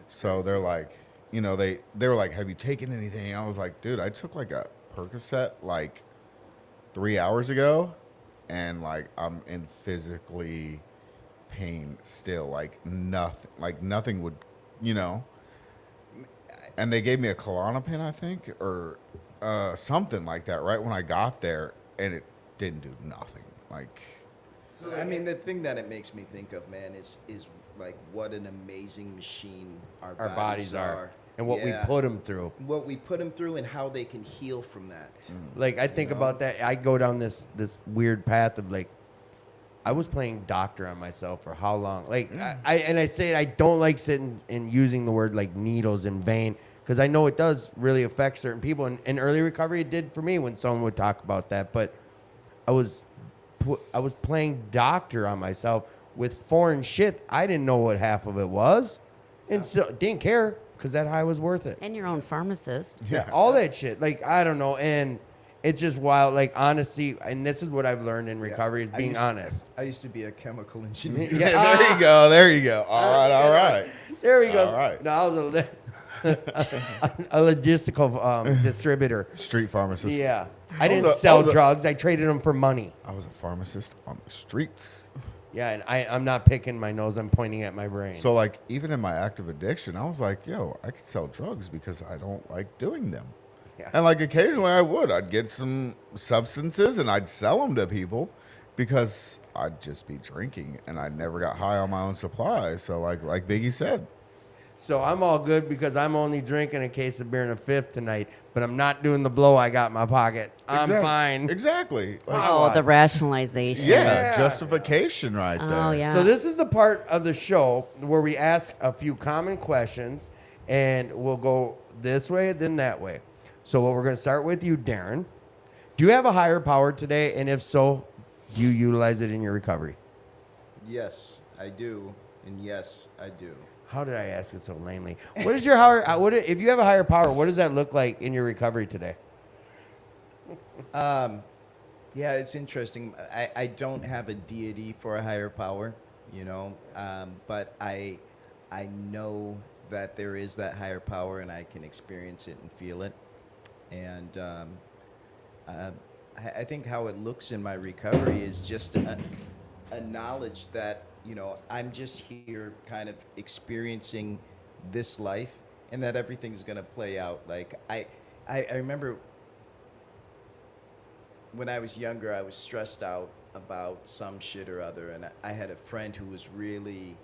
So they're like, you know, they were like, have you taken anything? I was like, dude, I took like a Percocet like 3 hours ago, and like I'm in physically pain still, like nothing would, you know. And they gave me a Klonopin, I think, or something like that right when I got there, and it didn't do nothing. Like, I mean, the thing that it makes me think of, man, is like what an amazing machine our bodies are, and what Yeah. we put them through. What we put them through and how they can heal from that. Like I think about that. I go down this weird path of like, I was playing doctor on myself for how long? Like I say I don't like sitting and using the word like needles in vein because I know it does really affect certain people. And in early recovery, it did for me when someone would talk about that. But I was playing doctor on myself with foreign shit. I didn't know what half of it was, and still didn't care because that high was worth it. And your own pharmacist. yeah, All that shit. Like, I don't know. And it's just wild. Like, honesty. And this is what I've learned in recovery is being honest. I used to be a chemical engineer. Yeah. there you go, there you go. All right. There he goes. All right. No, I was a logistical distributor. Street pharmacist. Yeah. I didn't was a- sell I was a- drugs. I traded them for money. I was a pharmacist on the streets. Yeah, and I'm not picking my nose. I'm pointing at my brain. So, like, even in my active addiction, I was like, yo, I could sell drugs because I don't like doing them. Yeah. And, like, occasionally I would. I'd get some substances and I'd sell them to people because I'd just be drinking and I never got high on my own supply. So, like Biggie said, So I'm all good because I'm only drinking a case of beer and a fifth tonight, but I'm not doing the blow I got in my pocket. I'm fine. Exactly. Like, Oh, the rationalization. yeah, justification right there. Oh, yeah. So this is the part of the show where we ask a few common questions, and we'll go this way, then that way. So what we're going to start with you, Darren. Do you have a higher power today? And if so, do you utilize it in your recovery? Yes, I do. And yes, I do. How did I ask it so lamely? What is your higher? If you have a higher power, what does that look like in your recovery today? Yeah, it's interesting. I don't have a deity for a higher power, you know, but I know that there is that higher power, and I can experience it and feel it. And I think how it looks in my recovery is just a knowledge that, you know, I'm just here kind of experiencing this life, and that everything's going to play out. Like, I remember when I was younger, I was stressed out about some shit or other, and I had a friend who was really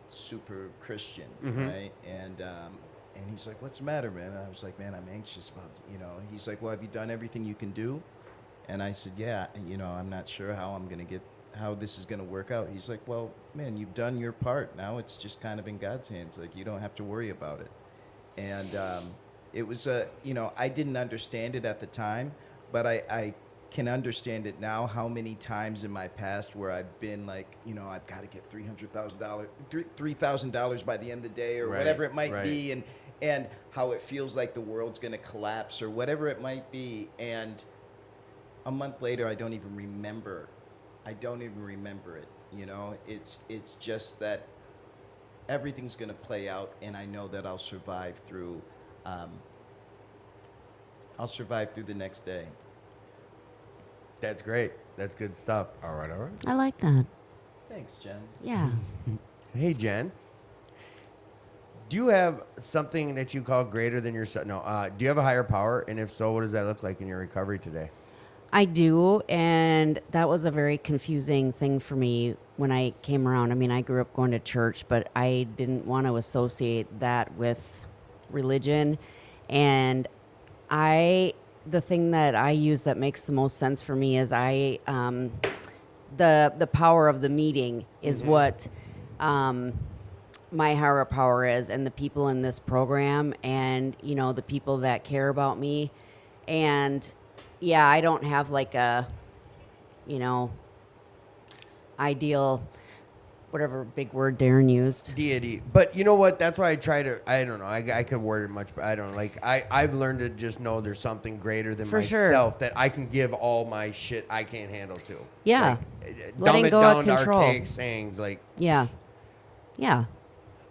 super Christian, right? And he's like, "What's the matter, man?" And I was like, "Man, I'm anxious about, you know." He's like, "Well, have you done everything you can do?" And I said, "Yeah, and, you know, I'm not sure how this is gonna work out." He's like, "Well, man, you've done your part. Now it's just kind of in God's hands. Like, you don't have to worry about it." And it was you know, I didn't understand it at the time, but I can understand it now, how many times in my past where I've been like, you know, I've got to get $3,000 by the end of the day, or Right, whatever it might right. be, and how it feels like the world's going to collapse or whatever it might be. And a month later, I don't even remember it. You know, it's just that everything's going to play out, and I know that I'll survive through. I'll survive through the next day. That's great. That's good stuff. All right, all right. I like that. Thanks, Jen. Yeah. Hey, Jen. Do you have something that you call greater than yourself? No. Do you have a higher power? And if so, what does that look like in your recovery today? I do, and that was a very confusing thing for me when I came around. I mean, I grew up going to church, but I didn't want to associate that with religion. And the thing that I use that makes the most sense for me is the power of the meeting is what my higher power is, and the people in this program, and you know, the people that care about me. And yeah, I don't have like a, you know, ideal, whatever big word Darren used. Deity. But you know what? That's why I try to, I don't know. I could word it much, but I don't like, I've learned to just know there's something greater than For sure. myself that I can give all my shit I can't handle to. Yeah. Like, Letting dumb it go of down to control. archaic sayings like, Yeah. Yeah.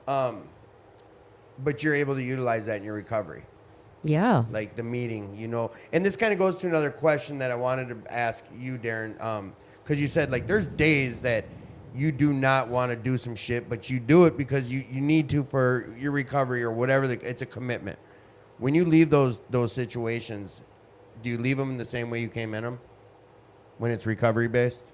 but you're able to utilize that in your recovery. Yeah. Like the meeting, you know. And this kind of goes to another question that I wanted to ask you, Darren, because you said, like, there's days that you do not want to do some shit, but you do it because you need to for your recovery or whatever. It's a commitment. When you leave those situations, do you leave them in the same way you came in them when it's recovery based?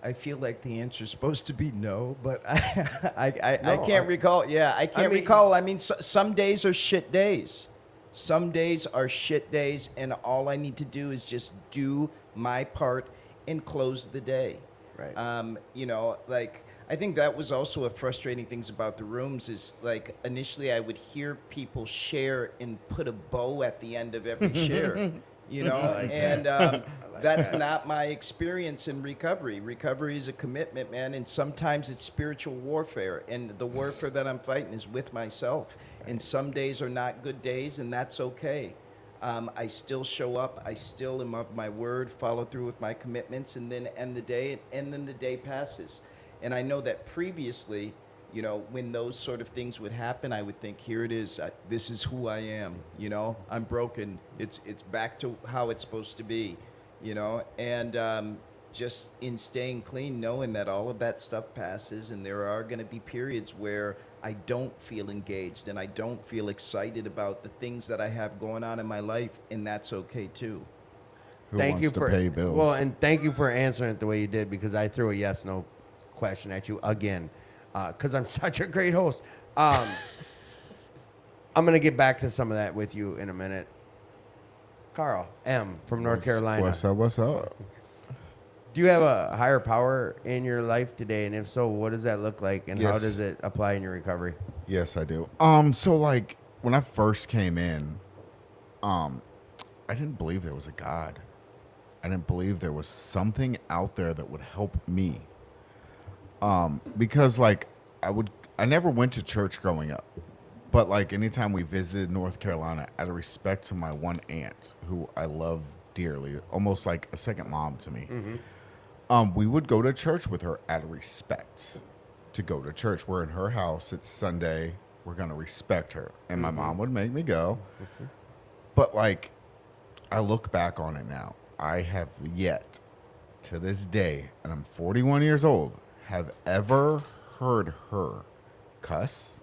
I feel like the answer is supposed to be no, but I No, can't recall. Yeah, I can't mean- recall. I mean, some days are shit days. Some days are shit days, and all I need to do is just do my part and close the day. Right. You know, like, I think that was also a frustrating things about the rooms is, like, initially I would hear people share and put a bow at the end of every share. You know, I like and that's that. not my experience in recovery. Recovery is a commitment, man, and sometimes it's spiritual warfare, and the warfare that I'm fighting is with myself. And some days are not good days, and that's okay. I still show up. I still am of my word, follow through with my commitments, and then end the day, and then the day passes. And I know that previously, you know, when those sort of things would happen, I would think, here it is. This is who I am. You know, I'm broken. It's back to how it's supposed to be. You know, and just in staying clean, knowing that all of that stuff passes, and there are going to be periods where I don't feel engaged and I don't feel excited about the things that I have going on in my life, and that's okay too. Who Thank wants you to for pay bills? Well, and thank you for answering it the way you did, because I threw a yes/no question at you again, because I'm such a great host. I'm gonna get back to some of that with you in a minute. Carl M. from North Carolina. What's up? What's up? Do you have a higher power in your life today, and if so, what does that look like, and how Yes. does it apply in your recovery? Yes, I do. So like when I first came in, I didn't believe there was a God. I didn't believe there was something out there that would help me. Because like I never went to church growing up, but like anytime we visited North Carolina, out of respect to my one aunt who I love dearly, almost like a second mom to me, we would go to church with her out of respect. To go to church, we're in her house. It's Sunday. We're gonna respect her, and my mom would make me go. But like, I look back on it now. I have yet, to this day, and I'm 41 years old, have ever heard her cuss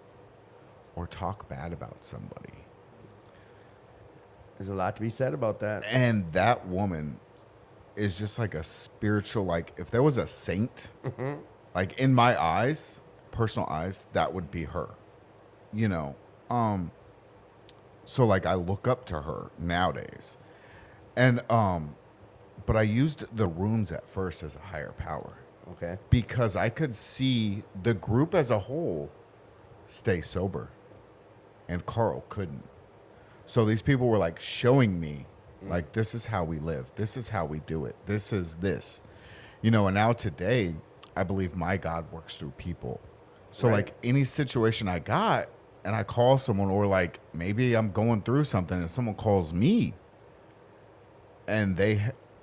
or talk bad about somebody. There's a lot to be said about that. And that woman is just like a spiritual, like if there was a saint, like in my eyes, personal eyes, that would be her. You know, so like I look up to her nowadays. And but I used the rooms at first as a higher power. Okay. Because I could see the group as a whole stay sober, and Carl couldn't. So these people were like showing me, like, this is how we live. This is how we do it. This is this. You know, and now today, I believe my God works through people. So Right. like any situation I got and I call someone, or like maybe I'm going through something and someone calls me and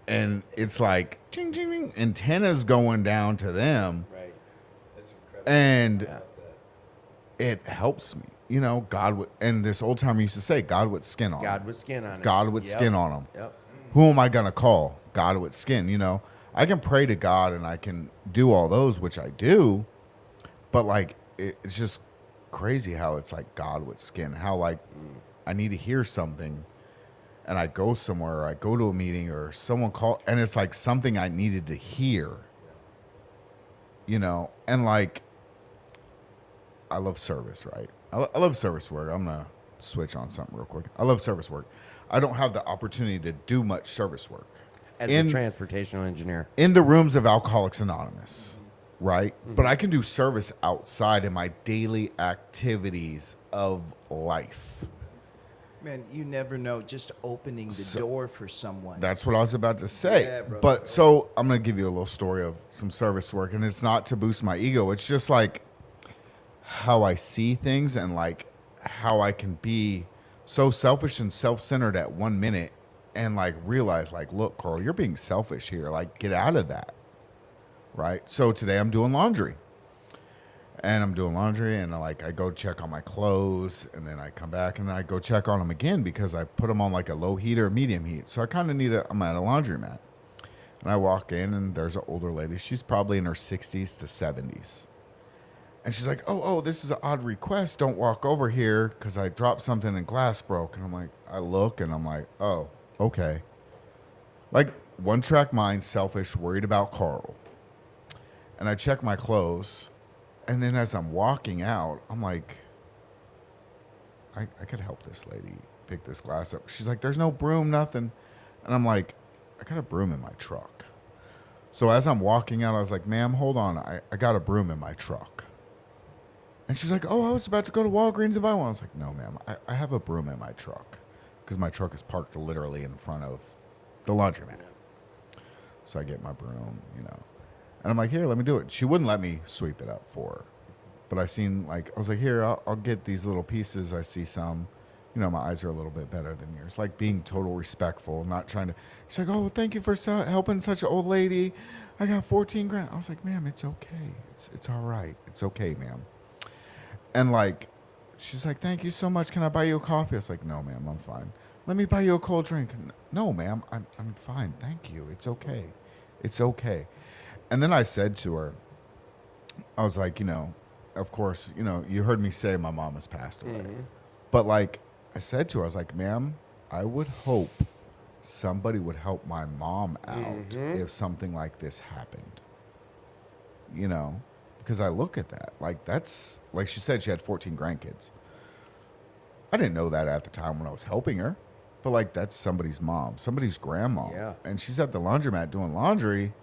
and it's like ching, ching, ching, antennas going down to them, Right. That's incredible. and Yeah. it helps me. You know, God would, and this old timer used to say, God with skin on God him. with skin on it. God with Yep. skin on him. Yep. Who am I gonna call? God with skin. You know, I can pray to God and I can do all those, which I do, but like it's just crazy how it's like God with skin. How like I need to hear something, and I go somewhere, or I go to a meeting, or someone call, and it's like something I needed to hear. You know, and like I love service, right? I love service work. I'm gonna switch on something real quick. I love service work. I don't have the opportunity to do much service work As in a transportational engineer. in the rooms of Alcoholics Anonymous, right? But I can do service outside in my daily activities of life. Man, you never know. Just opening the door for someone. That's what I was about to say. Yeah, brother. But so I'm going to give you a little story of some service work, and it's not to boost my ego. It's just like how I see things and like how I can be so selfish and self-centered at 1 minute and like realize like, look, Carl, you're being selfish here. Like, get out of that. Right? So today I'm doing laundry. And I'm doing laundry, and I go check on my clothes, and then I come back and I go check on them again because I put them on like a low heat or medium heat. So I kind of I'm at a laundromat. And I walk in, and there's an older lady. She's probably in her 60s to 70s. And she's like, oh, this is an odd request. Don't walk over here because I dropped something and glass broke. And I'm like, I look, and I'm like, oh, okay. Like, one track mind, selfish, worried about Carl. And I check my clothes. And then as I'm walking out, I'm like, I could help this lady pick this glass up. She's like, there's no broom, nothing. And I'm like, I got a broom in my truck. So as I'm walking out, I was like, ma'am, hold on. I got a broom in my truck. And she's like, oh, I was about to go to Walgreens and buy one. I was like, no, ma'am, I have a broom in my truck. Because my truck is parked literally in front of the laundromat. So I get my broom, you know. And I'm like, here, let me do it. She wouldn't let me sweep it up for her. But I was like, here, I'll get these little pieces. I see some, you know, my eyes are a little bit better than yours. Like being total respectful, not trying to. She's like, oh, thank you for helping such an old lady. I got 14 grand. I was like, ma'am, it's okay. It's all right. It's okay, ma'am. And like, she's like, thank you so much. Can I buy you a coffee? I was like, no, ma'am, I'm fine. Let me buy you a cold drink. No, ma'am, I'm fine. Thank you. It's okay. It's okay. And then I said to her, I was like, you know, of course, you know, you heard me say my mom has passed away. Mm-hmm. But like I said to her, I was like, ma'am, I would hope somebody would help my mom out if something like this happened. You know, because I look at that. Like that's, like she said, she had 14 grandkids. I didn't know that at the time when I was helping her. But like that's somebody's mom, somebody's grandma. Yeah. And she's at the laundromat doing laundry.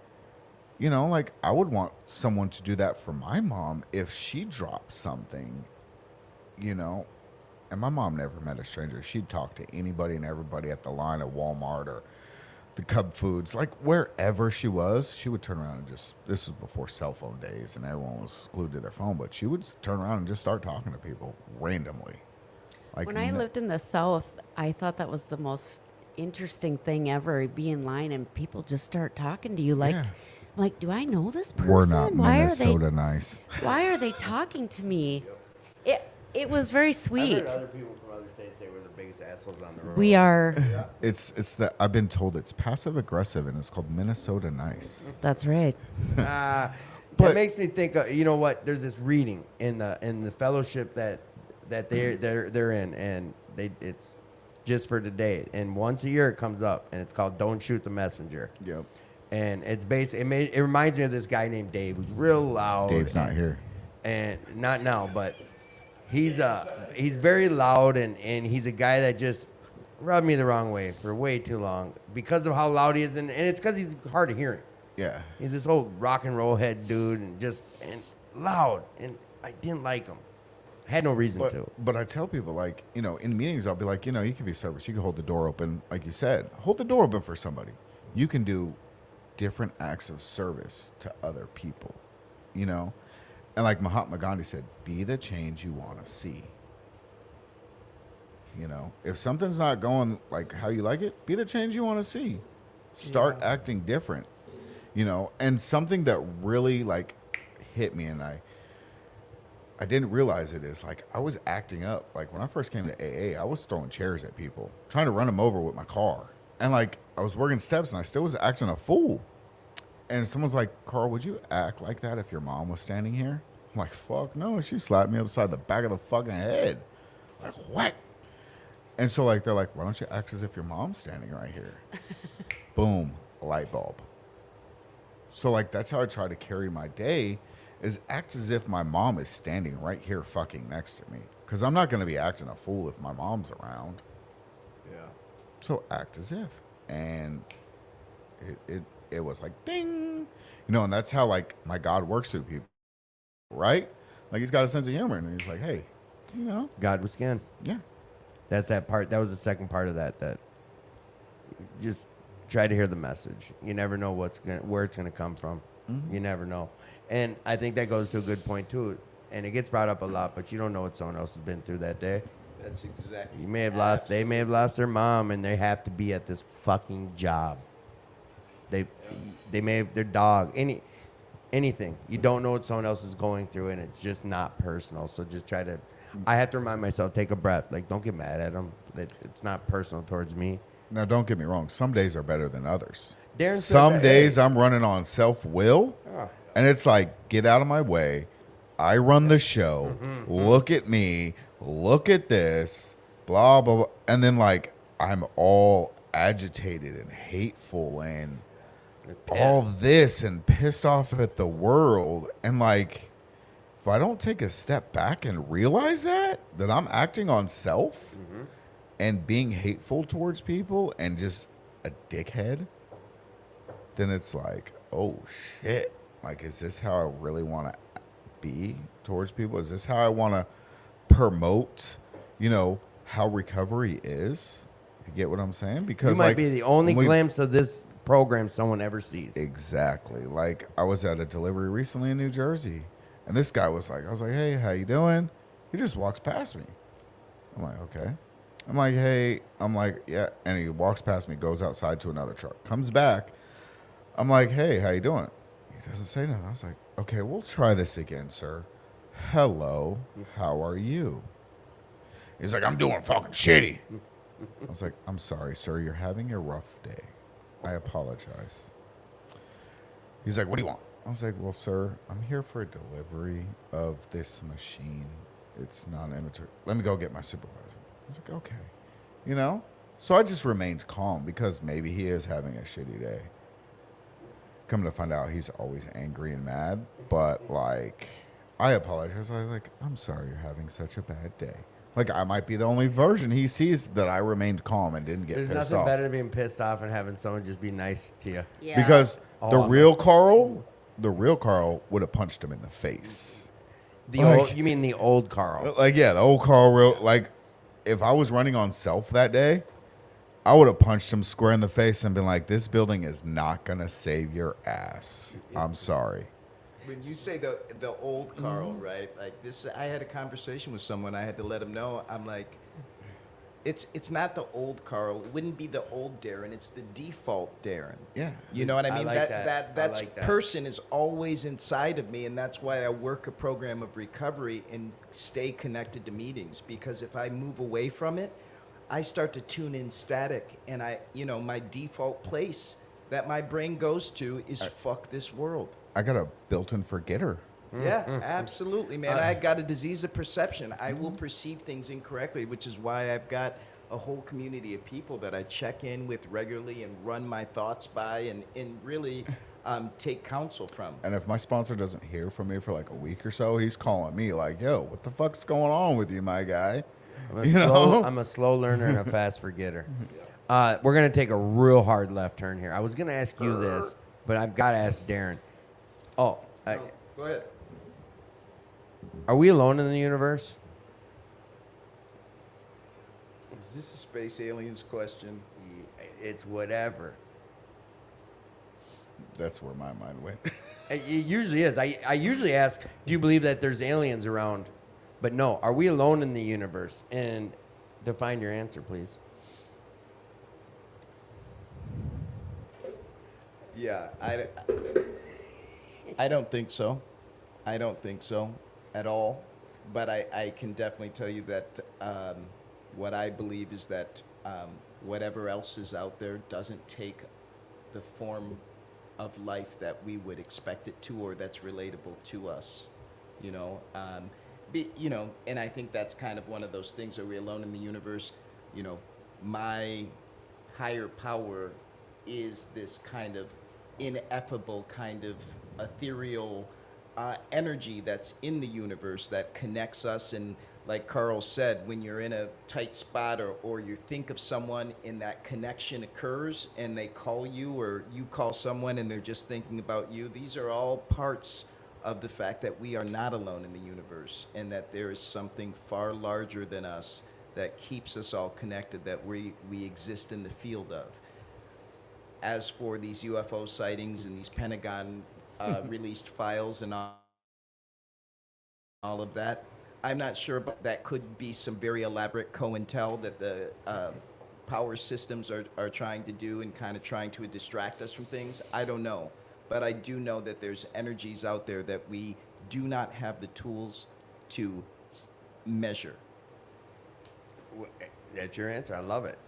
You know, like I would want someone to do that for my mom if she dropped something, you know. And my mom never met a stranger. She'd talk to anybody and everybody at the line at Walmart or the Cub Foods. Like wherever she was, she would turn around and just, this was before cell phone days and everyone was glued to their phone, but she would turn around and just start talking to people randomly. Like When I lived in the South, I thought that was the most interesting thing ever. Be in line and people just start talking to you like, Yeah. like, do I know this person? We're not Why Minnesota are they? nice. Why are they talking to me? It was very I've sweet. heard other people from other states say we're the biggest assholes on the road. We are. It's that I've been told it's passive aggressive and it's called Minnesota nice. That's right. But But- it makes me think. You know what? There's this reading in the fellowship that they're in, and it's just for today. And once a year it comes up, and it's called "Don't Shoot the Messenger." Yep. And it's basically it reminds me of this guy named Dave who's real loud. Dave's not here. And not now, but he's very loud, and he's a guy that just rubbed me the wrong way for way too long because of how loud he is, and it's because he's hard of hearing. Yeah. He's this old rock and roll head dude, and loud, and I didn't like him. I had no reason to. But I tell people, like, you know, in meetings, I'll be like, you know, you can be service. You can hold the door open, like you said. Hold the door open for somebody. You can do different acts of service to other people, you know? And like Mahatma Gandhi said, be the change you want to see. You know? If something's not going like how you like it, be the change you want to see. Start acting different, you know. And something that really like hit me, and I didn't realize it, is like I was acting up. Like when I first came to AA, I was throwing chairs at people, trying to run them over with my car. And like I was working steps and I still was acting a fool. And someone's like, Carl, would you act like that if your mom was standing here? I'm like, fuck no. She slapped me upside the back of the fucking head. Like, what? And so like they're like, why don't you act as if your mom's standing right here? Boom, light bulb. So like that's how I try to carry my day, is act as if my mom is standing right here fucking next to me. Because I'm not going to be acting a fool if my mom's around. Yeah. So act as if. And it was like, ding. You know, and that's how, like, my God works through people, right? Like, he's got a sense of humor. And he's like, hey, you know. God was skin. Yeah. That's that part. That was the second part of that. That just try to hear the message. You never know where it's gonna come from. Mm-hmm. You never know. And I think that goes to a good point too. And it gets brought up a lot, but you don't know what someone else has been through that day. That's exactly. You may have lost. They may have lost their mom, and they have to be at this fucking job. They may have their dog. Anything. You don't know what someone else is going through, and it's just not personal. So just try to. I have to remind myself, take a breath. Like, don't get mad at them. It's not personal towards me. Now, don't get me wrong. Some days are better than others. Darren said Some that, days hey. I'm running on self-will, and it's like, get out of my way. I run the show. Look at me. Look at this. Blah, blah, blah. And then, like, I'm all agitated and hateful and all this and pissed off at the world. And, like, if I don't take a step back and realize that I'm acting on self and being hateful towards people and just a dickhead, then it's like, oh, shit. Like, is this how I really want to be towards people? Is this how I want to promote, you know, how recovery is? If you get what I'm saying? Because You might like, be the only glimpse of this program someone ever sees. Exactly. Like, I was at a delivery recently in New Jersey, and this guy was like, I was like, hey, how you doing? He just walks past me. I'm like, okay. I'm like, hey. I'm like, yeah. And he walks past me, goes outside to another truck, comes back. I'm like, hey, how you doing? He doesn't say nothing. I was like, okay, we'll try this again, sir. Hello, how are you? He's like, I'm doing fucking shitty. I was like, I'm sorry, sir. You're having a rough day. I apologize. He's like, what do you want? I was like, well, sir, I'm here for a delivery of this machine. It's not inventory. Let me go get my supervisor. I was like, okay. You know? So I just remained calm because maybe he is having a shitty day. Come to find out, he's always angry and mad. But, like, I apologize. I was like, I'm sorry you're having such a bad day. Like, I might be the only version he sees that I remained calm and didn't get There's pissed nothing off. better than being pissed off and having someone just be nice to you. Yeah. Because Oh, the I'm real Carl would have punched him in the face. You mean the old Carl? Like, yeah, the old Carl, like, if I was running on self that day, I would have punched him square in the face and been like, this building is not going to save your ass. I'm sorry. When you say the old Carl, right? Like this, I had a conversation with someone. I had to let him know. I'm like, it's not the old Carl. It wouldn't be the old Darren. It's the default Darren. Yeah. You know what I I mean? like that that. I like that. person is always inside of me, and that's why I work a program of recovery and stay connected to meetings. Because if I move away from it, I start to tune in static, and my default place that my brain goes to is fuck this world. I got a built-in forgetter. Yeah, absolutely, man. I got a disease of perception. I will perceive things incorrectly, which is why I've got a whole community of people that I check in with regularly and run my thoughts by and really take counsel from. And if my sponsor doesn't hear from me for like a week or so, he's calling me like, yo, what the fuck's going on with you, my guy? I'm a slow learner and a fast forgetter. We're going to take a real hard left turn here. I was going to ask you this, but I've got to ask Darren. Go ahead. Are we alone in the universe? Is this a space aliens question? It's whatever. That's where my mind went. It usually is. I usually ask, do you believe that there's aliens around? But no, are we alone in the universe? And define your answer, please. I don't think so. I don't think so at all. But I can definitely tell you that what I believe is that whatever else is out there doesn't take the form of life that we would expect it to, or that's relatable to us. You know, and I think that's kind of one of those things. Are we alone in the universe? You know, my higher power is this kind of ineffable, kind of ethereal energy that's in the universe that connects us. And like Carl said, when you're in a tight spot, or you think of someone and that connection occurs and they call you, or you call someone and they're just thinking about you, these are all parts of the fact that we are not alone in the universe, and that there is something far larger than us that keeps us all connected, that we exist in the field of. As for these UFO sightings and these Pentagon released files and all of that, I'm not sure, but that could be some very elaborate COINTEL that the power systems are trying to do, and kind of trying to distract us from things. I don't know. But I do know that there's energies out there that we do not have the tools to measure. That's your answer. I love it.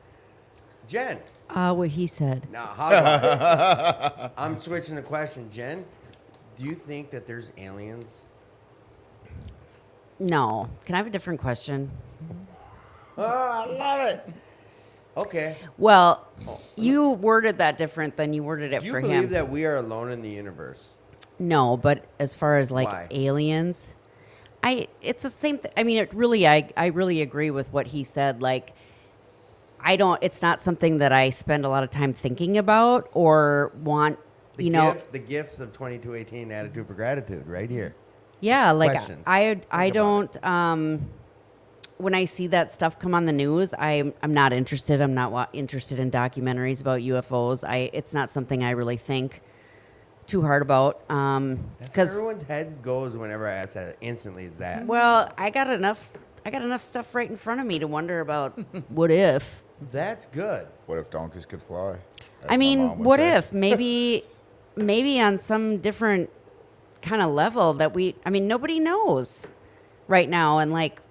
Jen. What he said. Now, how about I'm switching the question. Jen, do you think that there's aliens? No. Can I have a different question? Oh, I love it. Okay. Well, you worded that different than you worded it Do you for believe him. that we are alone in the universe? No, but as far as like Why? aliens, it's the same thing. I mean, I really agree with what he said. Like, it's not something that I spend a lot of time thinking about or want, The gifts of 2218 attitude for gratitude right here. Yeah, like Questions. I Think don't when I see that stuff come on the news, I'm not interested. I'm not interested in documentaries about UFOs. It's not something I really think too hard about. That's where Because everyone's head goes whenever I ask that. Instantly, is that. well, I got enough stuff right in front of me to wonder about what if. That's good. What if donkeys could fly? As I my mean, mom would what say. if maybe on some different kind of level that nobody knows right now, and like.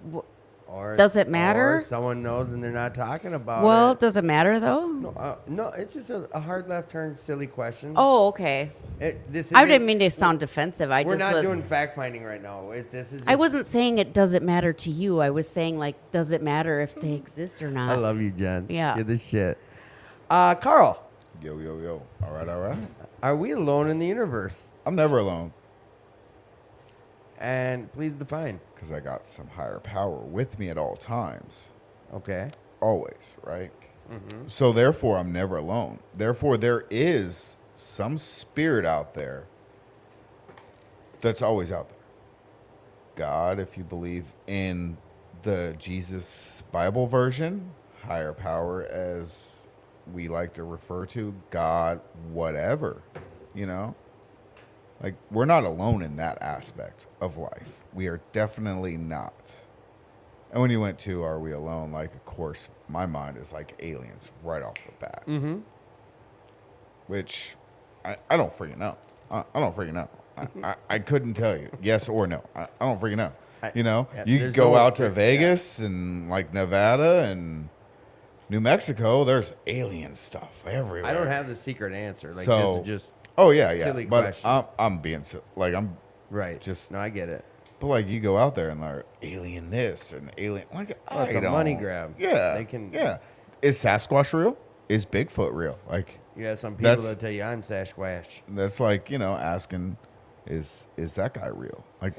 Or Does it matter? Or someone knows and they're not talking about Well, it. does it matter though? No, it's just a hard left turn, silly question. Oh, okay. This I isn't- didn't mean to sound defensive. We're just not was, doing fact finding right now. This is. Just, I wasn't saying it doesn't matter to you. I was saying like, does it matter if they exist or not? I love you, Jen. Yeah. You're the shit. Carl, Yo, yo, yo. All right, all right. are we alone in the universe? I'm never alone And please define. because I got some higher power with me at all times. Okay. Always, right? So therefore, I'm never alone. Therefore, there is some spirit out there that's always out there. God, if you believe in the Jesus Bible version, higher power, as we like to refer to, God, whatever, Like, we're not alone in that aspect of life. We are definitely not. And when you went to, are we alone? Like, of course, my mind is like aliens right off the bat. Mm-hmm. Which I don't freaking know. I don't freaking know. I couldn't tell you yes or no. I don't freaking know. Yeah, You there's go no- out to Vegas and like Nevada and New Mexico, there's alien stuff everywhere. I don't have the secret answer. Like, So- this is just. Oh yeah, yeah. silly But question. I'm being like I'm. Right. Just- No, I get it. But like you go out there and like alien this and alien. Like, Well, it's I a don't- money grab. Yeah. They can- Yeah. Is Sasquatch real? Is Bigfoot real? Like You got some people That's- that tell you I'm Sasquatch. that's like asking, is that guy real? Like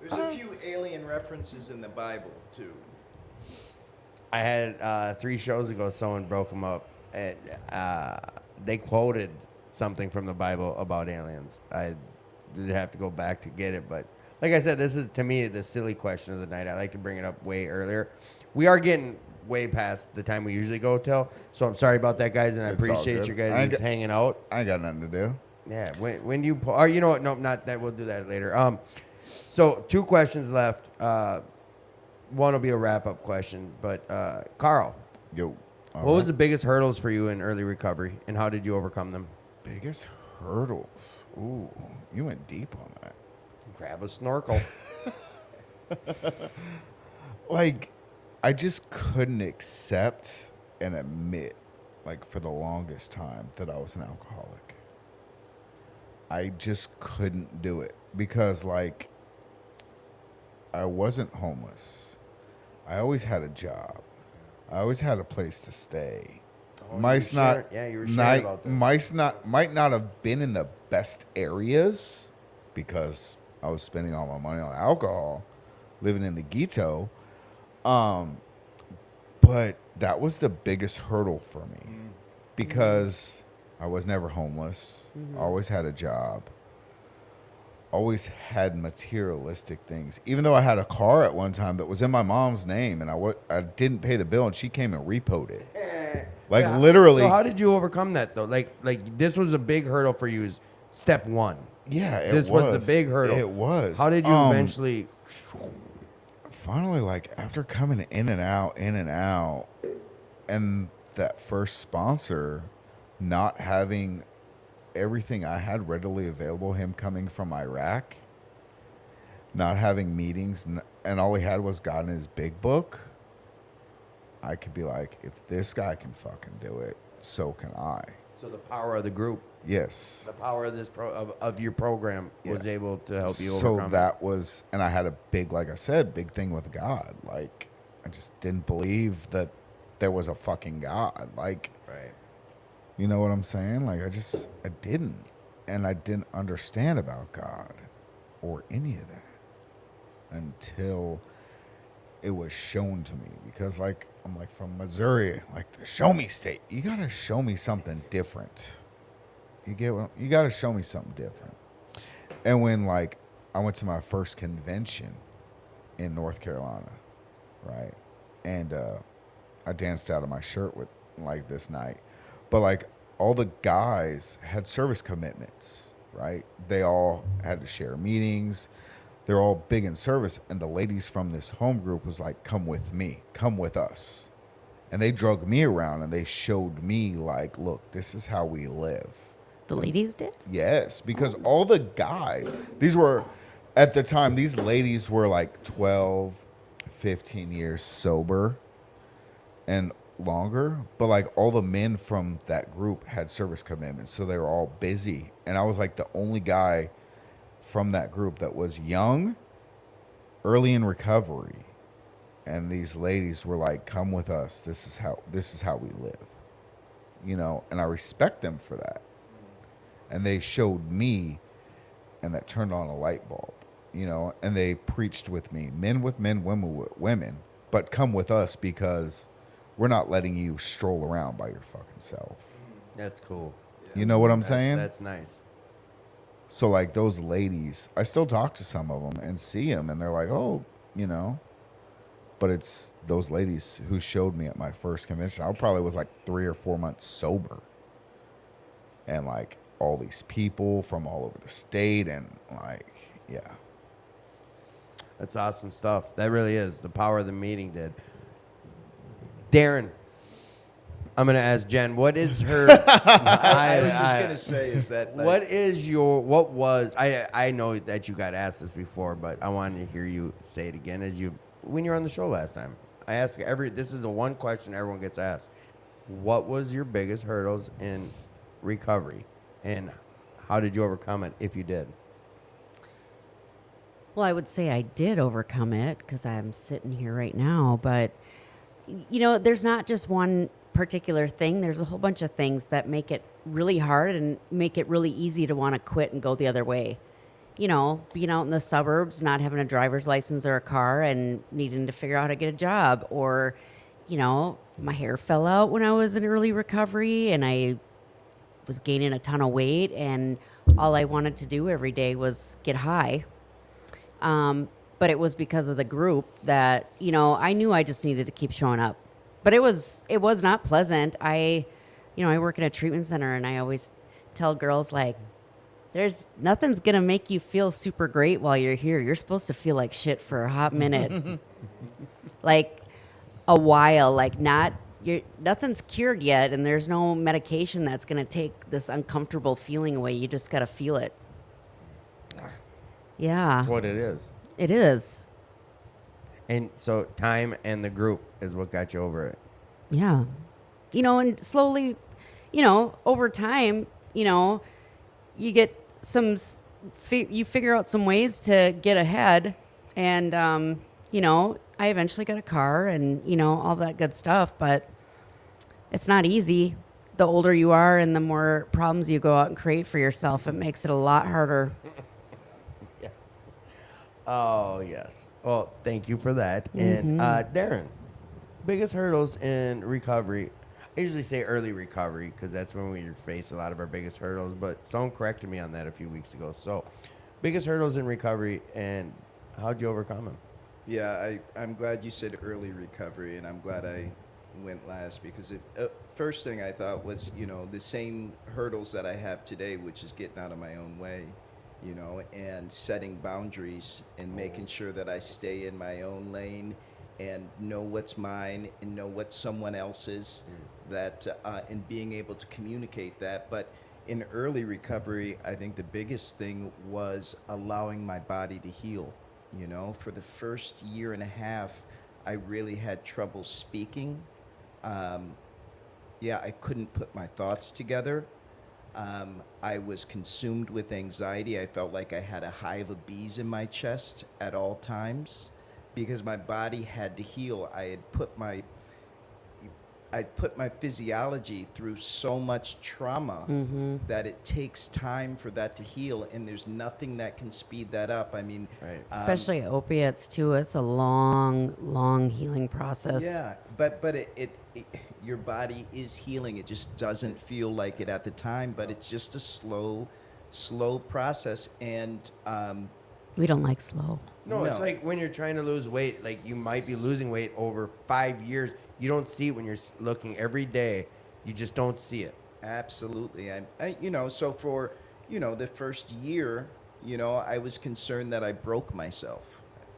There's a few alien references in the Bible too. I had 3 shows ago, someone broke them up. And, they quoted something from the Bible about aliens. I did have to go back to get it, but like I said, this is to me the silly question of the night. I like to bring it up way earlier. We are getting way past the time we usually go till, so I'm sorry about that, guys, and I It's all appreciate good. you I guys ain't hanging out. I ain't got nothing to do. Yeah, when do you? Or you know what? No, not that. We'll do that later. So 2 questions left. One will be a wrap-up question, but Carl, Yo. what was the biggest hurdles for you in early recovery, and how did you overcome them? biggest hurdles. Ooh, you went deep on that. Grab a snorkel. Like, I just couldn't accept and admit, like, for the longest time that I was an alcoholic. I just couldn't do it because, like, I wasn't homeless. I always had a job. I always had a place to stay. Oh, Might you were not, sharing- yeah, you were sharing about this. might not have been in the best areas because I was spending all my money on alcohol, living in the ghetto. But that was the biggest hurdle for me because I was never homeless. Always had a job. Always had materialistic things. Even though I had a car at one time that was in my mom's name and I didn't pay the bill and she came and repoed it. Like Yeah, literally. So how did you overcome that though? Like this was a big hurdle for you. Is step one. Yeah, it This was the big hurdle. It was. How did you eventually? Finally, like after coming in and out, and that first sponsor not having everything I had readily available, him coming from Iraq, not having meetings, and all he had was God in his big book, I could be like, if this guy can fucking do it, so can I. So the power of the group, Yes. the power of this of your program was Yeah. able to help you So overcome. that was, and I had a big, like I said, big thing with God. Like, I just didn't believe that there was a fucking God. Like, Right. you know what I'm saying? Like, I didn't. And I didn't understand about God or any of that until it was shown to me. Because, like, I'm like from Missouri, like the show me state. You got to show me something different. You got to show me something different. And when, like, I went to my first convention in North Carolina, right? And I danced out of my shirt with, like, this night. But, like, all the guys had service commitments, right? They all had to share meetings. They're all big in service. And the ladies from this home group was like, come with me. Come with us. And they drug me around and they showed me, like, look, this is how we live. The ladies did? Yes, because all the guys, these were, at the time, these ladies were like 12, 15 years sober and longer. But like all the men from that group had service commitments. So they were all busy. And I was like the only guy from that group that was young, early in recovery. And these ladies were like, come with us. This is how we live. You know, and I respect them for that. And they showed me, and that turned on a light bulb, you know, and they preached with me, men with men, women with women, but come with us because we're not letting you stroll around by your fucking self. That's cool. You know what I'm saying? That's nice. So like those ladies, I still talk to some of them and see them and they're like, oh, you know, but it's those ladies who showed me at my first convention. I probably was like 3 or 4 months sober. And like all these people from all over the state and like, yeah. That's awesome stuff. That really is the power of the meeting. Did Darren? I'm gonna ask Jen. What is her? I was just gonna say, is that like, What is your? What was? I know that you got asked this before, but I wanted to hear you say it again. When you were on the show last time, I ask this is the one question everyone gets asked. What was your biggest hurdles in recovery, and how did you overcome it if you did? Well, I would say I did overcome it because I'm sitting here right now. But, you know, there's not just one particular thing. There's a whole bunch of things that make it really hard and make it really easy to want to quit and go the other way. You know, being out in the suburbs, not having a driver's license or a car and needing to figure out how to get a job. Or, you know, my hair fell out when I was in early recovery and I was gaining a ton of weight and all I wanted to do every day was get high. But it was because of the group that, you know, I knew I just needed to keep showing up. But it was not pleasant. I work in a treatment center and I always tell girls like, nothing's going to make you feel super great while you're here. You're supposed to feel like shit for a hot minute. Like a while, like not nothing's cured yet, and there's no medication that's going to take this uncomfortable feeling away. You just got to feel it. Yeah, That's what it is. it is. And so time and the group is what got you over it. Yeah. And slowly, over time, you get you figure out some ways to get ahead. And, I eventually got a car and, all that good stuff. But it's not easy. The older you are and the more problems you go out and create for yourself, it makes it a lot harder. Yeah. Oh, yes. Well, thank you for that. And Darren, biggest hurdles in recovery. I usually say early recovery because that's when we face a lot of our biggest hurdles, but someone corrected me on that a few weeks ago. So, biggest hurdles in recovery, and how'd you overcome them? Yeah, I'm glad you said early recovery, and I'm glad I went last because first thing I thought was, the same hurdles that I have today, which is getting out of my own way, and setting boundaries and making sure that I stay in my own lane and know what's mine and know what someone else's, and being able to communicate that. But in early recovery, I think the biggest thing was allowing my body to heal. For the first year and a half, I really had trouble speaking. I couldn't put my thoughts together. I was consumed with anxiety. I felt like I had a hive of bees in my chest at all times because my body had to heal. I'd put my physiology through so much trauma that it takes time for that to heal, and there's nothing that can speed that up. I mean, Right. Especially opiates, too. It's a long, long healing process. yeah, but it your body is healing. It just doesn't feel like it at the time, but it's just a slow process. And We don't like slow. No, it's No. like when you're trying to lose weight, like you might be losing weight over 5 years. You don't see it when you're looking every day. You just don't see it. absolutely, so for the first year, I was concerned that I broke myself.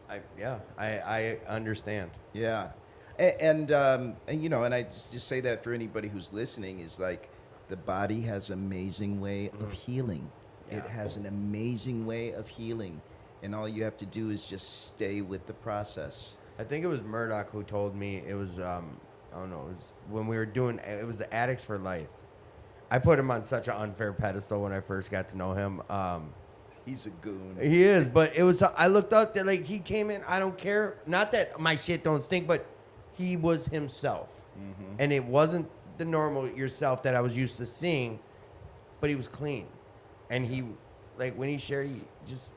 I understand. Yeah, and I just say that for anybody who's listening is like the body has an amazing way of healing. Yeah. It has an amazing way of healing, and all you have to do is just stay with the process. I think it was Murdoch who told me it was, I don't know, it was when we were doing, it was the Addicts for Life. I put him on such an unfair pedestal when I first got to know him. He's a goon. He is, but it was, I looked up that like he came in, I don't care, not that my shit don't stink, but he was himself. And it wasn't the normal yourself that I was used to seeing, but he was clean. And he, like when he shared, he just,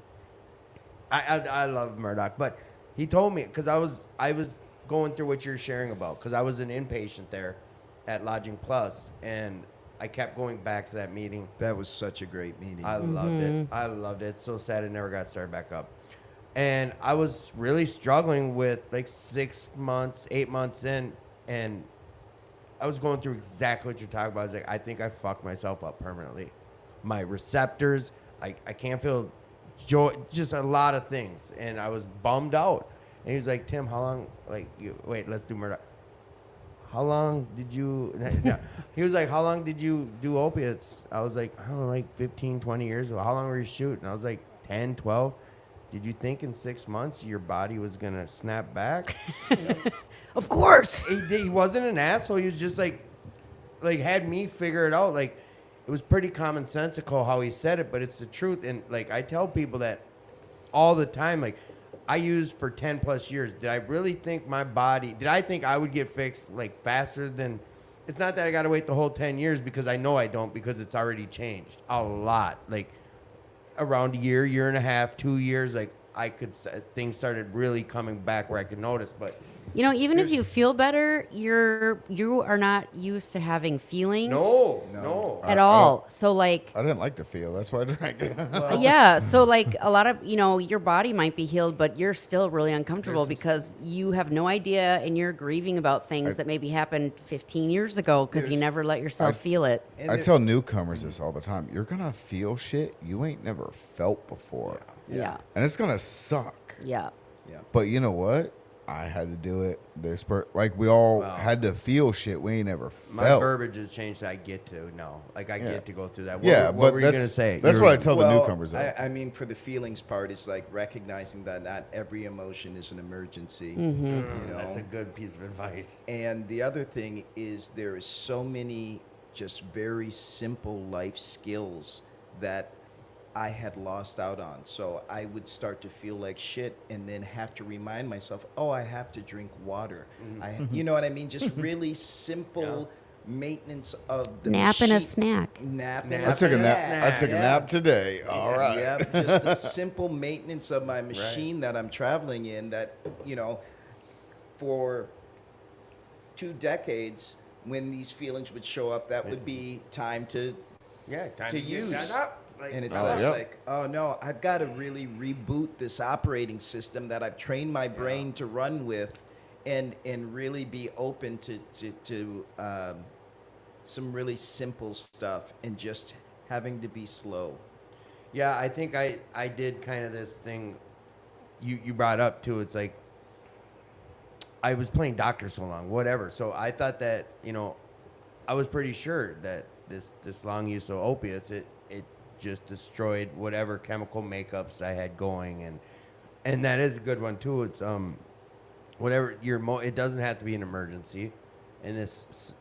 I love Murdoch, but he told me, because I was going through what you're sharing about, because I was an inpatient there at Lodging Plus, and I kept going back to that meeting. That was such a great meeting. I loved it. I loved it. It's so sad it never got started back up. And I was really struggling with like 6 months, 8 months in, and I was going through exactly what you're talking about. I was like, I think I fucked myself up permanently. My receptors, I can't feel joy, just a lot of things. And I was bummed out. And he was like, Tim, how long, wait, let's do murder. How long did you, no. He was like, how long did you do opiates? I was like, I don't know, like 15, 20 years. How long were you shooting? I was like, 10, 12. Did you think in 6 months your body was going to snap back? Of course. He wasn't an asshole. He was just like had me figure it out. Like, it was pretty commonsensical how he said it, but it's the truth. And like, I tell people that all the time, like, I used for 10 plus years. Did I really think did I think I would get fixed like faster than, it's not that I got to wait the whole 10 years because I know I don't, because it's already changed a lot. Like around a year and a half, 2 years, like things started really coming back where I could notice, but Even if you feel better, you are not used to having feelings. No. At all. So like, I didn't like to feel. That's why I drank it. yeah. So like a lot of, your body might be healed, but you're still really uncomfortable because you have no idea and you're grieving about things that maybe happened 15 years ago because you never let yourself feel it. And I there- tell newcomers this all the time. You're going to feel shit you ain't never felt before. Yeah. And it's going to suck. Yeah. Yeah. But you know what? I had to do it. Like we all Wow. had to feel shit we ain't never My felt. verbiage has changed. I get to now. Like, I get to go through that. Yeah, What but were you going to say? That's You what were- I tell the newcomers. Though. I mean, for the feelings part, it's like recognizing that not every emotion is an emergency. Mm-hmm. You know? That's a good piece of advice. And the other thing is there is so many just very simple life skills that I had lost out on. So I would start to feel like shit and then have to remind myself, oh, I have to drink water. You know what I mean? Just really simple maintenance of the Nap and a machine. snack. Nap and Nap. I took a nap. I snack. took a nap today. All right. Yeah, just the simple maintenance of my machine that I'm traveling in that, you know, for 2 decades, when these feelings would show up, that would be time to, Yeah, time to get use. that up. Like, and it's Oh, just yep. like, oh no, I've got to really reboot this operating system that I've trained my brain to run with, and really be open to some really simple stuff and just having to be slow. Yeah, I think I did kind of this thing you brought up too. It's like I was playing doctor so long, whatever. So I thought that, you know, I was pretty sure that this long use of opiates, it just destroyed whatever chemical makeups I had going, and that is a good one too. It's whatever it doesn't have to be an emergency, and this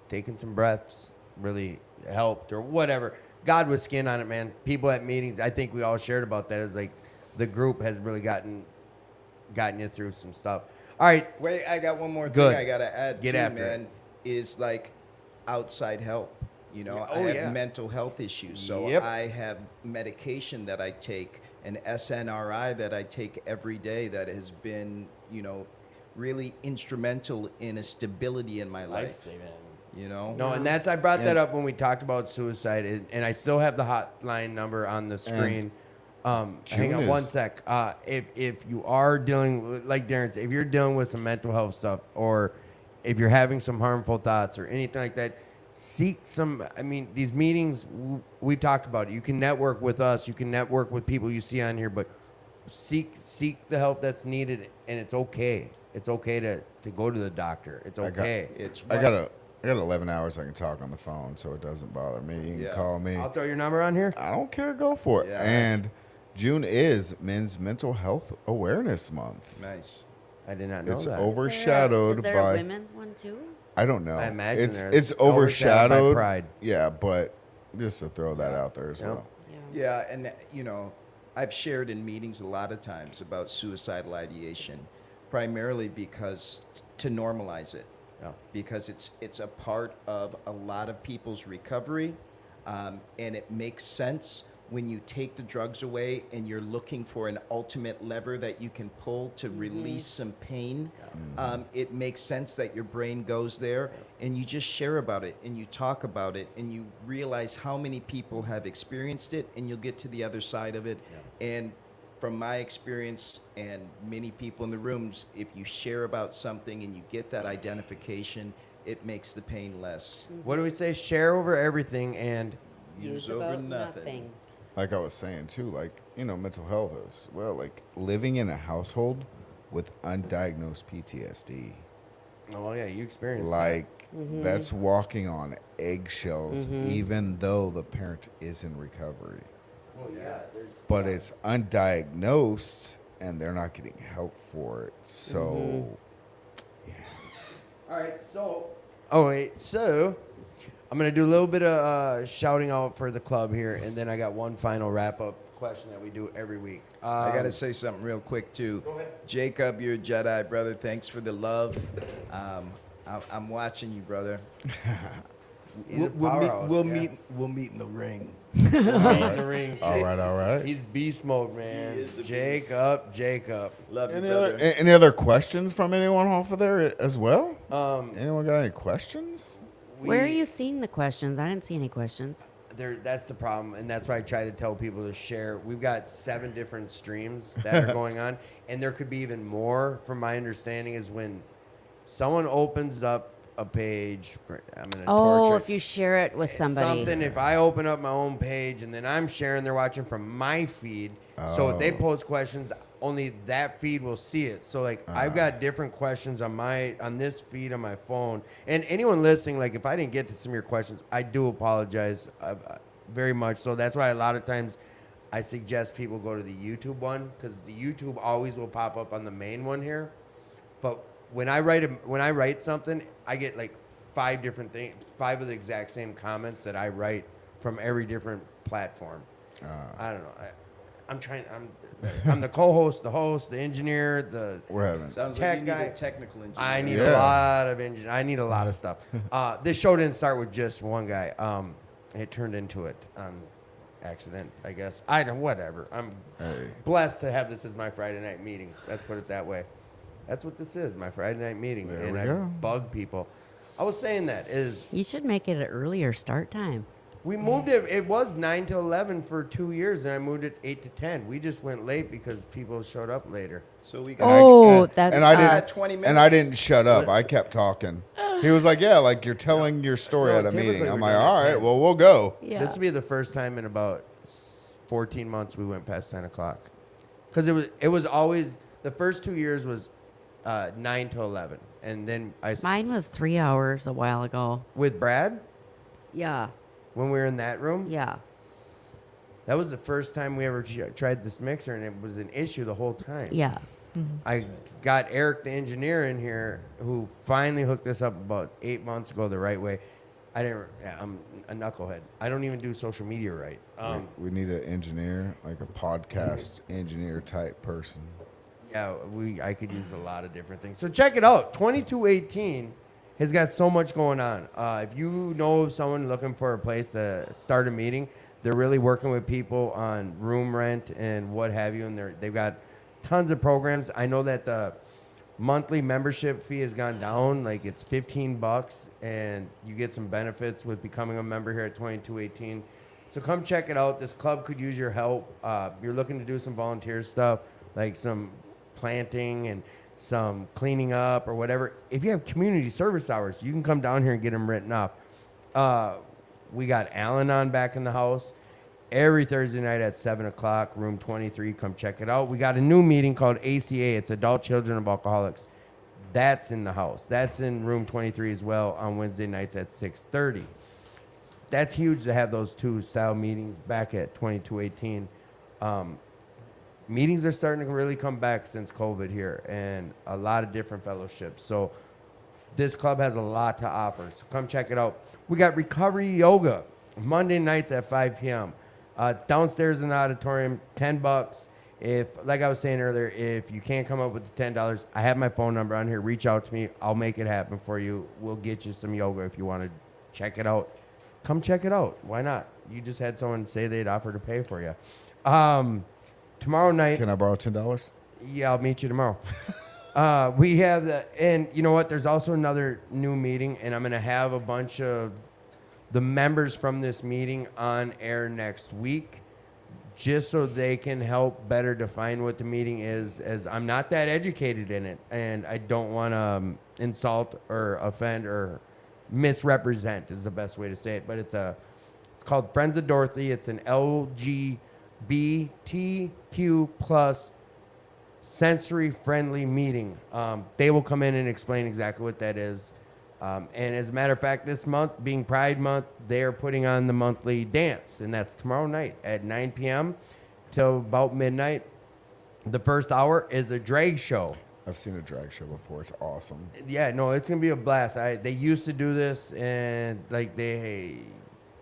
taking some breaths really helped or whatever. God was skin on it, man. People at meetings, I think we all shared about that. It was like the group has really gotten you through some stuff. All right, Wait, I got one more Good. thing I got to add Get too, after man, is like outside help. You know, Yeah. I Oh, have yeah. mental health issues, so Yep. I have medication that I take, an SNRI that I take every day that has been, you know, really instrumental in a stability in my life. life-saving. You know? No, and that's I brought that And- up when we talked about suicide, and I still have the hotline number on the screen. Hang June on one is- sec. If you are dealing, like Darren said, if you're dealing with some mental health stuff, or if you're having some harmful thoughts or anything like that, seek some. I mean, these meetings we talked about it. You can network with us. You can network with people you see on here, but seek the help that's needed, and it's okay. It's okay to go to the doctor. It's okay. I got 11 hours I can talk on the phone, so it doesn't bother me. You can Yeah. call me. I'll throw your number on here. I don't care. Go for it. Yeah. And June is Men's Mental Health Awareness Month. Nice. I did not know It's that. overshadowed Is there by. a women's one too? I don't know. I imagine it's there's it's overshadowed by overshadowed. pride. Yeah, but just to throw that out there as Yep. well. Yeah, and you know, I've shared in meetings a lot of times about suicidal ideation, primarily because to normalize it, Yeah. because it's a part of a lot of people's recovery, and it makes sense when you take the drugs away and you're looking for an ultimate lever that you can pull to release some pain. It makes sense that your brain goes there, and you just share about it and you talk about it and you realize how many people have experienced it, and you'll get to the other side of it. And from my experience and many people in the rooms, if you share about something and you get that identification, it makes the pain less. What do we say? Share over everything and Use over about nothing. Like I was saying too, like, you know, mental health is, well, like living in a household with undiagnosed PTSD. oh yeah, you experienced Like that's walking on eggshells, even though the parent is in recovery. that. Well, yeah, there's. But it's undiagnosed and they're not getting help for it. So All right, so. Oh wait, so I'm gonna do a little bit of shouting out for the club here, and then I got one final wrap up question that we do every week. I got to say something real quick, too. Go ahead. Jacob, you're a Jedi, brother. Thanks for the love. I'm watching you, brother. He's a powerhouse, We'll yeah. meet in the ring. In the ring. all right. He's beast mode, man. He is a beast. Jacob. Love you, Any brother. any other questions from anyone off of there as well? Um, Anyone got any questions? Where are you seeing the questions? I didn't see any questions. That's the problem, and that's why I try to tell people to share. We've got 7 different streams that are going on, and there could be even more. From my understanding, is when someone opens up a page. I'm gonna Oh, torture if you share it with somebody. something. If I open up my own page and then I'm sharing, they're watching from my feed. So if they Oh. post questions, only that feed will see it. So like I've got different questions on this feed on my phone. And anyone listening, like if I didn't get to some of your questions, I do apologize very much. So that's why a lot of times I suggest people go to the YouTube one, because the YouTube always will pop up on the main one here. But when I write something, I get like 5 different things, 5 of the exact same comments that I write from every different platform. I don't know. I'm the co-host, the host, the engineer, the We're having. Sounds tech like you guy. need a technical engineer. I need Yeah. a lot of engine. I need a lot of stuff. This show didn't start with just one guy. It turned into it on accident, I guess. Whatever. I'm Hey. blessed to have this as my Friday night meeting. Let's put it that way. That's what this is, my Friday night meeting. There and we I go. bug people. I was saying that is You should make it an earlier start time. we moved it. It was 9 to 11 for 2 years, and I moved it 8 to 10. We just went late because people showed up later. So we got Oh, that's and I didn't, us. 20 minutes. and I didn't shut up. What? I kept talking. He was like, "Yeah, like you're telling your story No, at a typically meeting." I'm we're like, done at "All right, 10. well, we'll go." Yeah. This will be the first time in about 14 months we went past 10 o'clock. Because it was always, the first 2 years was 9 to 11. And then Mine was 3 hours a while ago. with Brad, Yeah. when we were in that room, Yeah. that was the first time we ever tried this mixer, and it was an issue the whole time. Yeah. I got Eric, the engineer, in here, who finally hooked this up about 8 months ago the right way. I'm a knucklehead. I don't even do social media right. We need an engineer, like a podcast engineer type person. Yeah, I could use a lot of different things. So check it out. 2218 has got so much going on. If you know of someone looking for a place to start a meeting, they're really working with people on room rent and what have you, and they've got tons of programs. I know that the monthly membership fee has gone down, like it's $15, and you get some benefits with becoming a member here at 2218. So come check it out. This club could use your help. You're looking to do some volunteer stuff, like some planting and some cleaning up or whatever. If you have community service hours, you can come down here and get them written off. We got Alan on back in the house every Thursday night at 7 o'clock, room 23. Come check it out. We got a new meeting called ACA. It's Adult Children of Alcoholics. That's in the house. That's in room 23 as well on Wednesday nights at 6:30. That's huge to have those two style meetings back at 2218. Meetings are starting to really come back since COVID here, and a lot of different fellowships. So this club has a lot to offer. So come check it out. We got recovery yoga Monday nights at 5 p.m. It's downstairs in the auditorium, $10. If, like I was saying earlier, if you can't come up with the $10, I have my phone number on here. Reach out to me. I'll make it happen for you. We'll get you some yoga if you want to check it out. Come check it out. Why not? You just had someone say they'd offer to pay for you. Tomorrow night. Can I borrow $10? Yeah, I'll meet you tomorrow. We have and you know what? There's also another new meeting, and I'm going to have a bunch of the members from this meeting on air next week, just so they can help better define what the meeting is, as I'm not that educated in it, and I don't want to insult or offend or misrepresent is the best way to say it. But it's called Friends of Dorothy. It's an LGBTQ plus sensory friendly meeting. They will come in and explain exactly what that is. And as a matter of fact, this month being Pride Month, they are putting on the monthly dance, and that's tomorrow night at 9 p.m. till about midnight. The first hour is a drag show. I've seen a drag show before. It's awesome. Yeah, no, it's gonna be a blast. They used to do this, and like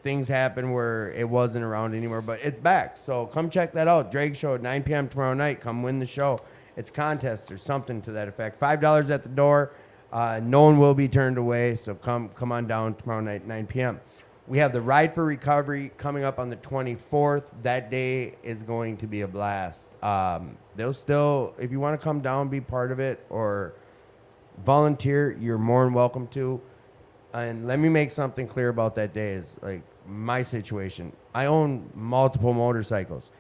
things happen where it wasn't around anymore, but it's back. So come check that out. Drag show at 9 p.m. tomorrow night. Come win the show. It's a contest or something to that effect. $5 at the door. No one will be turned away. So come on down tomorrow night, 9 p.m. We have the Ride for Recovery coming up on the 24th. That day is going to be a blast. They'll still, if you want to come down, be part of it, or volunteer, you're more than welcome to. And let me make something clear about that day is like my situation. I own multiple motorcycles.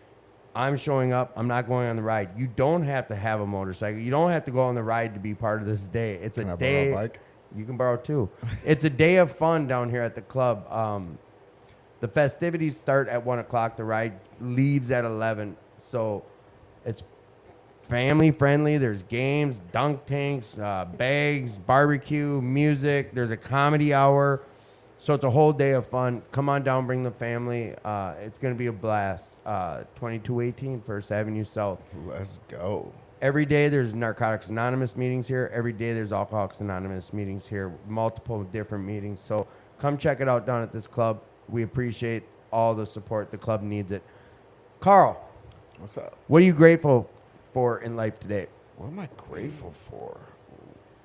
I'm showing up. I'm not going on the ride. You don't have to have a motorcycle. You don't have to go on the ride to be part of this day. It's Can a I borrow day. a bike? You can borrow two. It's a day of fun down here at the club. The festivities start at 1 o'clock. The ride leaves at 11. So it's family friendly. There's games, dunk tanks, bags, barbecue, music. There's a comedy hour. So it's a whole day of fun. Come on down, bring the family. It's going to be a blast. 2218 First Avenue South. Let's go. Every day there's Narcotics Anonymous meetings here. Every day there's Alcoholics Anonymous meetings here. Multiple different meetings. So come check it out down at this club. We appreciate all the support. The club needs it. Carl, What's up? what are you grateful for in life today? What am I grateful for?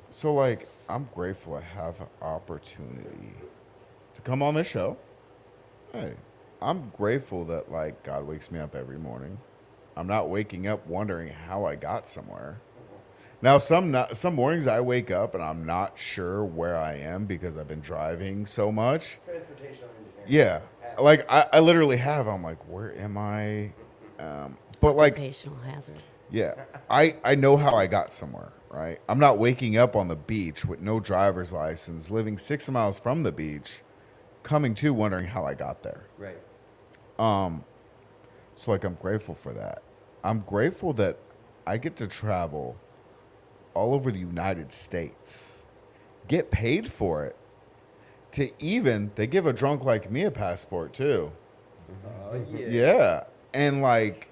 So, like, I'm grateful I have an opportunity to come on this show. Hey, I'm grateful that, like, God wakes me up every morning. I'm not waking up wondering how I got somewhere. Now, some mornings I wake up and I'm not sure where I am because I've been driving so much. Transportation engineering. Yeah. Like, I literally have. I'm like, where am I? But, like, Occupational hazard. yeah, I know how I got somewhere, right? I'm not waking up on the beach with no driver's license, living 6 miles from the beach, coming to wondering how I got there. Right. So, like, I'm grateful for that. I'm grateful that I get to travel all over the United States, get paid for it, they give a drunk like me a passport, too. Oh, yeah. Yeah. And, like,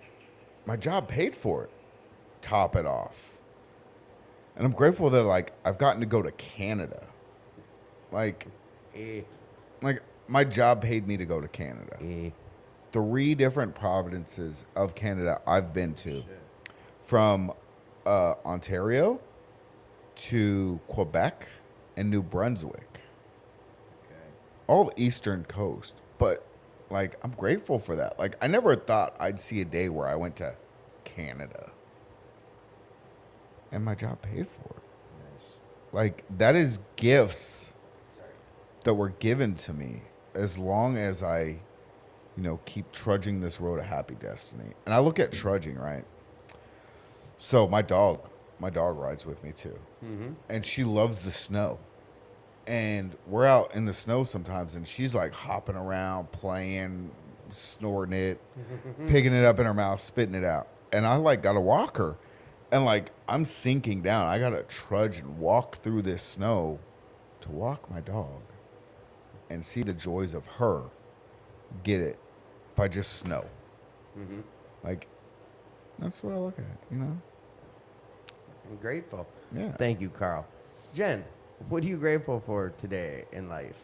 my job paid for it. Top it off. And I'm grateful that, like, I've gotten to go to Canada. Like, my job paid me to go to Canada. 3 different provinces of Canada I've been to. From Ontario to Quebec and New Brunswick. Okay. All the eastern coast. But, like, I'm grateful for that. Like, I never thought I'd see a day where I went to Canada. And my job paid for it. Nice. Like, that is gifts that were given to me as long as I, keep trudging this road to happy destiny. And I look at trudging, right? So my dog rides with me too. Mm-hmm. And she loves the snow. And we're out in the snow sometimes, and she's like hopping around, playing, snorting it, picking it up in her mouth, spitting it out. And I like got to walk her. And like I'm sinking down. I got to trudge and walk through this snow to walk my dog and see the joys of her get it by just snow. Mm-hmm. Like, that's what I look at, I'm grateful. Yeah. Thank you, Carl. Jen, what are you grateful for today in life?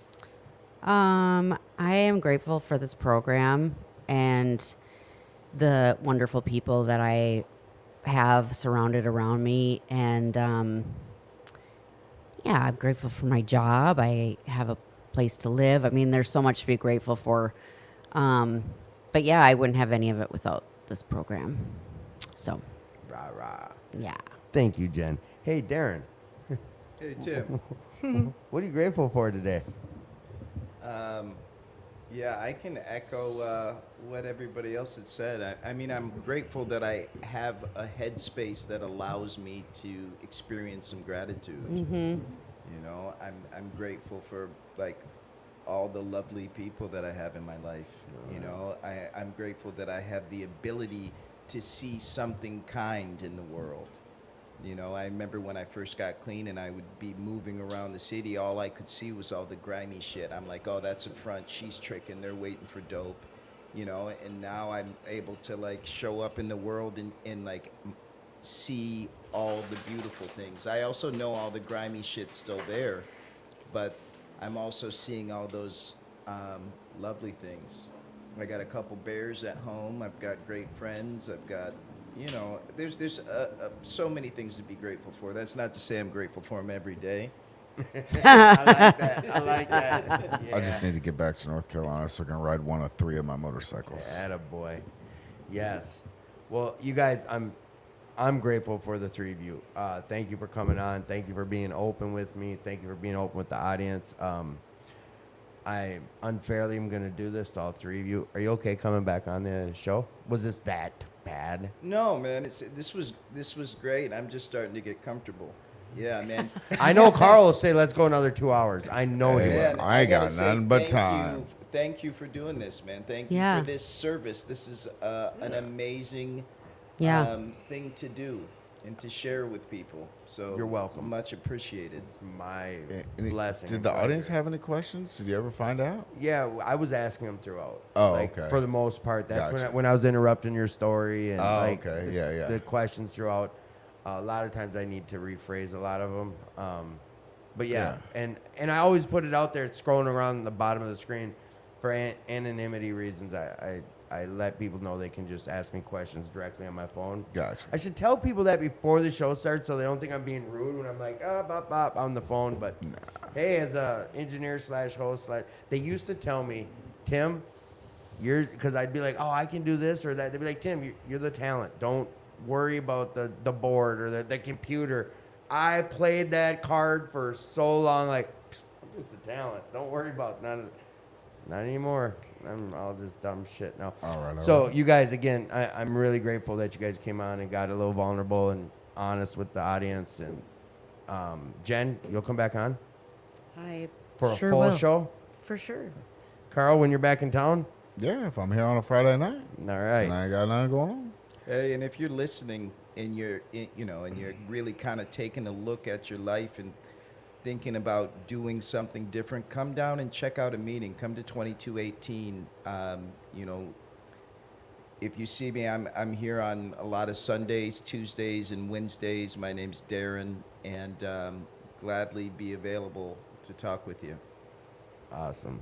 I am grateful for this program and the wonderful people that I have surrounded around me. And I'm grateful for my job. I have a place to live. I mean, there's so much to be grateful for. But yeah, I wouldn't have any of it without this program. So, Rah, rah. yeah. Thank you, Jen. Hey, Darren, Hey, Tim. what are you grateful for today? Yeah, I can echo what everybody else had said. I mean, I'm grateful that I have a headspace that allows me to experience some gratitude. I'm grateful for like all the lovely people that I have in my life. I'm grateful that I have the ability to see something kind in the world. I remember when I first got clean and I would be moving around the city, all I could see was all the grimy shit. I'm like, oh, that's a front. She's tricking. They're waiting for dope. And now I'm able to like show up in the world and like see all the beautiful things. I also know all the grimy shit's still there, but I'm also seeing all those lovely things. I got a couple bears at home. I've got great friends. I've got there's so many things to be grateful for. That's not to say I'm grateful for them every day. I like that. I just need to get back to North Carolina so I can ride one of 3 of my motorcycles. Attaboy. Yes. Well, you guys, I'm grateful for the 3 of you. Thank you for coming on. Thank you for being open with me. Thank you for being open with the audience. I unfairly am going to do this to all 3 of you. Are you okay coming back on the show? Was this that bad? No, man. This was great. I'm just starting to get comfortable. Yeah, man. I know Carl will say, let's go another 2 hours. I know he will. Man, I gotta got say nothing but thank time. Thank you for doing this, man. Thank you Yeah. for this service. This is an amazing Yeah. thing to do and to share with people. So You're welcome. Much appreciated. It's my Any- blessing. Did and the audience pleasure. have any questions? Did you ever find out? Yeah, I was asking them throughout. Oh, like, okay. For the most part, that's Gotcha. when I was interrupting your story and Oh, like okay. the, Yeah, yeah. the questions throughout. A lot of times I need to rephrase a lot of them. But yeah, and I always put it out there. It's scrolling around the bottom of the screen for anonymity reasons. I let people know they can just ask me questions directly on my phone. Gotcha. I should tell people that before the show starts so they don't think I'm being rude when I'm like, bop, bop, on the phone. But hey, as a engineer / host, they used to tell me, Tim, because I'd be like, oh, I can do this or that. They'd be like, Tim, you're the talent. Don't worry about the board or the computer. I played that card for so long, like, I'm just a talent. Don't worry about none of it. Not anymore. I'm all this dumb shit now. All right. So you guys, again, I'm really grateful that you guys came on and got a little vulnerable and honest with the audience. And Jen, you'll come back on I for sure a full will. show. For sure. Carl, when you're back in town. Yeah, if I'm here on a Friday night All right. and I ain't got nothing going on. Hey, and if you're listening and you're really kind of taking a look at your life and thinking about doing something different, come down and check out a meeting. Come to 2218. If you see me, I'm here on a lot of Sundays, Tuesdays, and Wednesdays. My name's Darren, and gladly be available to talk with you. Awesome.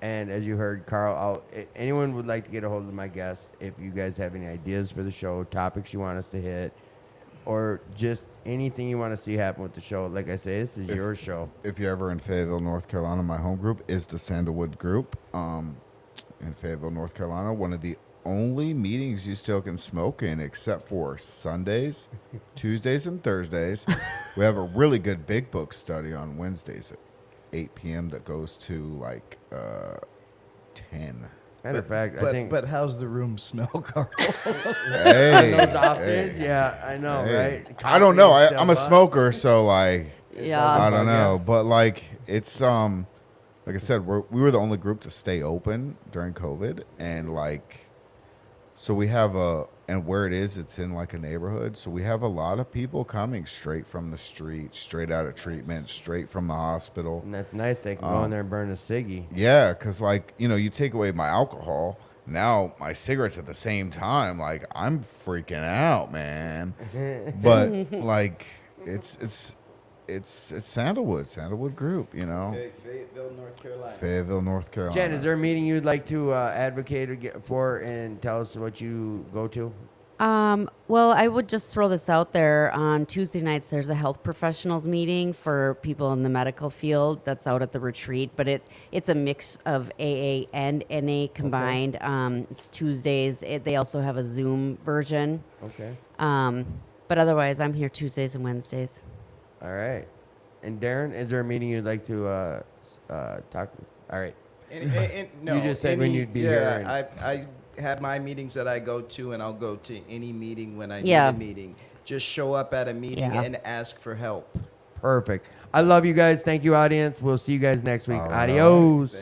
And as you heard, Carl, anyone would like to get a hold of my guest, if you guys have any ideas for the show, topics you want us to hit, or just anything you want to see happen with the show, like I say, this is your show. If you're ever in Fayetteville, North Carolina, my home group is the Sandalwood Group in Fayetteville, North Carolina. One of the only meetings you still can smoke in, except for Sundays, Tuesdays, and Thursdays. We have a really good big book study on Wednesdays at 8 p.m. that goes to like 10. Matter of fact, I think But how's the room smell, Carl? Hey, on those off hey, days, yeah, I know, hey. right? I don't know. Coffee and I'm a Starbucks. smoker, so like, Yeah. I don't bug know. you. But like, it's like I said, we were the only group to stay open during COVID, and like, so we have and where it is, it's in like a neighborhood, so we have a lot of people coming straight from the street, straight out of treatment, straight from the hospital. And that's nice. They can go in there and burn a ciggy. Yeah, because like, you take away my alcohol, now my cigarettes at the same time, like I'm freaking out, man. But like, it's Sandalwood Group, Okay, Fayetteville, North Carolina. Fayetteville, North Carolina. Jen, is there a meeting you'd like to advocate or get for and tell us what you go to? Well, I would just throw this out there. On Tuesday nights, there's a health professionals meeting for people in the medical field that's out at the retreat, but it's a mix of AA and NA combined. It's Tuesdays. They also have a Zoom version. Okay. But otherwise, I'm here Tuesdays and Wednesdays. All right. And Darren, is there a meeting you'd like to talk? All right. No, You just said when you'd be yeah, here I have my meetings that I go to, and I'll go to any meeting when I need Yeah. a meeting. Just show up at a meeting Yeah. and ask for help. Perfect. I love you guys. Thank you, audience. We'll see you guys next week. All right. Adios.